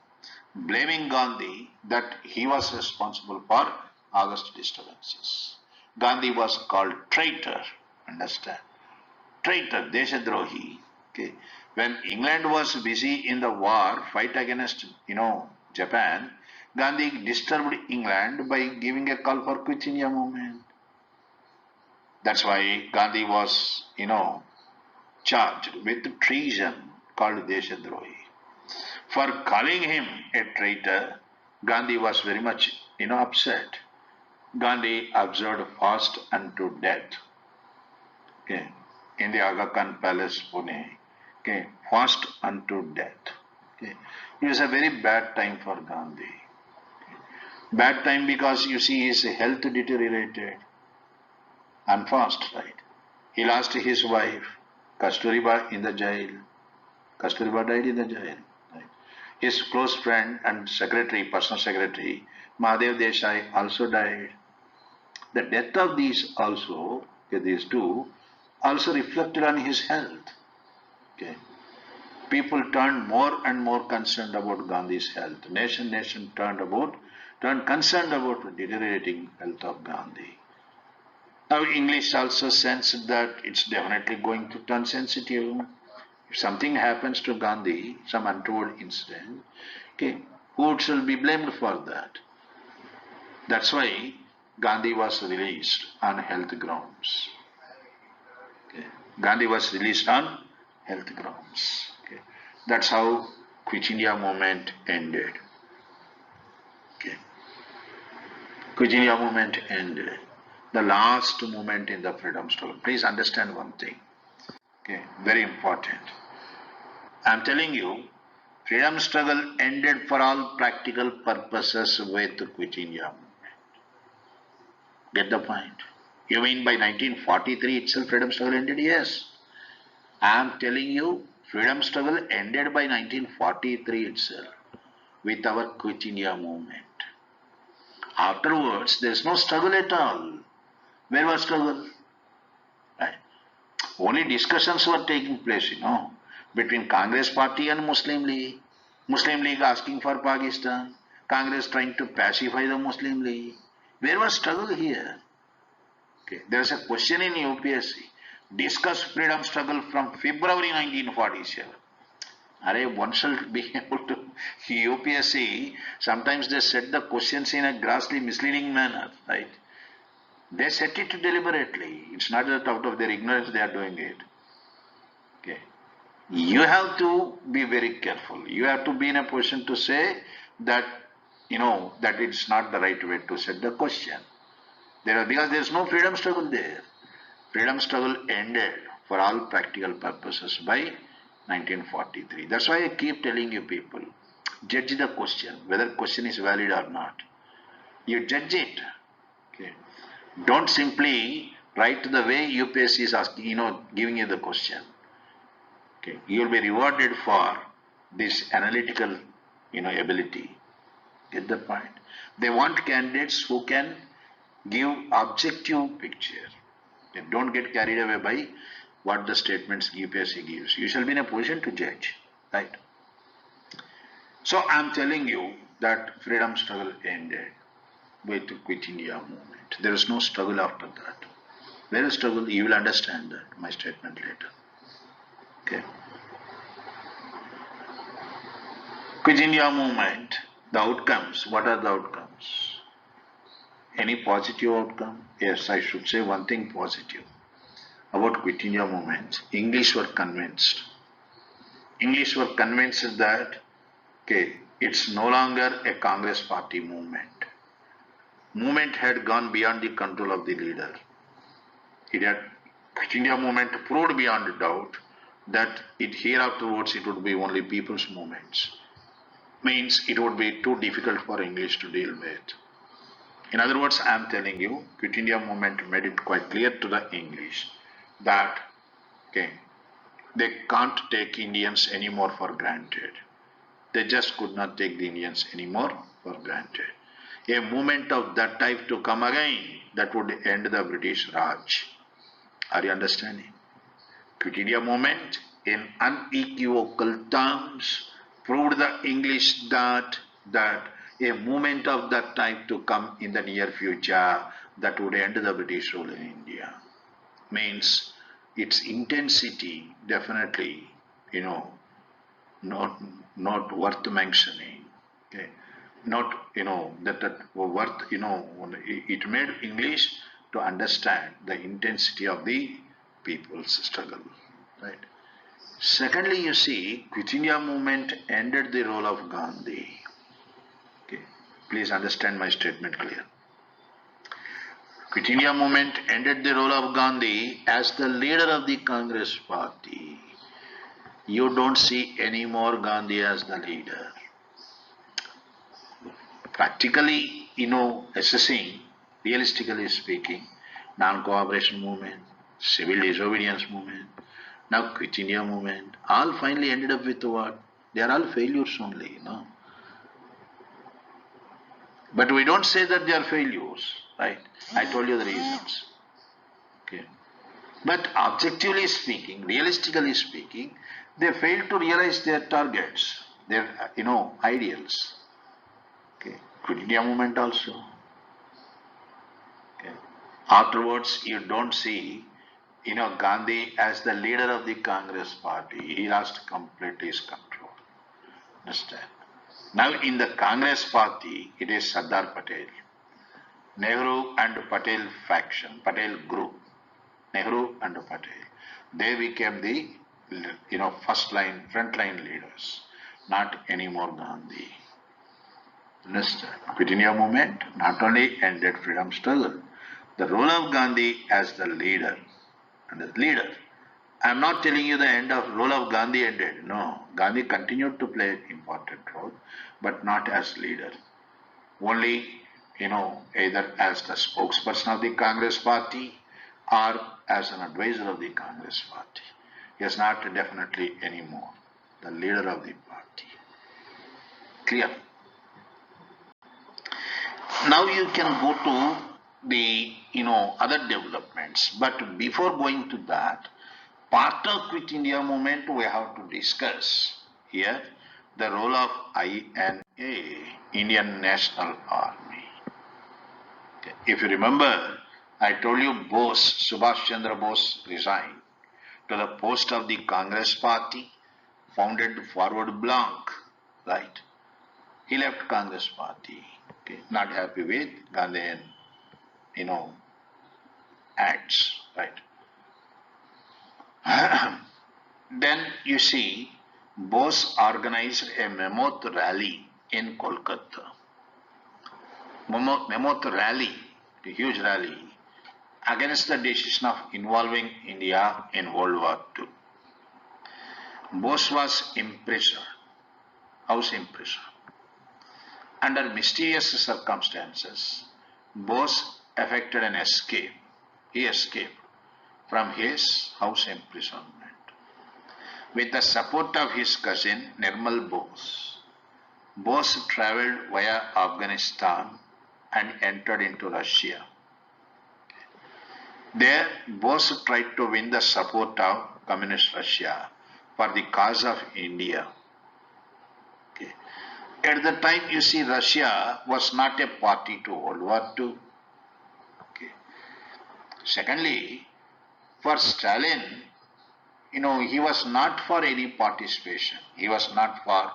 blaming Gandhi that he was responsible for August disturbances. Gandhi was called traitor, understand? Traitor, Deshadrohi. Okay. When England was busy in the war, fight against, Japan, Gandhi disturbed England by giving a call for Quit India movement. That's why Gandhi was, charged with treason called Deshadrohi. For calling him a traitor, Gandhi was very much, upset. Gandhi observed fast unto death. Okay. In the Aga Khan Palace, Pune. Okay. Fast unto death. Okay. It was a very bad time for Gandhi. Okay. Bad time because you see his health deteriorated. And fast, right? He lost his wife, Kasturiba, in the jail. Kasturiba died in the jail. Right? His close friend and secretary, personal secretary, Mahadev Desai, also died. The death of these two, also reflected on his health. Okay. People turned more and more concerned about Gandhi's health. Nation turned concerned about the deteriorating health of Gandhi. Now English also sensed that it's definitely going to turn sensitive. If something happens to Gandhi, some untoward incident, okay, who shall be blamed for that? That's why Gandhi was released on health grounds. Okay. Gandhi was released on health grounds. Okay. That's how Quit India movement ended. Okay. Quit India movement ended. The last movement in the freedom struggle. Please understand one thing. Okay. Very important. I'm telling you, freedom struggle ended for all practical purposes with Quit India movement. Get the point? You mean by 1943 itself freedom struggle ended? Yes. I am telling you, freedom struggle ended by 1943 itself with our Quit India movement. Afterwards, there is no struggle at all. Where was struggle? Right. Only discussions were taking place, between Congress Party and Muslim League. Muslim League asking for Pakistan. Congress trying to pacify the Muslim League. Where was struggle here? Okay. There is a question in UPSC. Discuss freedom struggle from February 1947. One shall be able to UPSC, sometimes they set the questions in a grossly misleading manner, right? They set it deliberately. It's not that out of their ignorance they are doing it. Okay. You have to be very careful. You have to be in a position to say that, that it's not the right way to set the question. Because there's no freedom struggle there. Freedom struggle ended for all practical purposes by 1943. That's why I keep telling you people, judge the question, whether question is valid or not. You judge it. Okay. Don't simply write the way UPSC is asking, giving you the question. Okay. You will be rewarded for this analytical, ability. Get the point? They want candidates who can give objective picture. Don't get carried away by what the statements UPSC gives. You shall be in a position to judge, right? So I am telling you that freedom struggle ended with the Quit India movement. There is no struggle after that. There is struggle, you will understand that, my statement later. Okay. Quit India movement, the outcomes, what are the outcomes? Any positive outcome? Yes, I should say one thing positive about Quit India movement. English were convinced. English were convinced that, okay, it's no longer a Congress party movement. Movement had gone beyond the control of the leader. Quit India movement proved beyond doubt that here afterwards it would be only people's movements. Means it would be too difficult for English to deal with. In other words, I am telling you, Quit India movement made it quite clear to the English that, okay, they can't take Indians anymore for granted. They just could not take the Indians anymore for granted. A movement of that type to come again, that would end the British Raj. Are you understanding? Quit India movement in unequivocal terms proved the English that a movement of that type to come in the near future, that would end the British rule in India. Means its intensity definitely, not worth mentioning. Okay. Not, that worth, it made English to understand the intensity of the people's struggle, right? Secondly, you see, Quit India movement ended the role of Gandhi. Okay, please understand my statement clear. Quit India movement ended the role of Gandhi as the leader of the Congress party. You don't see any more Gandhi as the leader. Practically, assessing, realistically speaking, non-cooperation movement, civil disobedience movement, now Quit India movement, all finally ended up with what? They are all failures only, But we don't say that they are failures, right? I told you the reasons. Okay. But objectively speaking, realistically speaking, they failed to realize their targets, their, ideals. Okay. Quit India movement also. Okay. Afterwards, you don't see, Gandhi as the leader of the Congress party. He lost completely his control. Understand? Now in the Congress party, it is Sardar Patel. Nehru and Patel faction, Patel group. Nehru and Patel. They became the, front line leaders. Not anymore Gandhi. Understand? Quit India movement not only ended freedom struggle, the role of Gandhi as the leader. I am not telling you the end of role of Gandhi ended. No, Gandhi continued to play an important role, but not as leader. Only, either as the spokesperson of the Congress party or as an advisor of the Congress party. He is not definitely anymore the leader of the party. Clear? Now you can go to the, other developments. But before going to that, part of Quit India movement we have to discuss here the role of INA, Indian National Army. Okay. If you remember, I told you Subhash Chandra Bose resigned to the post of the Congress party, founded Forward Bloc, right? He left Congress party, okay, not happy with Gandhian, you know, acts, right? Then you see, Bose organized a Mammoth rally in Kolkata. Mammoth rally, a huge rally, against the decision of involving India in World War II. Bose was imprisoned, house imprisoned. Under mysterious circumstances, Bose effected an escape. He escaped from his house imprisonment. With the support of his cousin Nirmal Bose, Bose travelled via Afghanistan and entered into Russia. There, Bose tried to win the support of Communist Russia for the cause of India. Okay. At the time, you see, Russia was not a party to World War II. Okay. Secondly, for Stalin, he was not for any participation. He was not for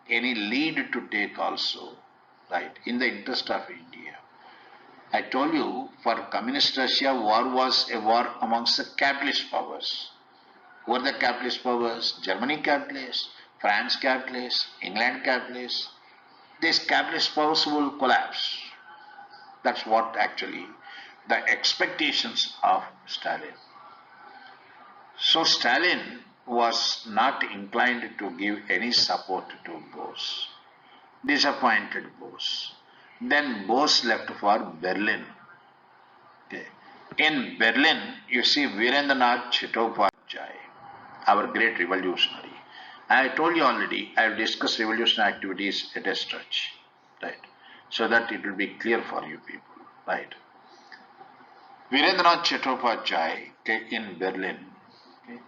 any lead to take also, right, in the interest of India. I told you, for Communist Russia, war was a war amongst the capitalist powers. Who are the capitalist powers? Germany capitalist, France capitalist, England capitalist. These capitalist powers will collapse. That's what actually the expectations of Stalin. So Stalin was not inclined to give any support to Bose. Disappointed Bose. Then Bose left for Berlin. Okay. In Berlin, you see Virendranath Chattopadhyay, our great revolutionary. I told you already, I have discussed revolutionary activities at a stretch, right? So that it will be clear for you people, right? Virendranath Chattopadhyay in Berlin. Okay.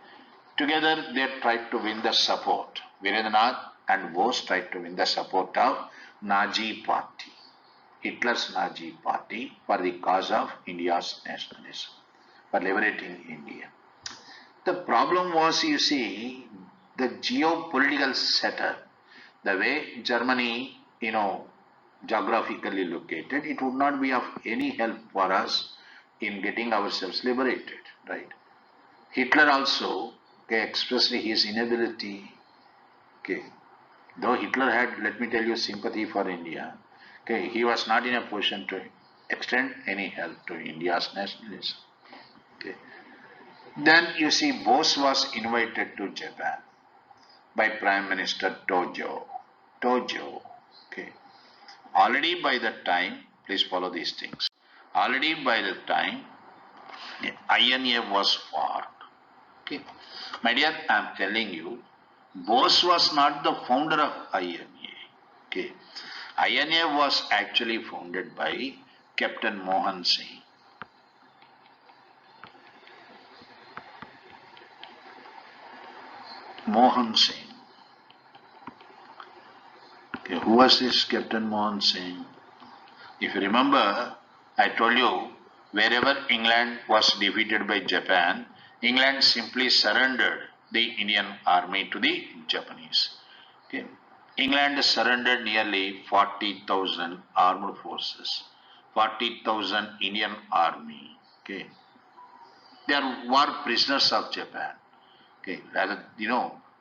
Together they tried to win the support. Virendranath and Bose tried to win the support of Nazi party. Hitler's Nazi party for the cause of India's nationalism, for liberating India. The problem was, you see, the geopolitical setup, the way Germany, geographically located, it would not be of any help for us in getting ourselves liberated, right? Hitler also expressed his inability, okay, though Hitler had, let me tell you, sympathy for India, okay, he was not in a position to extend any help to India's nationalism. Okay. Then you see Bose was invited to Japan by Prime Minister Tojo. Okay. Already by that time, please follow these things. Already by the time, the INA was formed. Okay. My dear, I am telling you, Bose was not the founder of INA. Okay. INA was actually founded by Captain Mohan Singh. Mohan Singh. Okay, who was this Captain Mohan Singh? If you remember, I told you, wherever England was defeated by Japan, England simply surrendered the Indian army to the Japanese. Okay. England surrendered nearly 40,000 armed forces, 40,000 Indian army. Okay. They are war prisoners of Japan. Okay. Rather,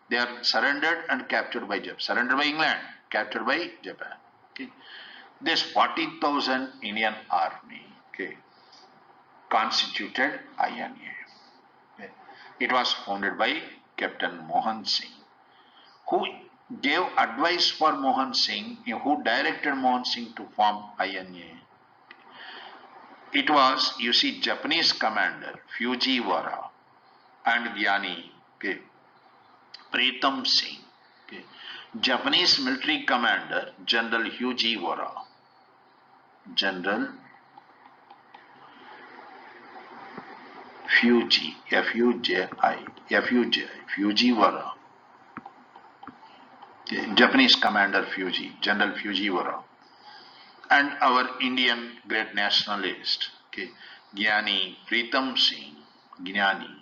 they are surrendered and captured by Japan. Surrendered by England, captured by Japan. Okay. This 40,000 Indian army, okay, constituted INA. Okay. It was founded by Captain Mohan Singh, who gave advice for Mohan Singh, who directed Mohan Singh to form INA. It was, you see, Japanese commander Fujiwara and Gyani, okay, Pritam Singh, okay, Japanese military commander General Fujiwara, General Fujiwara, okay, Japanese commander General Fujiwara, and our Indian great nationalist, okay, Gyani Pritam Singh, Gyani,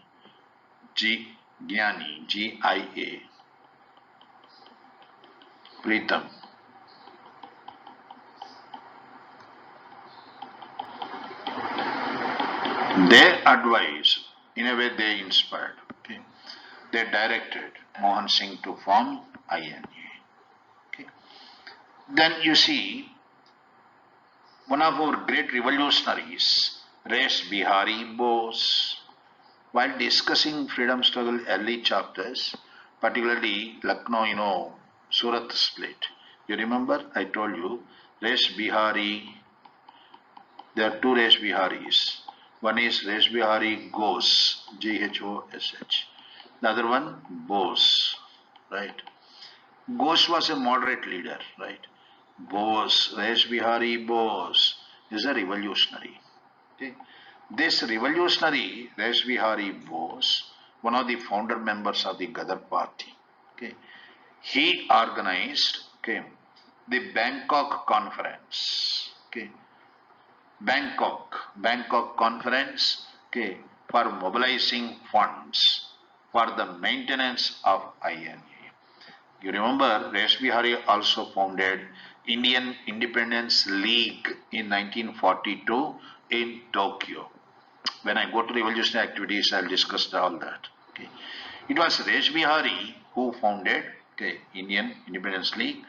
G-I-A, Pritam. They advised, in a way they inspired, okay. They directed Mohan Singh to form INA. Okay. Then you see, one of our great revolutionaries, Rash Bihari Bose, while discussing freedom struggle early chapters, particularly Lucknow, Surat split. You remember I told you, Rash Bihari, there are two Rash Biharis. One is Rash Bihari Ghosh, Ghosh. The other one, Bose, right? Ghosh was a moderate leader, right? Bose, Rash Bihari Bose is a revolutionary. Okay? This revolutionary, Rash Bihari Bose, one of the founder members of the Gadar party, okay? He organized, okay, the Bangkok conference, okay? Bangkok conference, okay, for mobilizing funds for the maintenance of INA. You remember, Rash Bihari also founded Indian Independence League in 1942 in Tokyo. When I go to revolutionary activities, I'll discuss all that. Okay. It was Rash Bihari who founded, okay, Indian Independence League,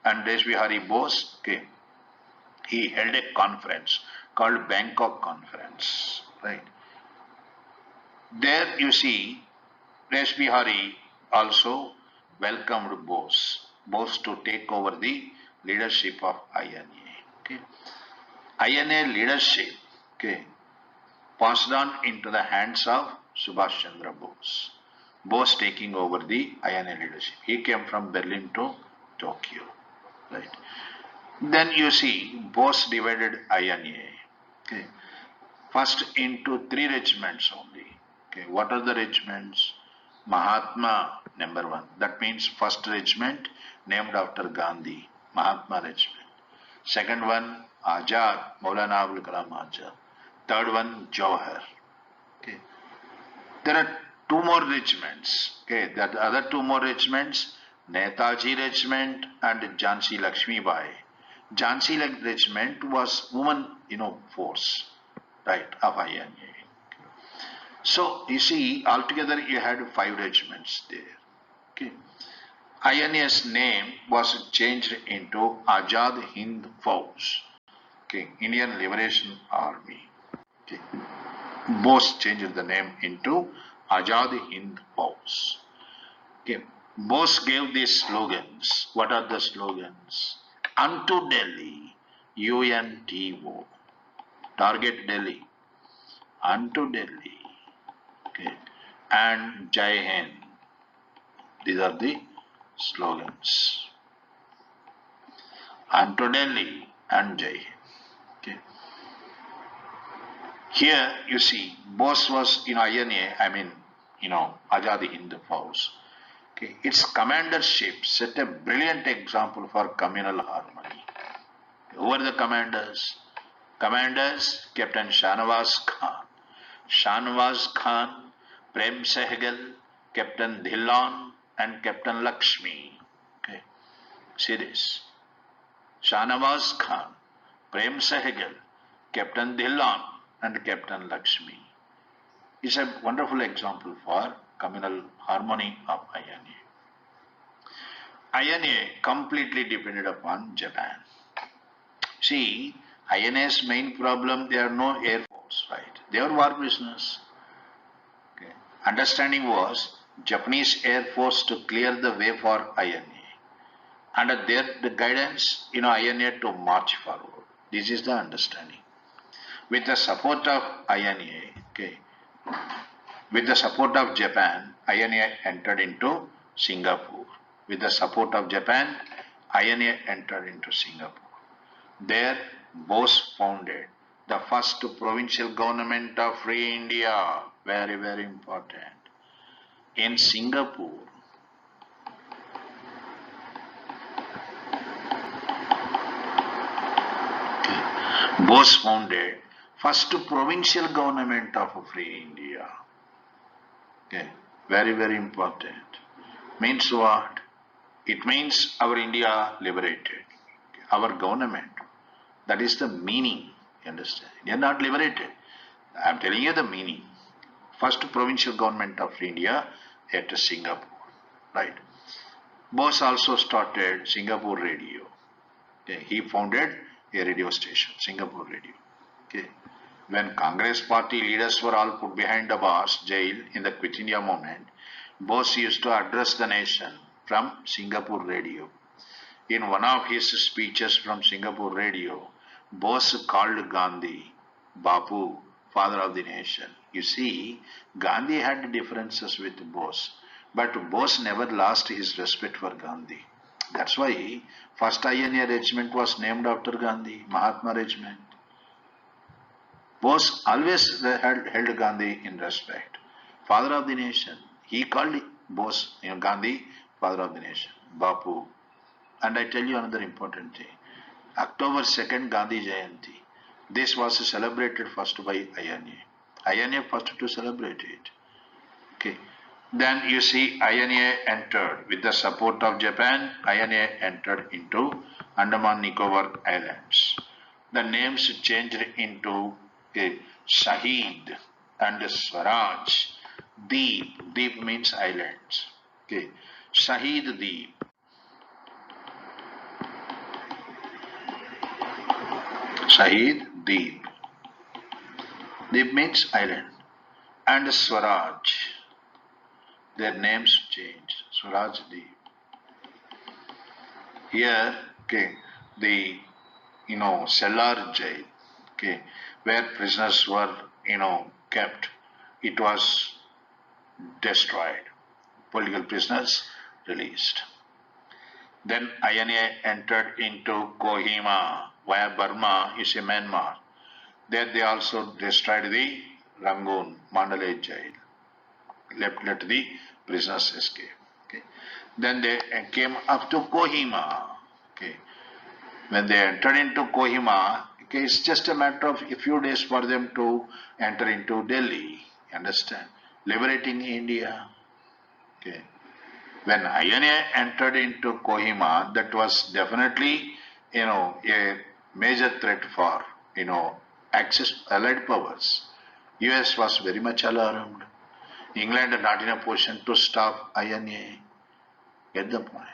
and Rash Bihari Bose, okay, he held a conference called Bangkok Conference, right? There you see, Rash Bihari also welcomed Bose to take over the leadership of INA. Okay. INA leadership, okay, passed on into the hands of Subhash Chandra Bose. Bose taking over the INA leadership. He came from Berlin to Tokyo, right? Then you see, Bose divided INA, okay, first into three regiments only. Okay, what are the regiments? Mahatma, number one. That means first regiment named after Gandhi, Mahatma regiment. Second one, Azad, Maulana Abul Kalam Azad. Third one, Jawahar. Okay. There are two more regiments. Okay, that other two more regiments, Netaji regiment and Jhansi Lakshmi Bai. Jhansi regiment was woman, force, right, of INA. So you see, altogether you had 5 regiments there. Okay. INA's name was changed into Azad Hind Fauj, okay, Indian Liberation Army. Okay. Bose changed the name into Azad Hind Fauj. Okay. Bose gave these slogans. What are the slogans? Unto Delhi, UNTO. Target Delhi. Unto Delhi. Okay. And Jai Hind. These are the slogans. Unto Delhi and Jai Hind. Okay. Here you see, Bose was in INA, Azad Hind Fauj. Okay. Its commandership set a brilliant example for communal harmony. Who were the commanders? Commanders, Captain Shahnawaz Khan, Prem Sehgal, Captain Dhillon, and Captain Lakshmi. Okay. See this. Shahnawaz Khan, Prem Sehgal, Captain Dhillon, and Captain Lakshmi. It's a wonderful example for communal harmony of INA. INA completely depended upon Japan. See, INA's main problem, they are no air force, right? They are war prisoners. Okay. Understanding was Japanese air force to clear the way for INA. Under the guidance, INA to march forward. This is the understanding. With the support of INA, okay, with the support of Japan, INA entered into Singapore. With the support of Japan, INA entered into Singapore. There, Bose founded the first provincial government of Free India. Very, very important. In Singapore. Okay. Bose founded first provincial government of Free India. Okay. Very, very important. Means what? It means our India liberated, our government. That is the meaning. You understand? They are not liberated. I am telling you the meaning. First provincial government of India at Singapore, right? Bose also started Singapore Radio. Okay. He founded a radio station, Singapore Radio. Okay. When Congress party leaders were all put behind the bars, jail in the Quit India movement, Bose used to address the nation from Singapore Radio. In one of his speeches from Singapore Radio, Bose called Gandhi Bapu, father of the nation. You see, Gandhi had differences with Bose, but Bose never lost his respect for Gandhi. That's why first INA regiment was named after Gandhi, Mahatma regiment. Bose always held Gandhi in respect. Father of the nation. He called Bose, Gandhi, father of the nation, Bapu. And I tell you another important thing. October 2nd, Gandhi Jayanti. This was celebrated first by INA. INA first to celebrate it. Okay. Then you see INA entered with the support of Japan. INA entered into Andaman Nicobar Islands. The names changed into Shahid and Swaraj. Deep. Deep means islands. Okay. Shahid Deep. Shahid Deep. Deep means island. And Swaraj. Their names changed. Swaraj Deep. Here, okay, the cellar jail, okay, where prisoners were, kept, it was destroyed. Political prisoners released. Then INA entered into Kohima via Burma, you see Myanmar. There they also destroyed the Rangoon, Mandalay jail. Let the prisoners escape. Okay. Then they came up to Kohima. Okay. When they entered into Kohima, okay, it's just a matter of a few days for them to enter into Delhi. Understand? Liberating India. Okay. When INA entered into Kohima, that was definitely, a major threat for, Axis allied powers. US was very much alarmed. England not in a position to stop INA. Get the point?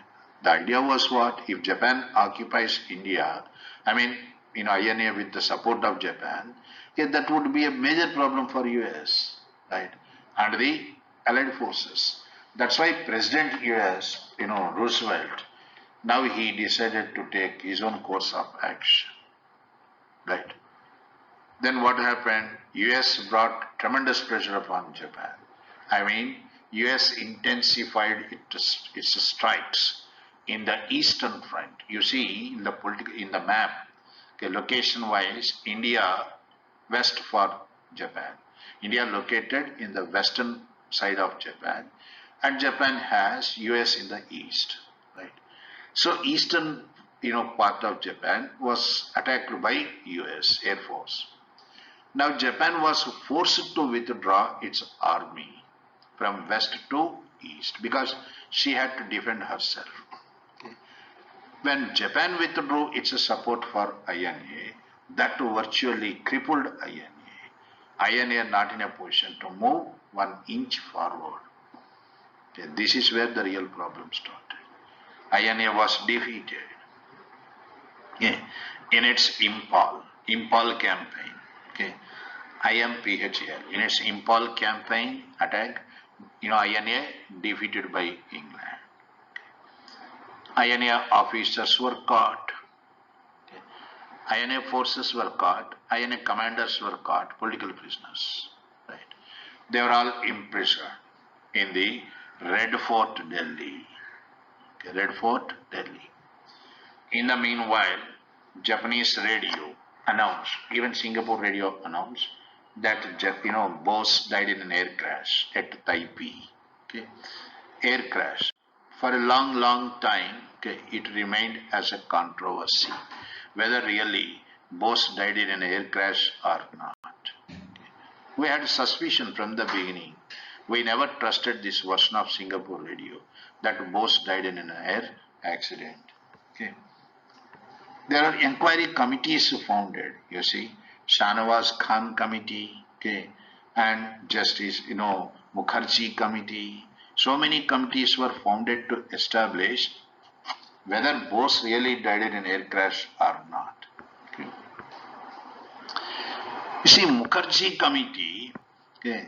The idea was what? If Japan occupies India, INA with the support of Japan, that would be a major problem for US, right? And the allied forces. That's why President US, Roosevelt, now he decided to take his own course of action, right? Then what happened? US brought tremendous pressure upon Japan. US intensified its strikes in the eastern front. You see in the map, okay, location-wise, India west for Japan. India located in the western side of Japan, and Japan has US in the east, right? So eastern, part of Japan was attacked by US Air Force. Now Japan was forced to withdraw its army from west to east because she had to defend herself. Okay. When Japan withdrew its support for INA, that virtually crippled INA. INA not in a position to move 1 inch forward. Okay. This is where the real problem started. INA was defeated in its Impal campaign. Okay. IMPHL. In its Impal campaign attack, INA defeated by England. INA officers were caught. Okay. INA forces were caught. INA commanders were caught, political prisoners. Right. They were all imprisoned in the Red Fort, Delhi. Okay, Red Fort, Delhi. In the meanwhile, Japanese radio announced, even Singapore radio announced, that Bose died in an air crash at Taipei. Okay, air crash. For a long time, okay, it remained as a controversy whether really Bose died in an air crash or not. Okay. We had suspicion from the beginning, We never trusted this version of Singapore radio that Bose died in an air accident. Okay. There are inquiry committees founded, you see, Shanawaz Khan Committee, okay, and Justice, Mukherjee Committee. So many committees were founded to establish whether Bose really died in an air crash or not. Okay. You see, Mukherjee Committee, okay,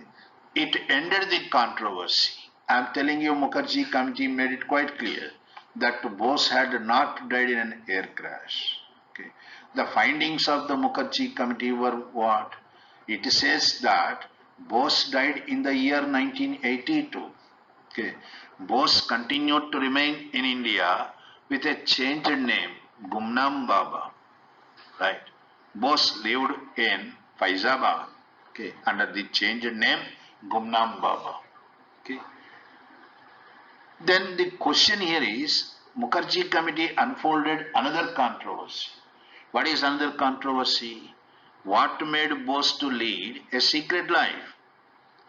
it ended the controversy. I am telling you, Mukherjee Committee made it quite clear that Bose had not died in an air crash. Okay. The findings of the Mukherjee Committee were what? It says that Bose died in the year 1982. Okay. Bose continued to remain in India with a changed name, Gumnam Baba. Right. Bose lived in Faizabad, okay, under the changed name Gumnam Baba. Okay. Then the question here is, Mukherjee Committee unfolded another controversy. What is another controversy? What made Bose to lead a secret life?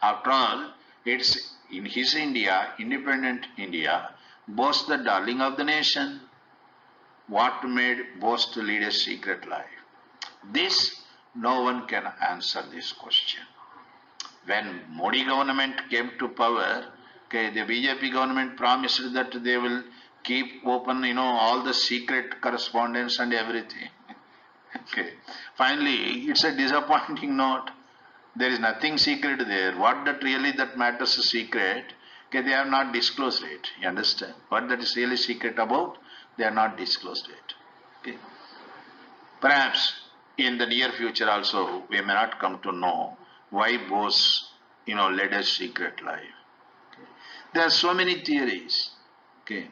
After all, it's in his India, independent India, Bose the darling of the nation. What made Bose to lead a secret life? This, no one can answer this question. When Modi government came to power, okay, the BJP government promised that they will keep open, all the secret correspondence and everything. Okay. Finally, it's a disappointing note. There is nothing secret there. What that really that matters is secret, okay, they have not disclosed it. You understand? What that is really secret about, they are not disclosed it. Okay. Perhaps in the near future also, we may not come to know why Bose, led a secret life. Okay. There are so many theories. Okay.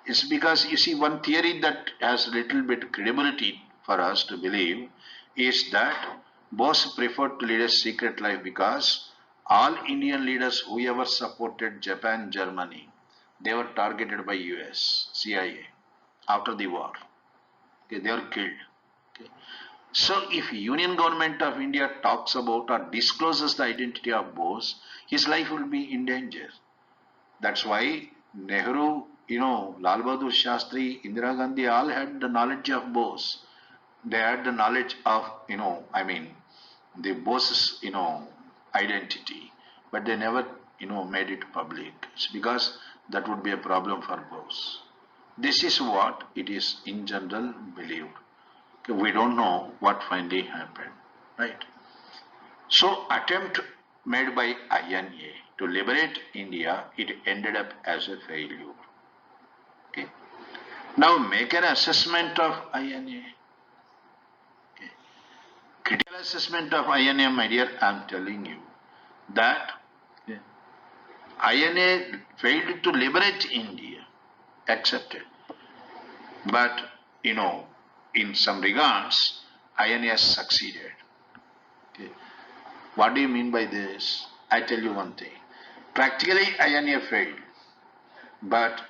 It's because, you see, one theory that has little bit credibility for us to believe is that Bose preferred to lead a secret life because all Indian leaders who ever supported Japan, Germany, they were targeted by US, CIA after the war. Okay. They were killed. Okay. So if Union Government of India talks about or discloses the identity of Bose, his life will be in danger. That's why Nehru, Lal Bahadur Shastri, Indira Gandhi all had the knowledge of Bose. They had the knowledge of, the Bose's, identity, but they never, made it public. It's because that would be a problem for Bose. This is what it is in general believed. Okay, we don't know what finally happened, right? So attempt made by INA to liberate India, it ended up as a failure. Okay. Now make an assessment of INA. Okay. Critical assessment of INA, my dear, I am telling you that INA failed to liberate India, accepted. But, in some regards, INA has succeeded. Okay. What do you mean by this? I tell you one thing. Practically, INA failed. But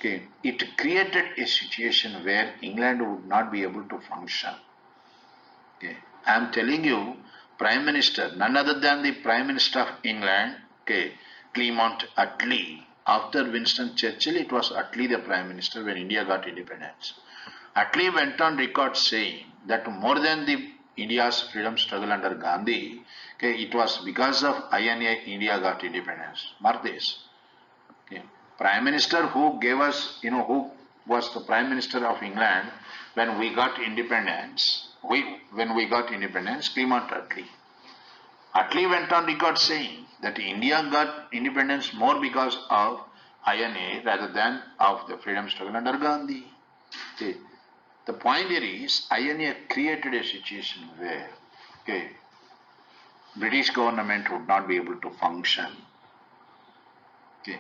it created a situation where England would not be able to function. Okay. I am telling you, Prime Minister, none other than the Prime Minister of England, Clement Attlee. After Winston Churchill, it was Attlee the Prime Minister when India got independence. Attlee went on record saying that more than the India's freedom struggle under Gandhi, it was because of INA India got independence. Mark this. Okay. Prime Minister who gave us, who was the Prime Minister of England when we got independence, Clement Attlee. Attlee went on record saying that India got independence more because of INA rather than of the freedom struggle under Gandhi. Okay. The point here is INA created a situation where British government would not be able to function. Okay.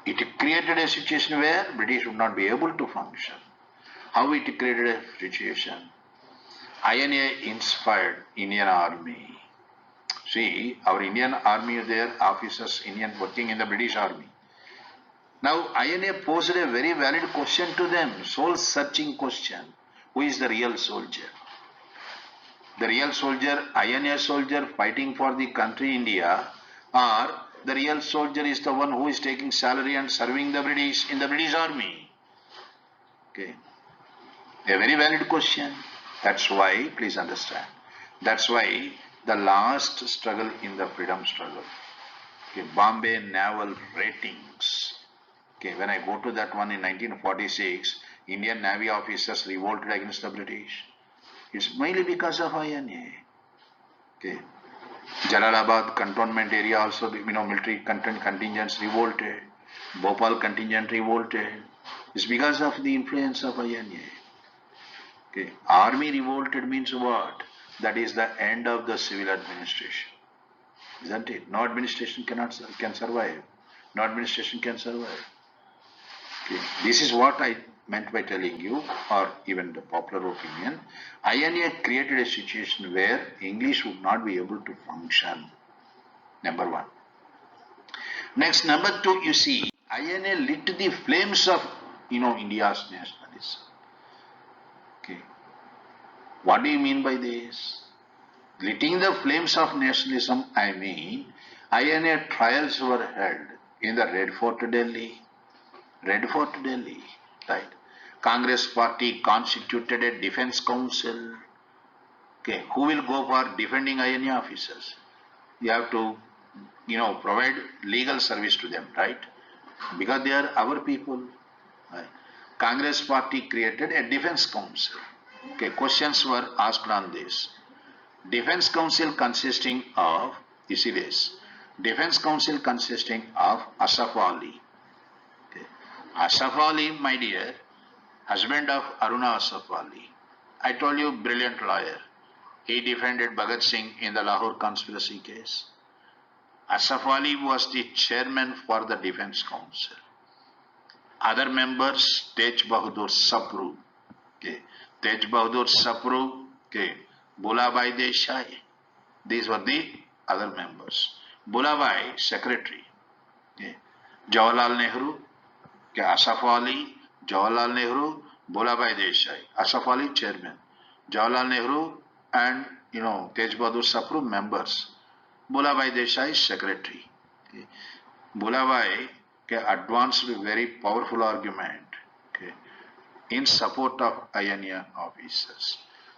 It created a situation where British would not be able to function. How it created a situation? INA inspired Indian Army. See, our Indian Army, their officers, Indian working in the British Army. Now, INA posed a very valid question to them, soul-searching question. Who is the real soldier? The real soldier, INA soldier fighting for the country India, or The real soldier is the one who is taking salary and serving the British in the British army. Okay. A very valid question. That's why, please understand, that's why the last struggle in the freedom struggle, okay, Bombay Naval Ratings. Okay, when I go to that one in 1946, Indian Navy officers revolted against the British. It's mainly because of INA. Okay. Jalalabad cantonment area also, military contingents revolted. Bhopal contingent revolted. It's because of the influence of INA. Okay. Army revolted means what? That is the end of the civil administration. Isn't it? No administration can survive. No administration can survive. Okay. This is what I meant by telling you, or even the popular opinion. INA created a situation where English would not be able to function. Number one. Next, number two, you see, INA lit the flames of, India's nationalism. Okay. What do you mean by this? Lighting the flames of nationalism, I mean, INA trials were held in the Red Fort, Delhi. Red Fort, Delhi, right? Congress party constituted a defense council. Okay, who will go for defending INA officers? You have to, provide legal service to them, right? Because they are our people. Right? Congress party created a defense council. Okay, questions were asked on this. Defense council consisting of, you see this, defense council consisting of Asaf Ali. Okay. Asaf Ali, my dear, husband of Aruna Asaf Ali. I told you, brilliant lawyer. He defended Bhagat Singh in the Lahore conspiracy case. Asaf Ali was the chairman for the defense council. Other members, Tej Bahadur Sapru. Okay. Tej Bahadur Sapru, okay. Bulabai Desai. These were the other members. Bulabai, secretary. Okay. Jawaharlal Nehru, okay. Asaf Ali, Jawaharlal Nehru, Bulabai Desai. Asaf Ali, chairman. Jawaharlal Nehru and, Tej Bahadur Sapru, members. Bulabai Desai, secretary. Okay. Bulabai, okay, advanced a very powerful argument, okay, in support of INA officers.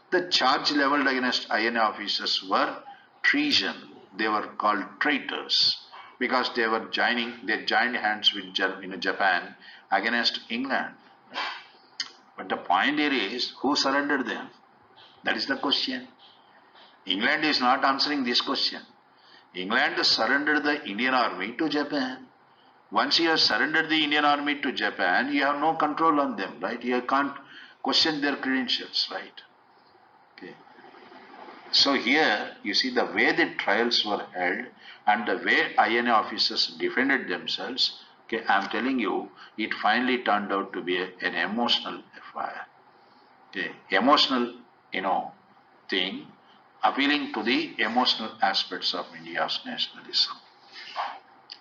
The charge leveled against INA officers were treason. They were called traitors because they joined hands with Japan against England. But the point here is, who surrendered them? That is the question. England is not answering this question. England surrendered the Indian army to Japan. Once you have surrendered the Indian army to Japan, you have no control on them, right? You can't question their credentials, right? Okay. So here, you see the way the trials were held and the way INA officers defended themselves, okay, I am telling you, it finally turned out to be an emotional affair. Okay. Emotional, thing, appealing to the emotional aspects of India's nationalism.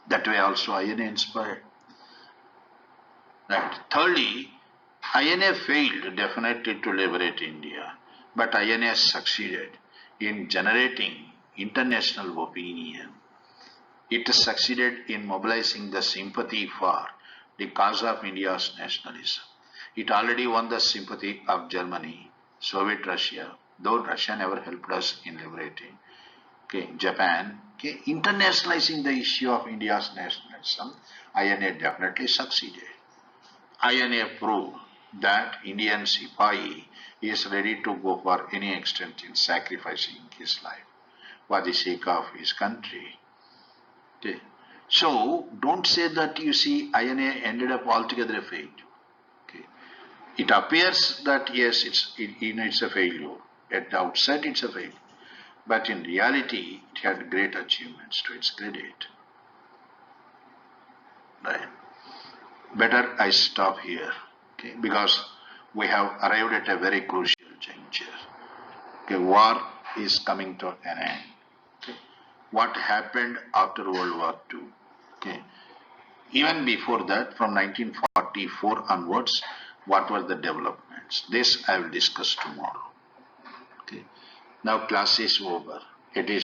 That way also INA inspired. Right. Thirdly, INA failed definitely to liberate India, but INA succeeded in generating international opinion. It succeeded in mobilizing the sympathy for the cause of India's nationalism. It already won the sympathy of Germany, Soviet Russia, though Russia never helped us in liberating. Okay, Japan, okay, internationalizing the issue of India's nationalism, INA definitely succeeded. INA proved that Indian Sipahi is ready to go for any extent in sacrificing his life for the sake of his country. Okay. So don't say that you see INA ended up altogether a failure. Okay. It appears that yes, it's a failure. At the outset, it's a failure. But in reality, it had great achievements to its credit. Right. Better I stop here, okay, because we have arrived at a very crucial juncture. Okay, war is coming to an end. Okay. What happened after World War II? Okay. Even before that, from 1944 onwards, what were the developments? This I will discuss tomorrow. Okay. Now class is over. It is